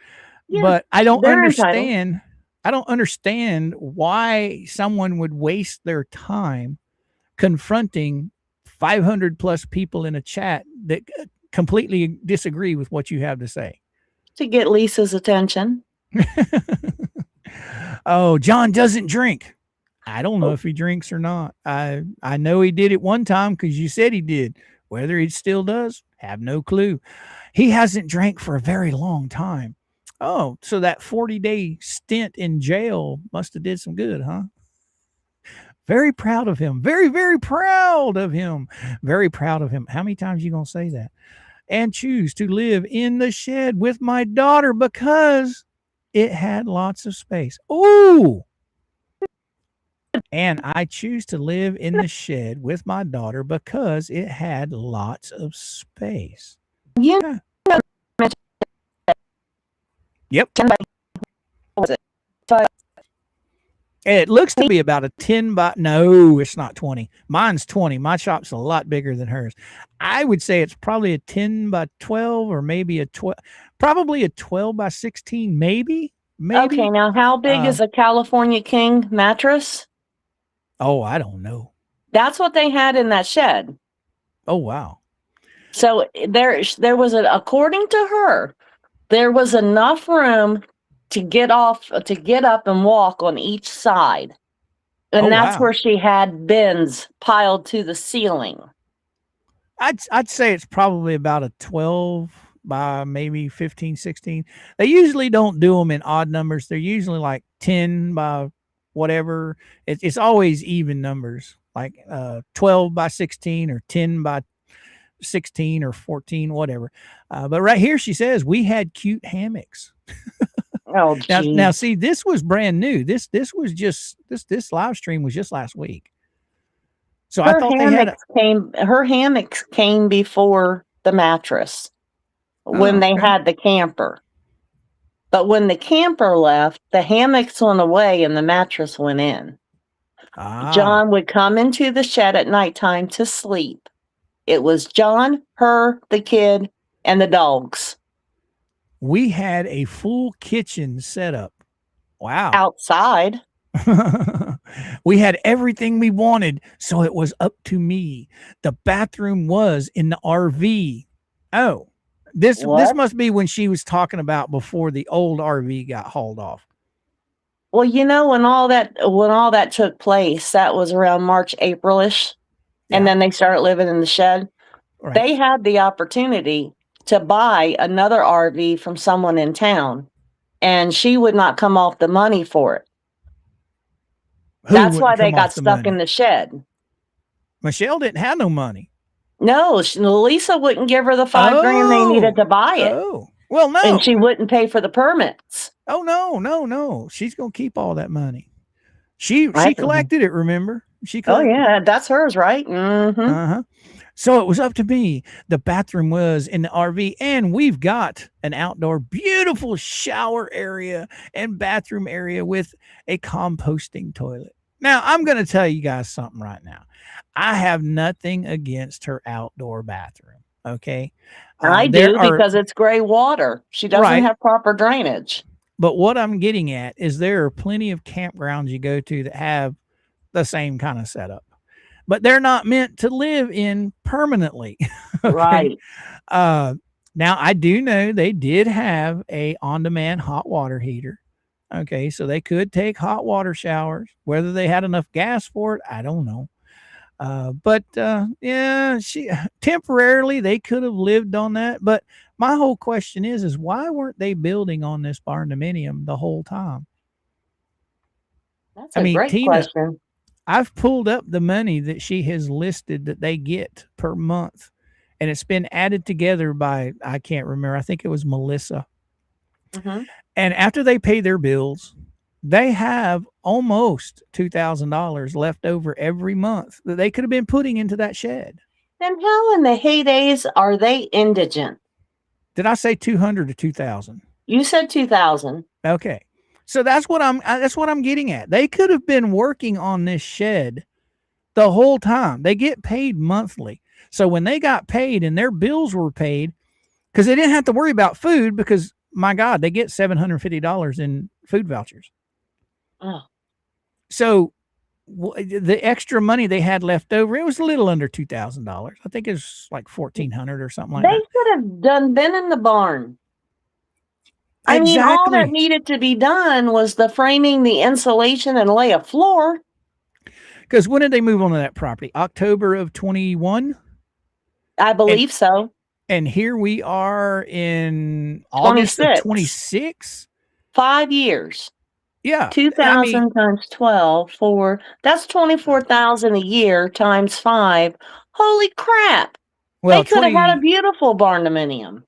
Yeah, but I don't understand. Entitled. I don't understand why someone would waste their time confronting 500 plus people in a chat that completely disagree with what you have to say. To get Lisa's attention. Oh, John doesn't drink. I don't know if he drinks or not. I know he did it one time because you said he did. Whether he still does, have no clue. He hasn't drank for a very long time. Oh, so that 40-day stint in jail must have did some good, huh? Very proud of him. Very, very proud of him. Very proud of him. How many times are you going to say that? And choose to live in the shed with my daughter because it had lots of space. Ooh. And I choose to live in the shed with my daughter because it had lots of space. Yeah. Yep. It looks to be about a 10 by, no, it's not 20. Mine's 20. My shop's a lot bigger than hers. I would say it's probably a 10 by 12 or maybe probably a 12 by 16, maybe. Okay, now how big is a California King mattress? Oh, I don't know. That's what they had in that shed. Oh, wow. So there was according to her, there was enough room to get up and walk on each side. And that's where she had bins piled to the ceiling. I'd say it's probably about a 12 by maybe 15, 16. They usually don't do them in odd numbers. They're usually like 10 by whatever. It's always even numbers, like 12 by 16 or 10 by 16 or 14, whatever. But right here, she says we had cute hammocks. Oh, Now, geez. see, this was brand new. This was just this live stream was just last week. So I Her thought they had. hammocks came before the mattress when they okay. had the camper. But when the camper left, the hammocks went away and the mattress went in. John would come into the shed at nighttime to sleep. It was John, her, the kid, and the dogs. We had a full kitchen set up. Wow. Outside. We had everything we wanted, so it was up to me. The bathroom was in the RV. Oh, this must be when she was talking about before the old RV got hauled off. Well, you know, when all that took place, that was around March, April-ish, and then they started living in the shed. Right. They had the opportunity to buy another RV from someone in town, and she would not come off the money for it. That's why they got stuck in the shed. Michelle didn't have no money. No, Lisa wouldn't give her the $5,000 they needed to buy it. Oh, well, no. And she wouldn't pay for the permits. Oh, no. She's going to keep all that money. She collected it, remember? She collected yeah, that's hers, right? Mm-hmm. So it was up to me. The bathroom was in the RV, and we've got an outdoor beautiful shower area and bathroom area with a composting toilet. Now, I'm going to tell you guys something right now. I have nothing against her outdoor bathroom, okay? I do, because it's gray water. She doesn't have proper drainage. But what I'm getting at is there are plenty of campgrounds you go to that have the same kind of setup, but they're not meant to live in permanently. Okay? Right. Now, I do know they did have a on-demand hot water heater. Okay, so they could take hot water showers. Whether they had enough gas for it, I don't know. But she temporarily they could have lived on that. But my whole question is why weren't they building on this barndominium the whole time? That's a great question. I've pulled up the money that she has listed that they get per month, and it's been added together by, I can't remember, I think it was Melissa. Mm-hmm. And after they pay their bills, they have almost $2,000 left over every month that they could have been putting into that shed. Then how in the heydays are they indigent? Did I say 200 or 2,000? You said 2,000. Okay. So that's what I'm getting at. They could have been working on this shed the whole time. They get paid monthly. So when they got paid and their bills were paid, because they didn't have to worry about food, because my God, they get $750 in food vouchers. Oh. So the extra money they had left over, it was a little under $2,000. I think it was like $1,400 or something like that. They could have been in the barn. I mean, all that needed to be done was the framing, the insulation, and lay a floor. Because when did they move on to that property? October of 21? I believe so. And here we are in August of 26. 5 years. Yeah. 2,000 times 12, that's 24,000 a year times 5. Holy crap. Well, they could have had a beautiful barndominium.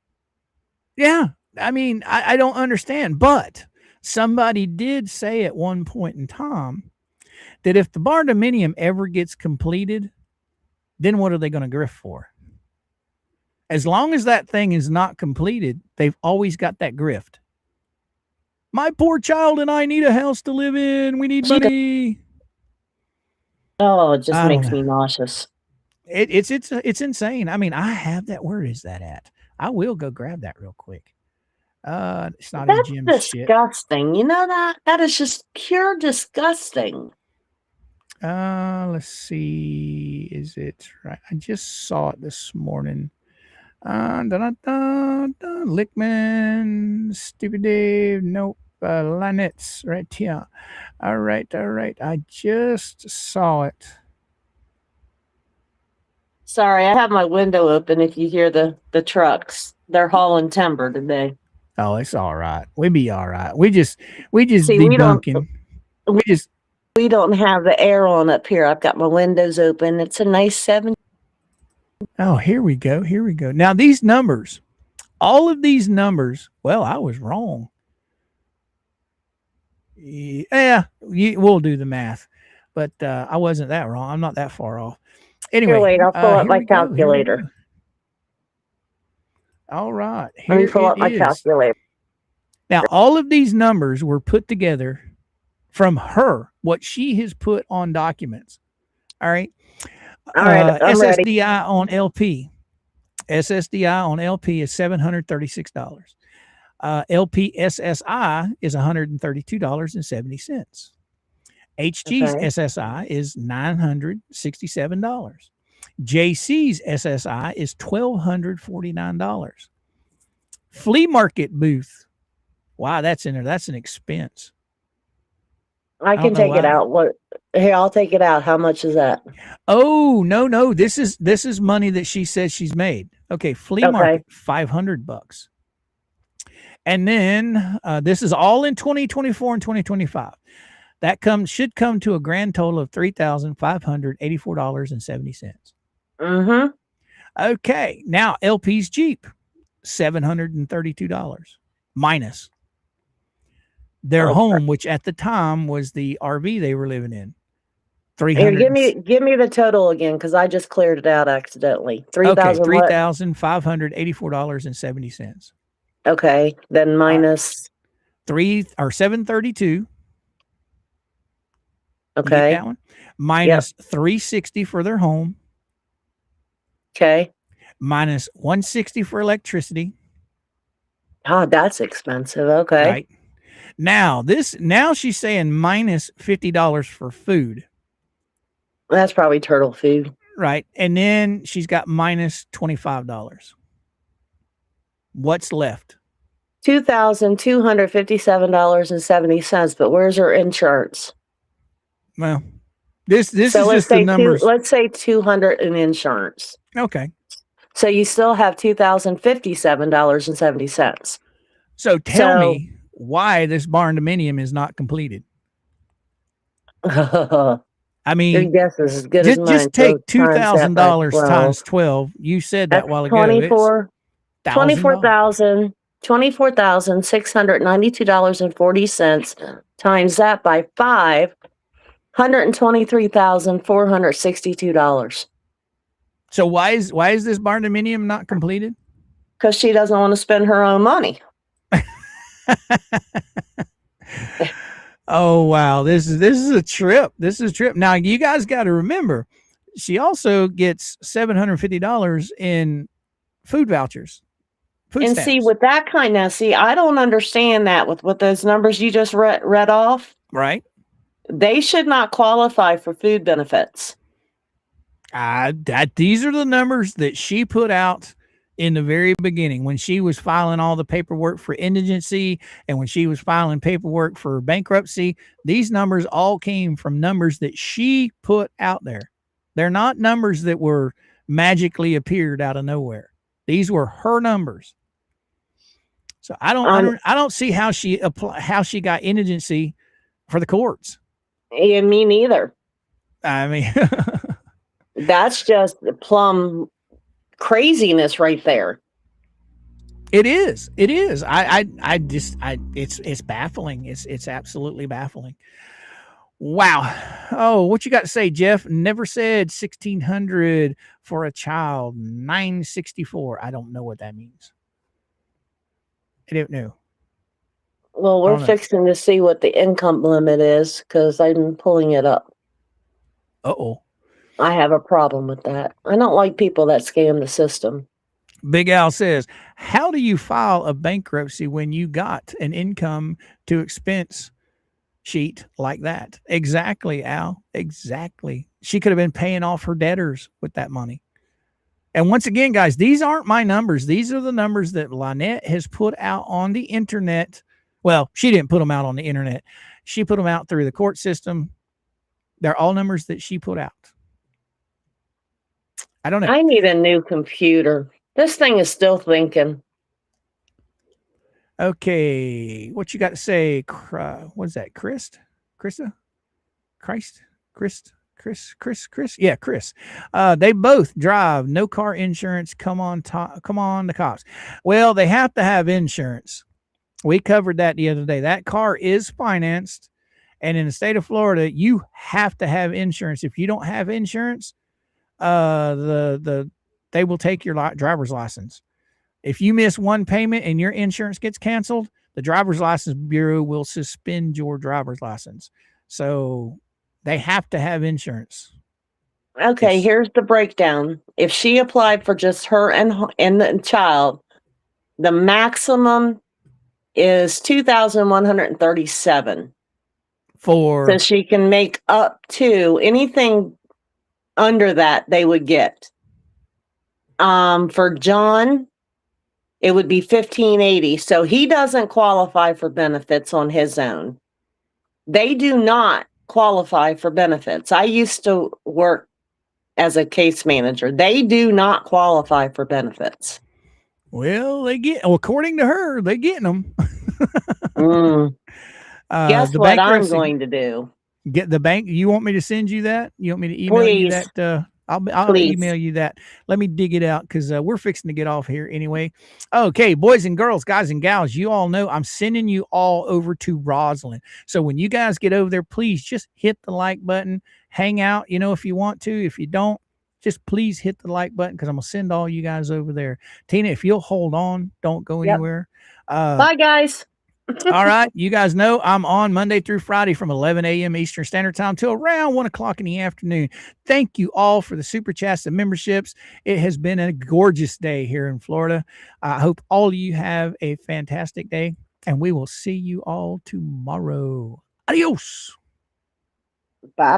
Yeah. I mean, I don't understand, but somebody did say at one point in time that if the barndominium ever gets completed, then what are they going to grift for? As long as that thing is not completed, they've always got that grift. My poor child and I need a house to live in. We need money. Oh, it just makes me nauseous. It's insane. I mean, I have that. Where is that at? I will go grab that real quick. It's not in Jim's shit. That's disgusting. You know that? That is just pure disgusting. Let's see. Is it right? I just saw it this morning. Lickman, Stupid Dave, nope. Lanette's right here. All right. I just saw it. Sorry, I have my window open. If you hear the trucks, they're hauling timber today. Oh, it's all right. We be all right. We just debunking. We don't have the air on up here. I've got my windows open. It's a nice 7. Oh, here we go. Here we go. Now, these numbers, all of these numbers, well, I was wrong. Yeah, we'll do the math. But I wasn't that wrong. I'm not that far off. Anyway, Here, wait, I'll pull up my calculator. All right. Let me pull up my calculator. Now, all of these numbers were put together from her, what she has put on documents. All right. All right. I'm SSDI ready. on LP. SSDI on LP is $736. LP SSI is $132.70. HG's SSI is $967. JC's SSI is $1,249. Flea market booth. Wow, that's in there. That's an expense. I can take it out. What? Here, I'll take it out. How much is that? Oh, no. This is money that she says she's made. Okay, flea market, $500. And then this is all in 2024 and 2025. That should come to a grand total of $3,584.70. Mm-hmm. Okay, now LP's Jeep, $732 minus their home, which at the time was the RV they were living in. Here, give me the total again, because I just cleared it out accidentally. $3,584.70. Okay, then minus $732. Okay, that one minus $360 for their home. Okay, minus $160 for electricity. Oh, that's expensive. Okay, right. Now she's saying minus $50 for food. That's probably turtle food. Right. And then she's got minus $25. What's left? $2,257.70. But where's her insurance? Well, this is just the numbers. Let's say 200 in insurance. Okay. So you still have $2,057.70. So tell me why this barn dominium is not completed. I mean, your guess is as good as mine. Just take $2,000 times 12. You said that while ago. $24,692.40 times that by 5, $123,462. So why is this barn dominium not completed? Because she doesn't want to spend her own money. Oh wow, this is a trip. This is a trip. Now you guys got to remember, she also gets $750 in food vouchers. And stamps. See, with that kind of, I don't understand that with those numbers you just read off. Right. They should not qualify for food benefits. These are the numbers that she put out in the very beginning when she was filing all the paperwork for indigency and when she was filing paperwork for bankruptcy. These numbers all came from numbers that she put out there. They're not numbers that were magically appeared out of nowhere. These were her numbers. So I don't see how she got indigency for the courts. Yeah, me neither. I mean, that's just plumb craziness right there. It is. It's baffling. It's absolutely baffling. Wow. Oh, what you got to say, Jeff? Never said 1,600 for a child, 964. I don't know what that means. I don't know. Well, we're fixing to see what the income limit is because I'm pulling it up. Uh-oh. I have a problem with that. I don't like people that scam the system. Big Al says, how do you file a bankruptcy when you got an income to expense sheet like that? Exactly, Al. Exactly. She could have been paying off her debtors with that money. And once again, guys, these aren't my numbers. These are the numbers that Lynette has put out on the internet. Well, she didn't put them out on the internet. She put them out through the court system. They're all numbers that she put out. I don't know. I need a new computer. This thing is still thinking. Okay. What you got to say? What is that? Krista? Chris. Yeah, Chris. They both drive, no car insurance. Come on, the cops. Well, they have to have insurance. We covered that the other day. That car is financed, and in the state of Florida, you have to have insurance. If you don't have insurance, they will take your driver's license. If you miss one payment and your insurance gets canceled, the driver's license bureau will suspend your driver's license. So they have to have insurance. Okay, Yes. here's the breakdown. If she applied for just her and the child, the maximum is $2,137. So she can make up to anything under that they would get. For John, it would be $1,580. So he doesn't qualify for benefits on his own. They do not qualify for benefits. I used to work as a case manager. They do not qualify for benefits. Well, according to her, they getting them. Guess what I'm going to do? Get the bank. You want me to send you that? You want me to email you that? I'll email you that. Let me dig it out because we're fixing to get off here anyway. Okay, boys and girls, guys and gals, you all know I'm sending you all over to Roslyn. So when you guys get over there, please just hit the like button. Hang out, if you want to. If you don't, just please hit the like button because I'm going to send all you guys over there. Tina, if you'll hold on, don't go anywhere. Bye, guys. All right. You guys know I'm on Monday through Friday from 11 a.m. Eastern Standard Time till around 1 o'clock in the afternoon. Thank you all for the super chats and memberships. It has been a gorgeous day here in Florida. I hope all of you have a fantastic day, and we will see you all tomorrow. Adios. Bye-bye.